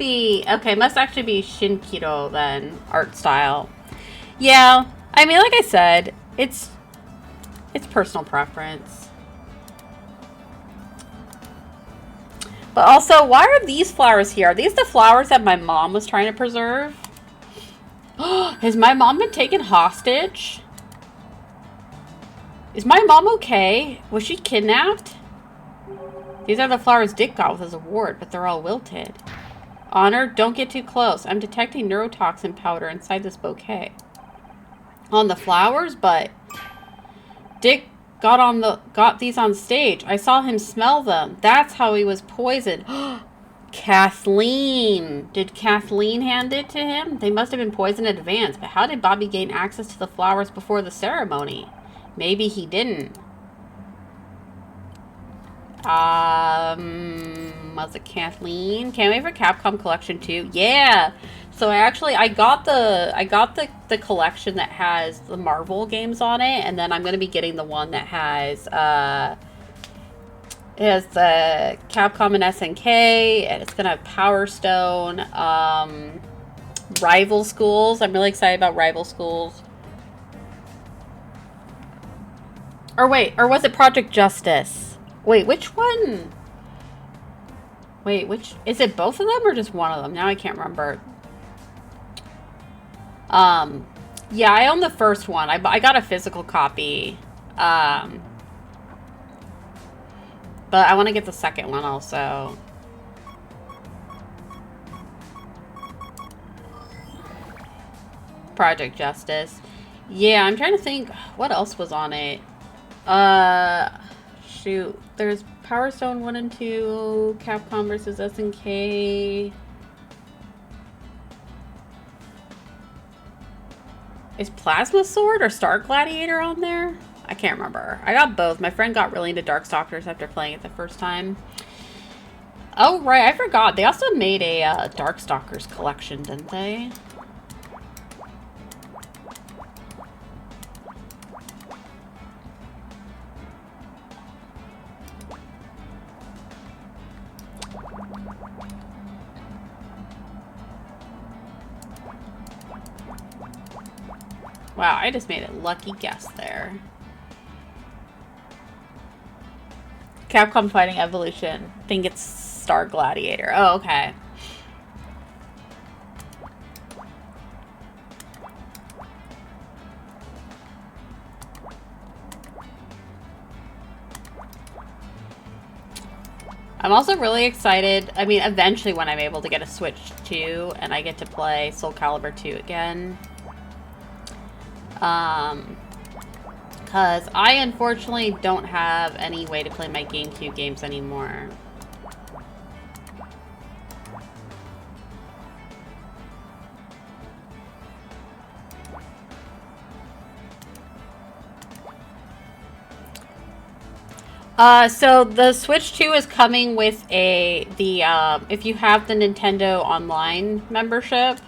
actually be Shinkiro then, art style. Yeah, I mean, like I said, it's personal preference. But also, why are these flowers here? Are these the flowers that my mom was trying to preserve? Has my mom been taken hostage? Is my mom okay? Was she kidnapped? These are the flowers Dick got with his award, but they're all wilted. Honor, don't get too close. I'm detecting neurotoxin powder inside this bouquet. On the flowers, but Dick got these on stage. I saw him smell them. That's how he was poisoned. Kathleen. Did Kathleen hand it to him? They must have been poisoned in advance, but how did Bobby gain access to the flowers before the ceremony? Maybe he didn't. Was it Kathleen? Can't wait for Capcom Collection 2. Yeah. So I got the collection that has the Marvel games on it, and then I'm gonna be getting the one that has it has the Capcom and SNK, and it's gonna have Power Stone, Rival Schools. I'm really excited about Rival Schools. Or wait, or was it Project Justice? Wait, which one? Wait, which is it? Both of them or just one of them? Now I can't remember. Yeah, I own the first one. I got a physical copy. But I want to get the second one also. Project Justice. Yeah, I'm trying to think what else was on it. Shoot. There's Power Stone 1 and 2, Capcom versus SNK. Is Plasma Sword or Star Gladiator on there? I can't remember. I got both. My friend got really into Darkstalkers after playing it the first time. Oh, right. I forgot. They also made a Darkstalkers collection, didn't they? Wow, I just made a lucky guess there. Capcom Fighting Evolution. I think it's Star Gladiator. Oh, okay. I'm also really excited. I mean, eventually when I'm able to get a Switch 2 and I get to play Soul Calibur 2 again. Because I unfortunately don't have any way to play my GameCube games anymore. So the Switch 2 is coming with if you have the Nintendo Online membership,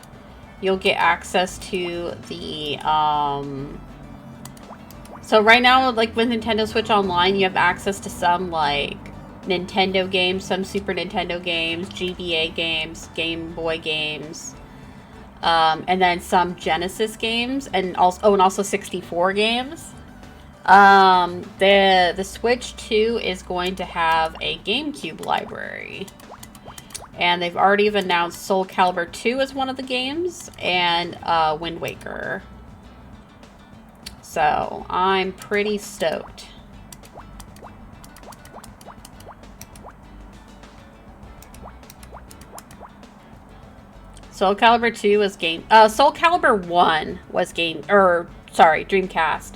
you'll get access to so right now, like with Nintendo Switch Online, you have access to some, like, Nintendo games, some Super Nintendo games, GBA games, Game Boy games, and then some Genesis games, and also 64 games. The Switch 2 is going to have a GameCube library. And they've already announced Soul Calibur 2 as one of the games, and Wind Waker. So, I'm pretty stoked. Soul Calibur 2 was Soul Calibur 1 was Dreamcast.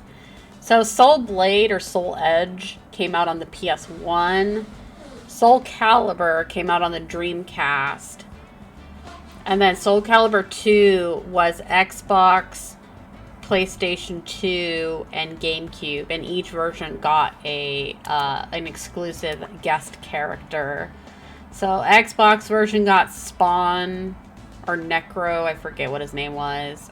So Soul Blade or Soul Edge came out on the PS1. Soul Calibur came out on the Dreamcast. And then Soul Calibur 2 was Xbox, PlayStation 2, and GameCube. And each version got an exclusive guest character. So Xbox version got Spawn or Necro, I forget what his name was.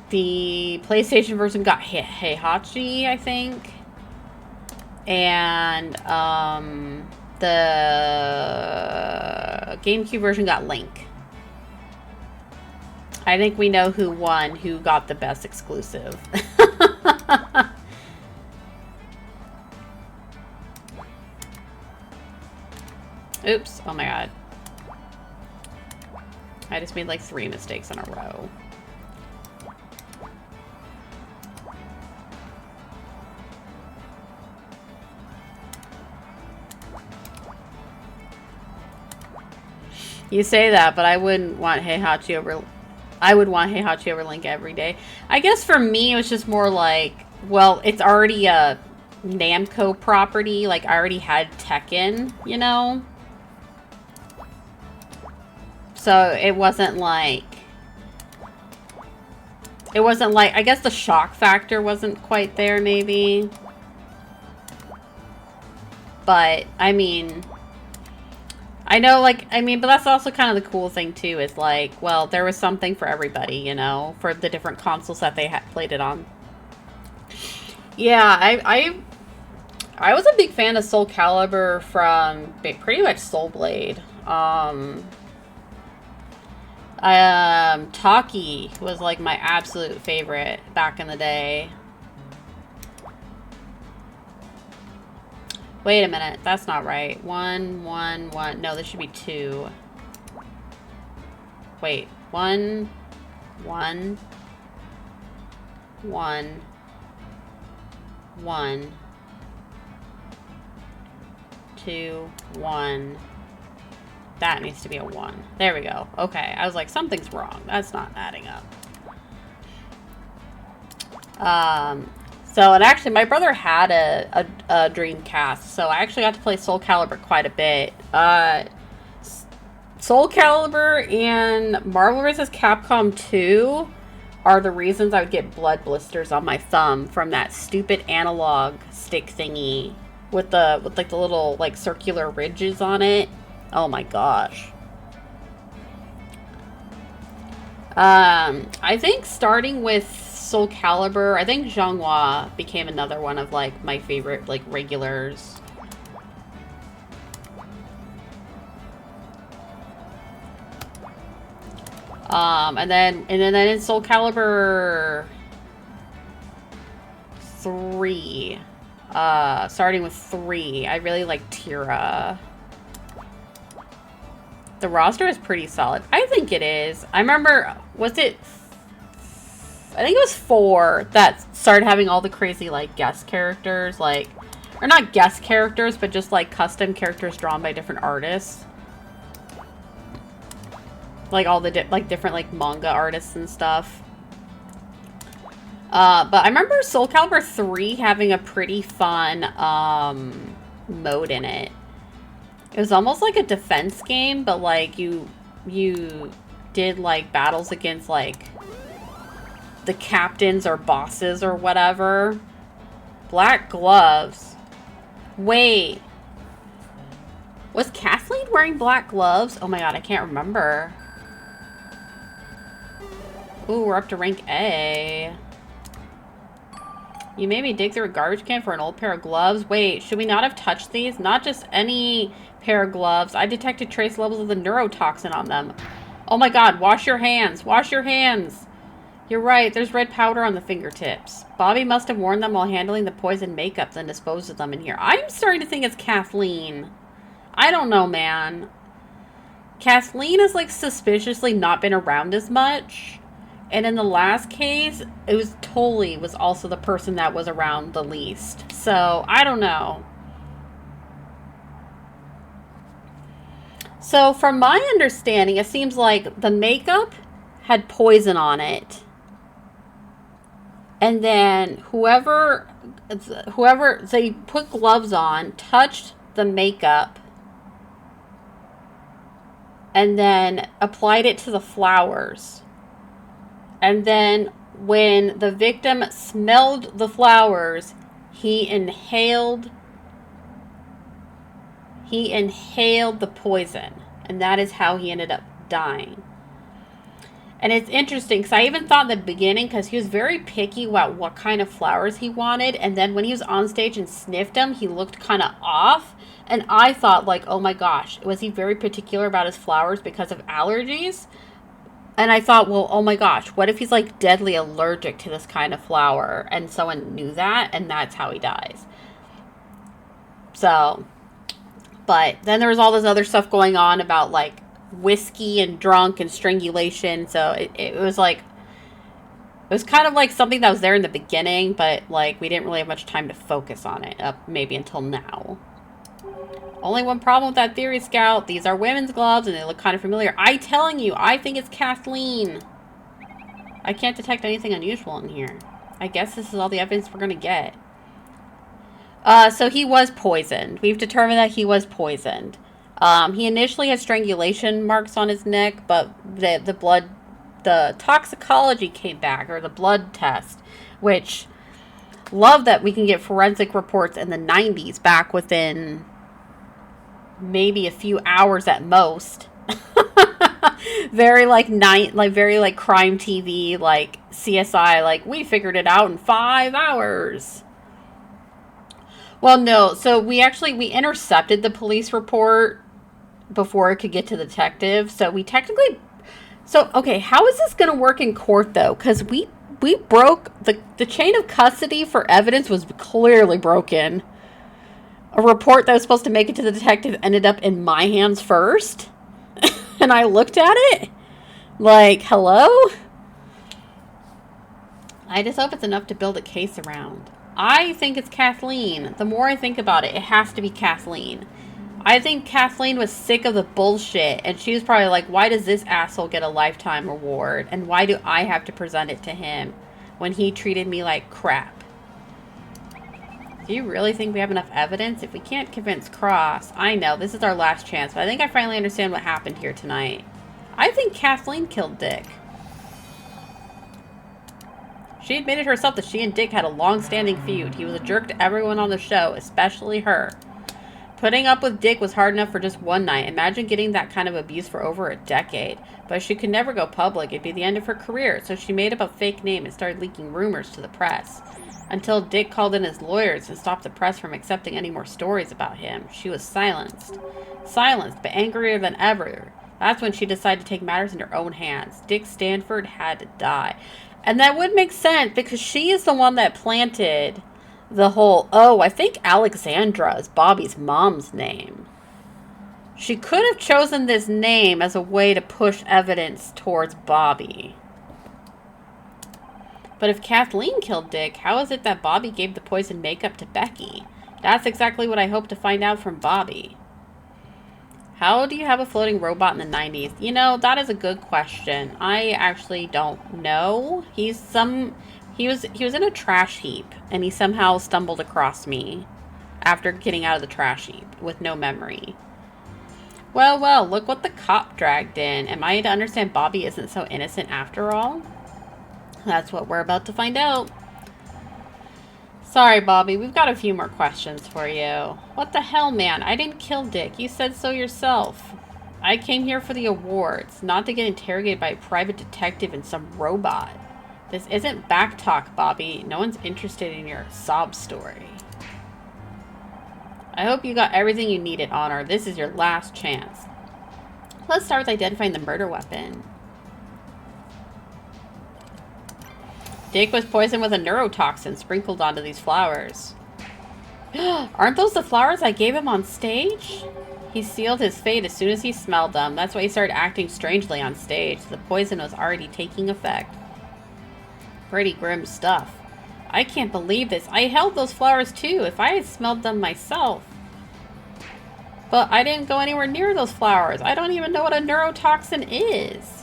The PlayStation version got Heihachi, I think. And the GameCube version got Link. I think we know who won, who got the best exclusive. Oops, oh my god. I just made like 3 mistakes in a row. You say that, but I wouldn't want Heihachi over... I would want Heihachi over Link every day. I guess for me, it was just more like... Well, it's already a Namco property. Like, I already had Tekken, you know? So, it wasn't like... It wasn't like... I guess the shock factor wasn't quite there, maybe. But, I mean... I know, like, I mean, but that's also kind of the cool thing, too, is, like, well, there was something for everybody, you know, for the different consoles that they had played it on. Yeah, I was a big fan of Soul Calibur from pretty much Soul Blade. Taki was, like, my absolute favorite back in the day. Wait a minute, that's not right. 1, 1, 1. No, this should be 2. Wait, 1, 1, 1, 1, 2, 1. That needs to be a 1. There we go. Okay, I was like, something's wrong. That's not adding up. So, and actually, my brother had a Dreamcast, so I actually got to play Soul Calibur quite a bit. Soul Calibur and Marvel vs. Capcom 2 are the reasons I would get blood blisters on my thumb from that stupid analog stick thingy with like the little like circular ridges on it. Oh my gosh. I think starting with Soul Calibur, I think Zhanghua became another one of like my favorite like regulars. And then in Soul Calibur 3, starting with 3, I really like Tira. The roster is pretty solid. I think it is. I remember, I think it was 4 that started having all the crazy, like, guest characters. Like, Or not guest characters, but just like custom characters drawn by different artists. Like all the different like manga artists and stuff. But I remember Soul Calibur 3 having a pretty fun mode in it. It was almost like a defense game, but like you did like battles against like the captains or bosses or whatever. Black gloves. Wait. Was Kathleen wearing black gloves? Oh my god, I can't remember. Ooh, we're up to rank A. You made me dig through a garbage can for an old pair of gloves. Wait, should we not have touched these? Not just any pair of gloves. I detected trace levels of the neurotoxin on them. Oh my god, wash your hands. Wash your hands. You're right, there's red powder on the fingertips. Bobby must have worn them while handling the poison makeup, then disposed of them in here. I'm starting to think it's Kathleen. I don't know, man. Kathleen has, like, suspiciously not been around as much. And in the last case, it was also the person that was around the least. So, I don't know. So, from my understanding, it seems like the makeup had poison on it. And then whoever they put gloves on, touched the makeup, and then applied it to the flowers. And then when the victim smelled the flowers, he inhaled the poison. And that is how he ended up dying. And it's interesting, because I even thought in the beginning, because he was very picky about what kind of flowers he wanted, and then when he was on stage and sniffed them, he looked kind of off, and I thought, like, oh my gosh, was he very particular about his flowers because of allergies? And I thought, well, oh my gosh, what if he's, like, deadly allergic to this kind of flower, and someone knew that, and that's how he dies? So, but then there was all this other stuff going on about, like, whiskey and drunk and strangulation, so it was like, it was kind of like something that was there in the beginning, but like we didn't really have much time to focus on it up maybe until now. Only one problem with that theory, Scout. These are women's gloves and they look kind of familiar. I'm telling you, I think it's Kathleen. I can't detect anything unusual in here. I guess this is all the evidence we're gonna get. So he was poisoned. We've determined that he was poisoned. He initially had strangulation marks on his neck, but the toxicology came back, or the blood test, which, love that we can get forensic reports in the 90s back within maybe a few hours at most. Very very like crime TV, like CSI, like we figured it out in 5 hours. Well, no, so we intercepted the police report before it could get to the detective. So we technically... So, okay, how is this going to work in court, though? Because we broke... The chain of custody for evidence was clearly broken. A report that was supposed to make it to the detective ended up in my hands first. And I looked at it. Like, hello? I just hope it's enough to build a case around. I think it's Kathleen. The more I think about it, it has to be Kathleen. I think Kathleen was sick of the bullshit, and she was probably like, why does this asshole get a lifetime award? And why do I have to present it to him when he treated me like crap? Do you really think we have enough evidence? If we can't convince Cross, I know, this is our last chance, but I think I finally understand what happened here tonight. I think Kathleen killed Dick. She admitted herself that she and Dick had a long-standing feud. He was a jerk to everyone on the show, especially her. Putting up with Dick was hard enough for just one night. Imagine getting that kind of abuse for over a decade. But she could never go public. It'd be the end of her career. So she made up a fake name and started leaking rumors to the press. Until Dick called in his lawyers and stopped the press from accepting any more stories about him. She was silenced. Silenced, but angrier than ever. That's when she decided to take matters in her own hands. Dick Stanford had to die. And that would make sense because she is the one that planted the whole, oh, I think Alexandra is Bobby's mom's name. She could have chosen this name as a way to push evidence towards Bobby. But if Kathleen killed Dick, how is it that Bobby gave the poison makeup to Becky? That's exactly what I hope to find out from Bobby. How do you have a floating robot in the 90s? You know, that is a good question. I actually don't know. He was in a trash heap and he somehow stumbled across me after getting out of the trash heap with no memory. Well, well, look what the cop dragged in. Am I to understand Bobby isn't so innocent after all? That's what we're about to find out. Sorry, Bobby, we've got a few more questions for you. What the hell, man? I didn't kill Dick. You said so yourself. I came here for the awards, not to get interrogated by a private detective and some robot. This isn't back talk, Bobby. No one's interested in your sob story. I hope you got everything you needed, Honor. This is your last chance. Let's start with identifying the murder weapon. Dick was poisoned with a neurotoxin sprinkled onto these flowers. Aren't those the flowers I gave him on stage? He sealed his fate as soon as he smelled them. That's why he started acting strangely on stage. The poison was already taking effect. Pretty grim stuff. I can't believe this. I held those flowers too, if I had smelled them myself. But I didn't go anywhere near those flowers. I don't even know what a neurotoxin is.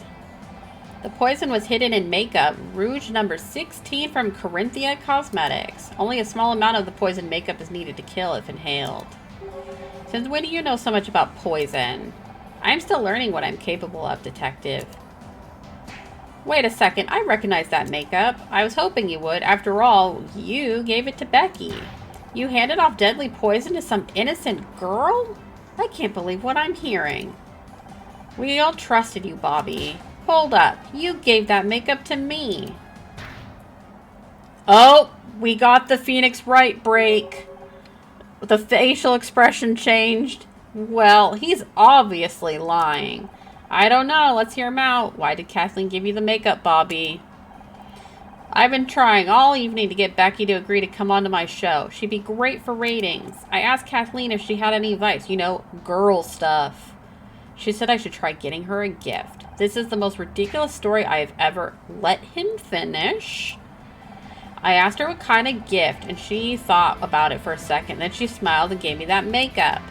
The poison was hidden in makeup. Rouge number 16 from Corinthia Cosmetics. Only a small amount of the poison makeup is needed to kill if inhaled. Since when do you know so much about poison? I'm still learning what I'm capable of, Detective. Wait a second, I recognize that makeup. I was hoping you would. After all, you gave it to Becky. You handed off deadly poison to some innocent girl? I can't believe what I'm hearing. We all trusted you, Bobby. Hold up, you gave that makeup to me. Oh, we got the Phoenix Wright break. The facial expression changed. Well, he's obviously lying. I don't know, let's hear him out. Why did Kathleen give you the makeup, Bobby? I've been trying all evening to get Becky to agree to come onto my show. She'd be great for ratings. I asked Kathleen if she had any advice, you know, girl stuff. She said I should try getting her a gift. This is the most ridiculous story I have ever... Let him finish. I asked her what kind of gift, and she thought about it for a second. Then she smiled and gave me that makeup.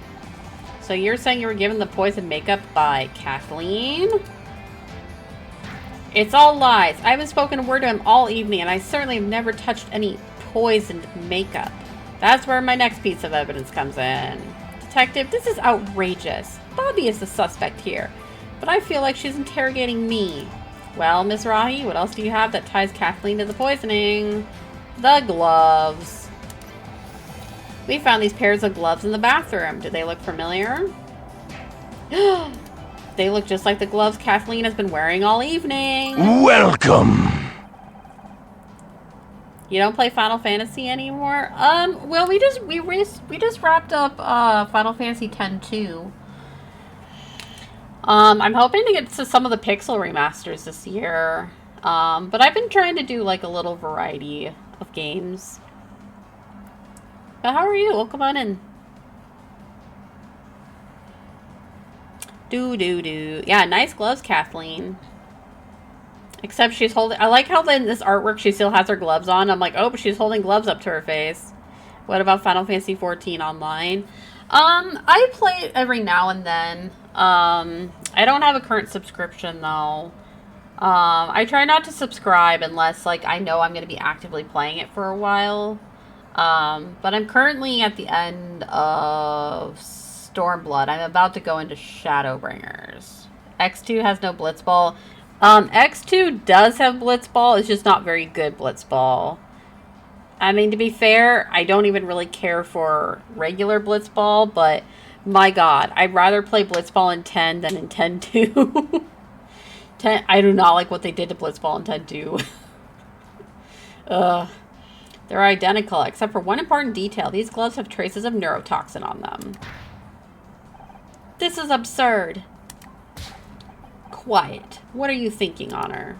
So you're saying you were given the poison makeup by Kathleen? It's all lies. I haven't spoken a word to him all evening, and I certainly have never touched any poisoned makeup. That's where my next piece of evidence comes in. Detective, this is outrageous. Bobby is the suspect here, but I feel like she's interrogating me. Well, Miss Rahi, what else do you have that ties Kathleen to the poisoning? The gloves. We found these pairs of gloves in the bathroom. Do they look familiar? They look just like the gloves Kathleen has been wearing all evening. Welcome. You don't play Final Fantasy anymore? Well, we just wrapped up Final Fantasy X-2. I'm hoping to get to some of the Pixel remasters this year. But I've been trying to do like a little variety of games. But how are you? Well, come on in. Yeah, nice gloves, Kathleen. Except she's holding... I like how in this artwork she still has her gloves on. I'm like, oh, but she's holding gloves up to her face. What about Final Fantasy XIV Online? I play it every now and then. I don't have a current subscription, though. I try not to subscribe unless, like, I know I'm going to be actively playing it for a while. But I'm currently at the end of Stormblood. I'm about to go into Shadowbringers. X2 has no Blitzball. X2 does have Blitzball. It's just not very good Blitzball. I mean, to be fair, I don't even really care for regular Blitzball, but my god, I'd rather play Blitzball in 10 than in 10-2. 10, I do not like what they did to Blitzball in 10-2. They're identical, except for one important detail. These gloves have traces of neurotoxin on them. This is absurd. Quiet. What are you thinking, Honor?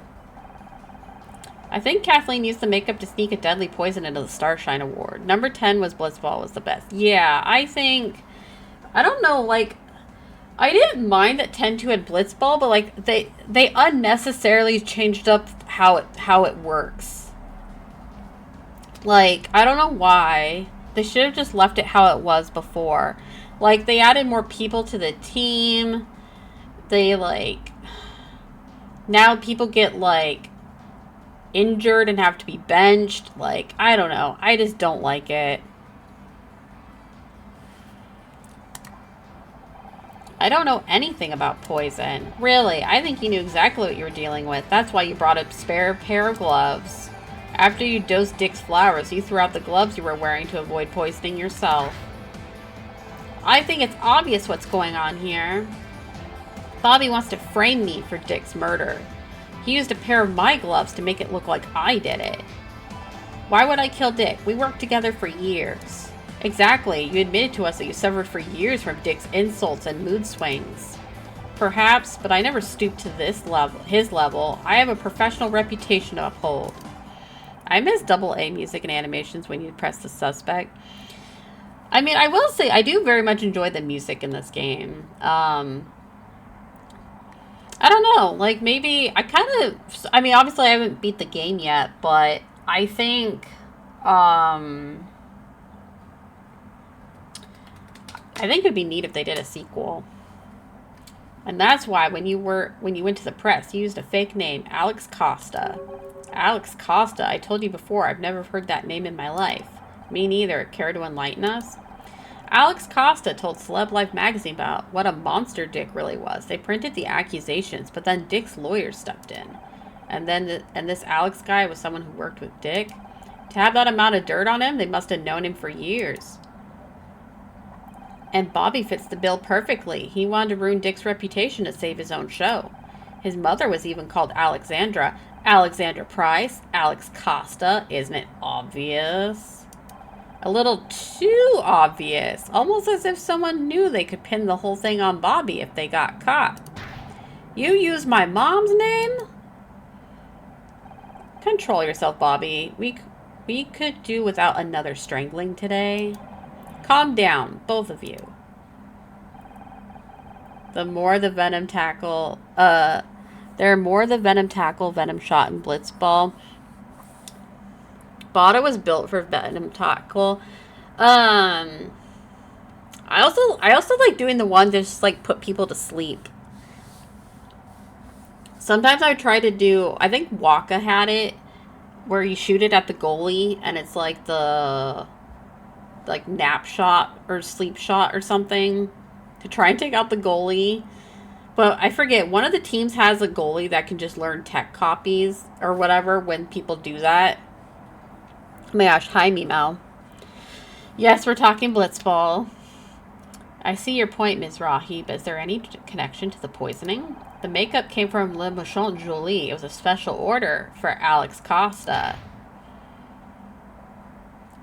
I think Kathleen used the makeup to sneak a deadly poison into the Starshine Award. Number 10 was Blitzball was the best. Yeah, I think... I don't know, like... I didn't mind that 10-2 had Blitzball, but, like, they unnecessarily changed up how it works. Like, I don't know why. They should have just left it how it was before. Like, they added more people to the team. They, like... Now people get, like, injured and have to be benched. Like, I don't know. I just don't like it. I don't know anything about poison. Really, I think you knew exactly what you were dealing with. That's why you brought a spare pair of gloves. After you dosed Dick's flowers, you threw out the gloves you were wearing to avoid poisoning yourself. I think it's obvious what's going on here. Bobby wants to frame me for Dick's murder. He used a pair of my gloves to make it look like I did it. Why would I kill Dick? We worked together for years. Exactly. You admitted to us that you suffered for years from Dick's insults and mood swings. Perhaps, but I never stooped to his level. I have a professional reputation to uphold. I miss double-A music and animations when you press the suspect. I mean, I will say, I do very much enjoy the music in this game. I don't know, like, maybe, I mean, obviously I haven't beat the game yet, but I think, it'd be neat if they did a sequel. And that's why when you went to the press, you used a fake name, Alex Costa. Alex Costa, I told you before, I've never heard that name in my life. Me neither. Care to enlighten us? Alex Costa told Celeb Life magazine about what a monster Dick really was. They printed the accusations, but then Dick's lawyer stepped in. And this Alex guy was someone who worked with Dick. To have that amount of dirt on him, they must have known him for years. And Bobby fits the bill perfectly. He wanted to ruin Dick's reputation to save his own show. His mother was even called Alexandra. Alexandra Price. Alex Costa. Isn't it obvious? A little too obvious. Almost as if someone knew they could pin the whole thing on Bobby if they got caught. You used my mom's name? Control yourself, Bobby. We could do without another strangling today. Calm down, both of you. There are more the Venom Tackle, Venom Shot, and Blitzball. Bada was built for Venom Tackle. I also like doing the one that just like put people to sleep. Sometimes I try to do, I think Waka had it, where you shoot it at the goalie and it's like the nap shot or sleep shot or something to try and take out the goalie. But I forget, one of the teams has a goalie that can just learn tech copies or whatever when people do that. Oh my gosh, hi Meow. Yes, we're talking Blitzball. I see your point, Ms. Rahi, but is there any connection to the poisoning? The makeup came from Le Mouchon Jolie. It was a special order for Alex Costa.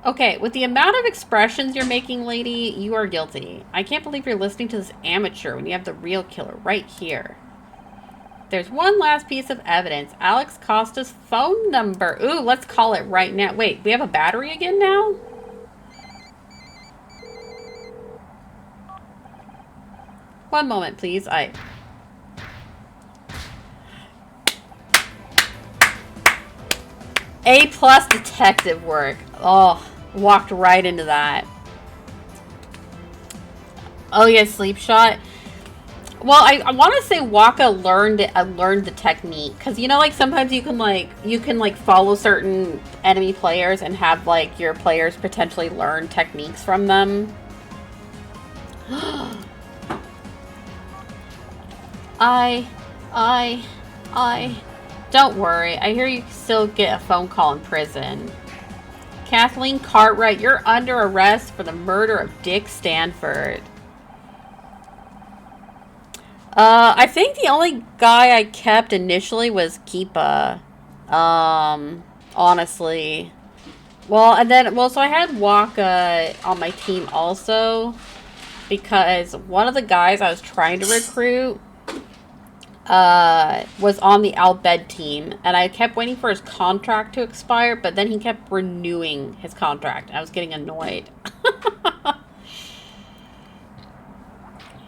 Okay, with the amount of expressions you're making, lady, you are guilty. I can't believe you're listening to this amateur when you have the real killer right here. There's one last piece of evidence. Alex Costa's phone number. Ooh, let's call it right now. Wait, we have a battery again now? One moment, please. A+ detective work. Oh, walked right into that. Oh yeah, sleep shot. Well, I want to say Waka learned the technique, because you know, like sometimes you can follow certain enemy players and have like your players potentially learn techniques from them. Don't worry. I hear you still get a phone call in prison. Kathleen Cartwright, you're under arrest for the murder of Dick Stanford. I think the only guy I kept initially was Keepa. Honestly. So I had Waka on my team also, because one of the guys I was trying to recruit was on the Al-Bed team, and I kept waiting for his contract to expire, but then he kept renewing his contract. I was getting annoyed.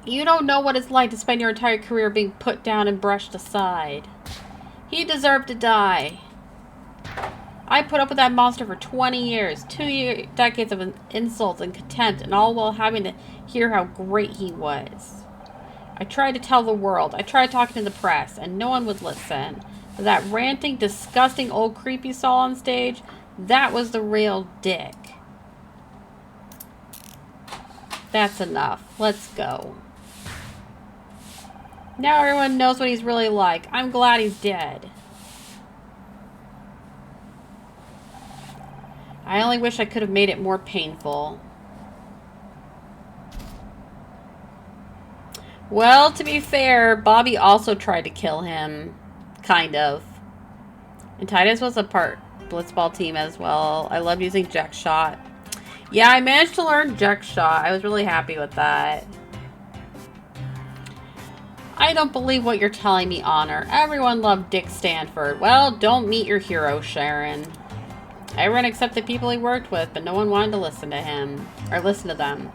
You don't know what it's like to spend your entire career being put down and brushed aside. He deserved to die. I put up with that monster for 20 years, decades of insults and contempt, and all while having to hear how great he was. I tried to tell the world, I tried talking to the press, and no one would listen. But that ranting, disgusting old creep you saw on stage, that was the real dick. That's enough. Let's go. Now everyone knows what he's really like. I'm glad he's dead. I only wish I could have made it more painful. Well, to be fair, Bobby also tried to kill him. Kind of. And Titus was a part blitzball team as well. I love using Jack Shot. Yeah, I managed to learn Jack Shot. I was really happy with that. I don't believe what you're telling me, Honor. Everyone loved Dick Stanford. Well, don't meet your hero, Sharon. Everyone except the people he worked with, but no one wanted to listen to him. Or listen to them.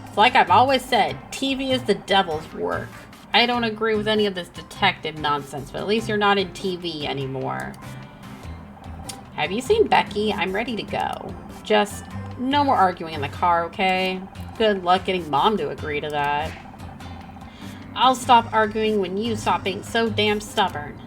It's like I've always said, TV is the devil's work. I don't agree with any of this detective nonsense, but at least you're not in TV anymore. Have you seen Becky? I'm ready to go. Just no more arguing in the car, okay? Good luck getting Mom to agree to that. I'll stop arguing when you stop being so damn stubborn.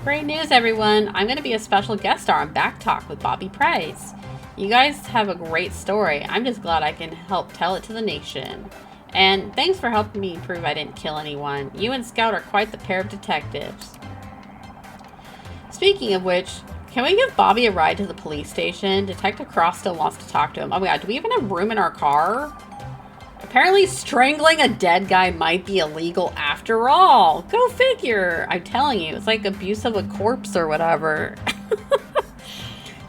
Great news, everyone. I'm going to be a special guest star on Back Talk with Bobby Price. You guys have a great story. I'm just glad I can help tell it to the nation. And thanks for helping me prove I didn't kill anyone. You and Scout are quite the pair of detectives. Speaking of which, can we give Bobby a ride to the police station? Detective Cross still wants to talk to him. Oh my god, do we even have room in our car? Apparently strangling a dead guy might be illegal after all. Go figure. I'm telling you, it's like abuse of a corpse or whatever.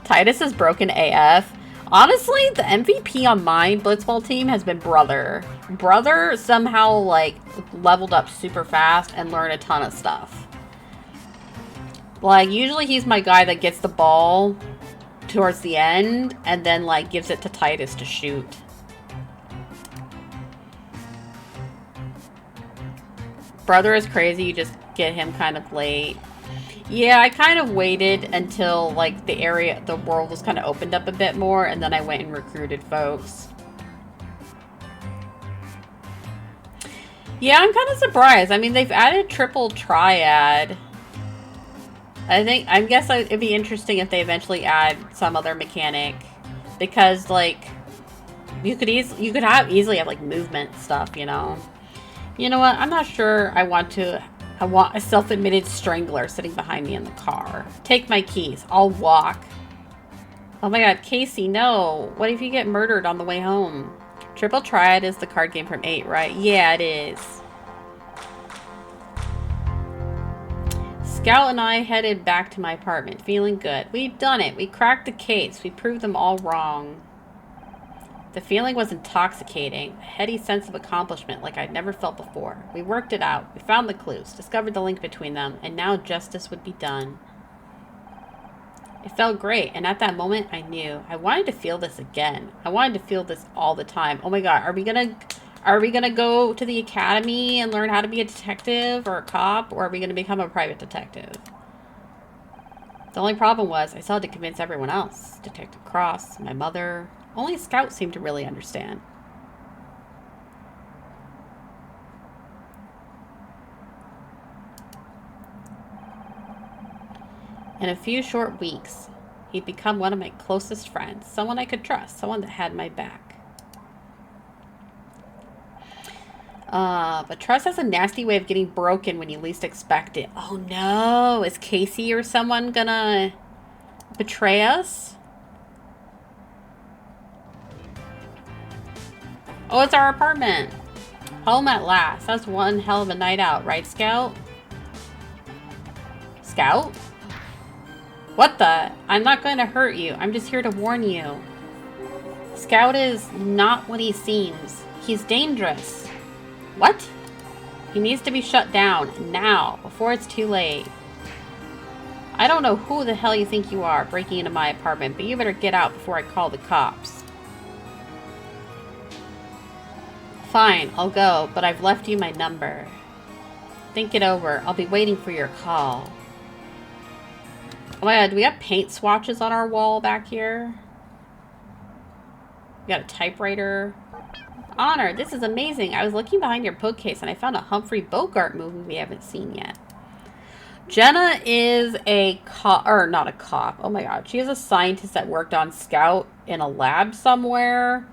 Titus is broken AF. Honestly, the MVP on my blitzball team has been Brother. Brother somehow like leveled up super fast and learned a ton of stuff. Like usually he's my guy that gets the ball towards the end and then like gives it to Titus to shoot. Brother is crazy, you just get him kind of late. Yeah, I kind of waited until like the world was kind of opened up a bit more, and then I went and recruited folks. Yeah, I'm kind of surprised. I mean, they've added triple triad. I guess it'd be interesting if they eventually add some other mechanic, because like you could easily have like movement stuff, you know. You know what? I'm not sure I want a self-admitted strangler sitting behind me in the car. Take my keys. I'll walk. Oh my god, Casey, no. What if you get murdered on the way home? Triple Triad is the card game from 8, right? Yeah, it is. Scout and I headed back to my apartment, feeling good. We'd done it. We cracked the case. We proved them all wrong. The feeling was intoxicating, a heady sense of accomplishment like I'd never felt before. We worked it out, we found the clues, discovered the link between them, and now justice would be done. It felt great, and at that moment I knew. I wanted to feel this again. I wanted to feel this all the time. Oh my god, are we gonna go to the academy and learn how to be a detective or a cop, or are we gonna become a private detective? The only problem was I still had to convince everyone else. Detective Cross, my mother. Only Scout seemed to really understand. In a few short weeks, he'd become one of my closest friends, someone I could trust, someone that had my back. But trust has a nasty way of getting broken when you least expect it. Oh no, is Casey or someone gonna betray us? Oh, it's our apartment. Home at last. That's one hell of a night out, right, Scout? Scout? What the? I'm not going to hurt you. I'm just here to warn you. Scout is not what he seems. He's dangerous. What? He needs to be shut down now, before it's too late. I don't know who the hell you think you are breaking into my apartment, but you better get out before I call the cops. Fine, I'll go, but I've left you my number. Think it over. I'll be waiting for your call. Oh my god, do we have paint swatches on our wall back here? We got a typewriter. Honor, this is amazing. I was looking behind your bookcase and I found a Humphrey Bogart movie we haven't seen yet. Jenna is a cop, or not a cop. Oh my god. She is a scientist that worked on Scout in a lab somewhere.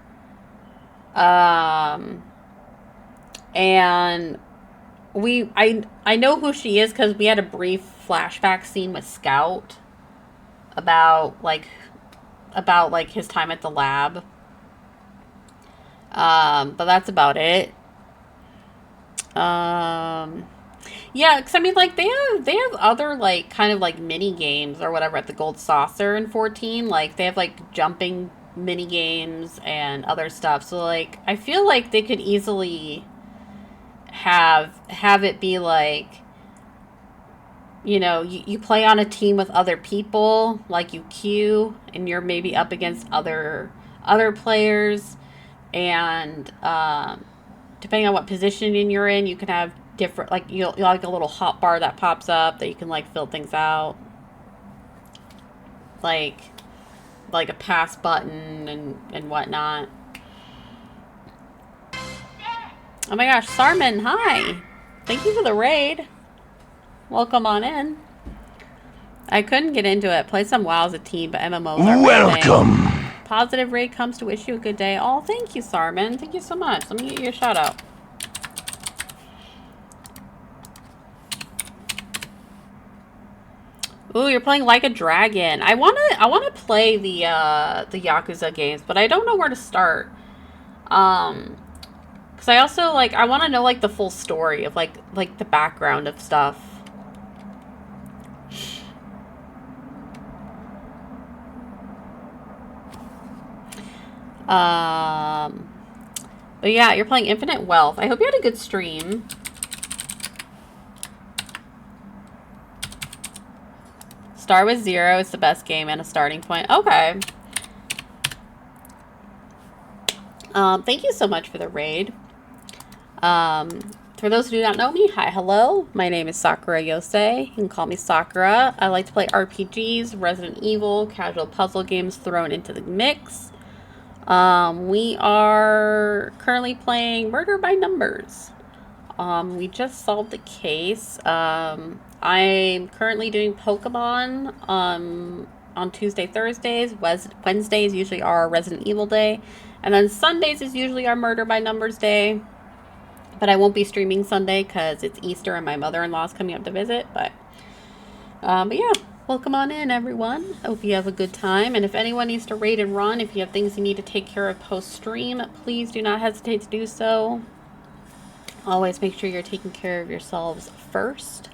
And I know who she is because we had a brief flashback scene with Scout about like his time at the lab. But that's about it. Yeah, because I mean, like, they have other, like, kind of, like, mini games or whatever at the Gold Saucer in 14. Like, they have, like, jumping mini games and other stuff. So, like, I feel like they could easily have it be, like, you know, you play on a team with other people, like, you queue, and you're maybe up against other players, and, depending on what position you're in, you can have different, like, you'll like a little hot bar that pops up that you can, like, fill things out. Like a pass button and whatnot. Oh my gosh, Sarman, hi! Thank you for the raid. Welcome on in. I couldn't get into it. Play some WoW as a team, but MMOs are Welcome. Positive raid comes to wish you a good day. Oh, thank you, Sarman. Thank you so much. Let me get you a shout out. Ooh, you're playing Like a Dragon. I wanna play the Yakuza games, but I don't know where to start. Because I also, like, I want to know, like, the full story of, like the background of stuff. But yeah, you're playing Infinite Wealth. I hope you had a good stream. Start with 0 is the best game and a starting point. Okay. Thank you so much for the raid. For those who do not know me, hi, hello. My name is Sakura Yosei. You can call me Sakura. I like to play RPGs, Resident Evil, casual puzzle games thrown into the mix. We are currently playing Murder by Numbers. We just solved the case. I'm currently doing Pokemon on Tuesday, Thursdays. Wednesdays usually are Resident Evil Day. And then Sundays is usually our Murder by Numbers Day. But I won't be streaming Sunday because it's Easter and my mother-in-law's coming up to visit. But yeah, welcome on in, everyone. Hope you have a good time. And if anyone needs to raid and run, if you have things you need to take care of post-stream, please do not hesitate to do so. Always make sure you're taking care of yourselves first.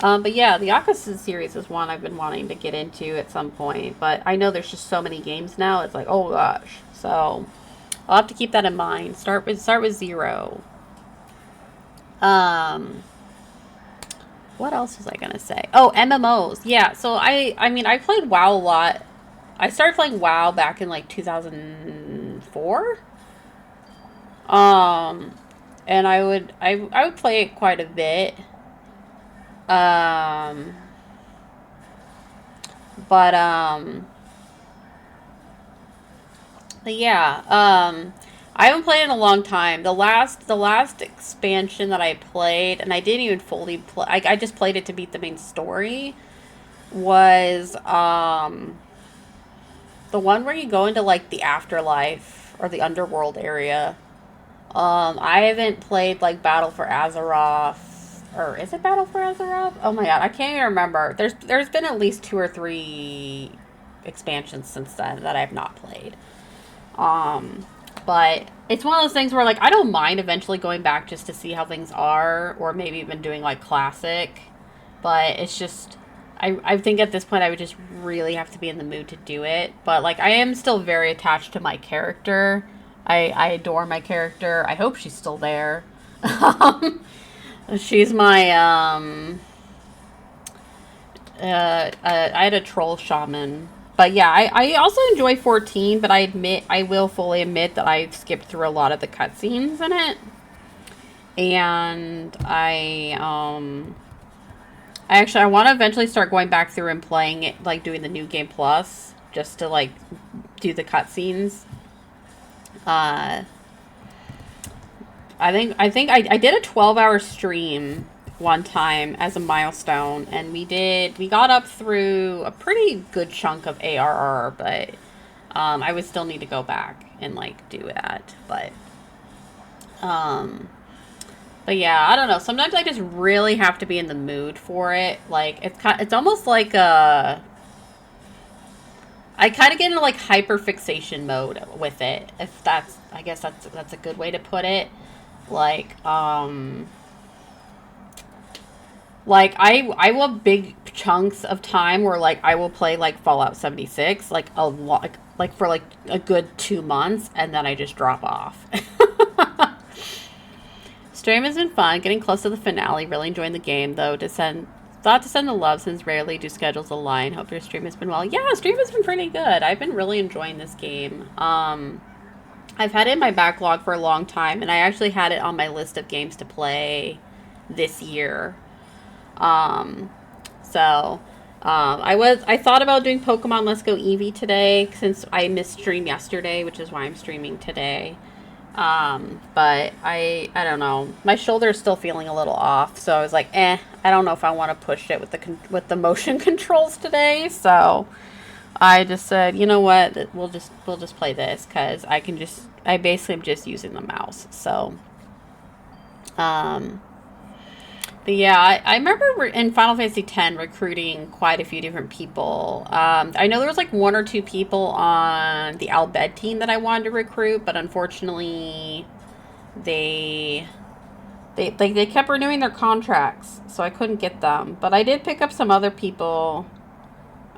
But yeah, the Yakuza series is one I've been wanting to get into at some point. But I know there's just so many games now. It's like, oh gosh. So I'll have to keep that in mind. Start with 0. What else was I gonna say? Oh, MMOs. Yeah, so I mean, I played WoW a lot. I started playing WoW back in like 2004. And I would play it quite a bit. But yeah, I haven't played in a long time. The last expansion that I played, and I didn't even fully play, I just played it to beat the main story, was, the one where you go into, like, the afterlife, or the underworld area. I haven't played, like, Battle for Azeroth, or is it Battle for Azeroth? Oh my god, I can't even remember. There's been at least 2 or 3 expansions since then that I've not played. But it's one of those things where, like, I don't mind eventually going back just to see how things are, or maybe even doing, like, classic, but it's just, I think at this point I would just really have to be in the mood to do it. But, like, I am still very attached to my character. I adore my character. I hope she's still there. She's my, I had a troll shaman. But yeah, I also enjoy 14, but I will fully admit that I've skipped through a lot of the cutscenes in it. And I want to eventually start going back through and playing it, like doing the New Game Plus, just to like do the cutscenes. I did a 12-hour stream one time as a milestone, and we got up through a pretty good chunk of ARR, but I would still need to go back and like do that. But yeah, I don't know. Sometimes I just really have to be in the mood for it. Like it's almost like I kind of get into like hyper fixation mode with it. If that's, I guess that's a good way to put it. Like I will have big chunks of time where like I will play like Fallout 76 like a lot, like for like a good 2 months, and then I just drop off. Stream has been fun, getting close to the finale. Really enjoying the game though. Thought to send the love since rarely do schedules align. Hope your stream has been well. Yeah, stream has been pretty good. I've been really enjoying this game. I've had it in my backlog for a long time, and I actually had it on my list of games to play this year. I thought about doing Pokemon Let's Go Eevee today since I missed stream yesterday, which is why I'm streaming today. But I don't know. My shoulder is still feeling a little off, so I was like, I don't know if I want to push it with the motion controls today. So I just said, you know what, we'll just play this because I basically am just using the mouse. So, but yeah, I remember in Final Fantasy X recruiting quite a few different people. I know there was like 1 or 2 people on the Al Bhed team that I wanted to recruit, but unfortunately, they kept renewing their contracts, so I couldn't get them. But I did pick up some other people.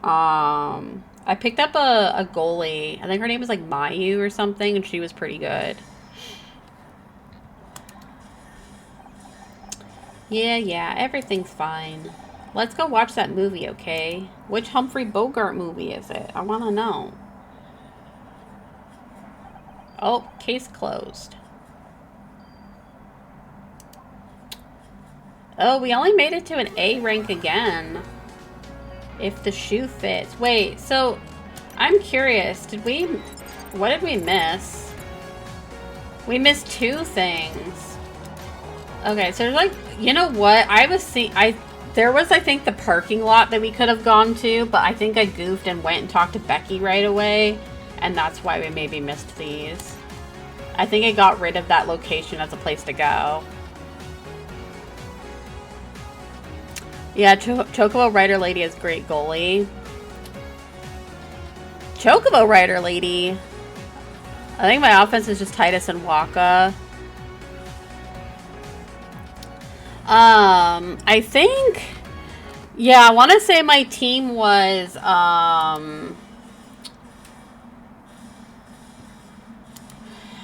I picked up a goalie. I think her name was like Mayu or something, and she was pretty good. Yeah, everything's fine. Let's go watch that movie, okay? Which Humphrey Bogart movie is it? I want to know. Oh, case closed. Oh, we only made it to an A rank again. If the shoe fits. Wait, so I'm curious. What did we miss? We missed 2 things. Okay, so there's like, you know what? There was, I think, the parking lot that we could have gone to, but I think I goofed and went and talked to Becky right away, and that's why we maybe missed these. I think I got rid of that location as a place to go. Yeah, Chocobo Rider Lady is great goalie. Chocobo Rider Lady. I think my offense is just Titus and Waka. I think, yeah, I want to say my team was, I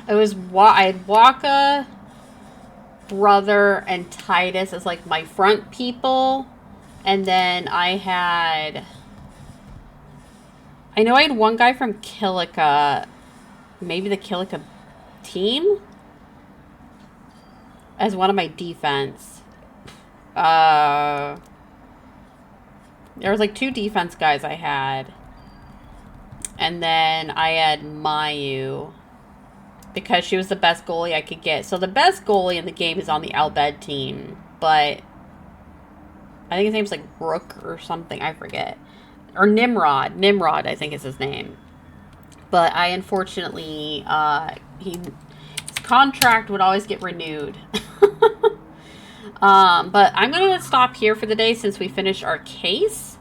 had Waka, Brother, and Titus as, like, my front people, and then I know I had one guy from Kilika, maybe the Kilika team, as one of my defense. There was like 2 defense guys I had. And then I had Mayu. Because she was the best goalie I could get. So the best goalie in the game is on the Al Bhed team. But I think his name's like Rook or something. I forget. Or Nimrod. Nimrod, I think is his name. But I unfortunately, his contract would always get renewed. But I'm going to stop here for the day since we finished our case.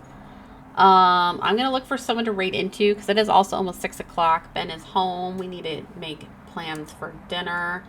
I'm going to look for someone to raid into because it is also almost 6 o'clock. Ben is home. We need to make plans for dinner.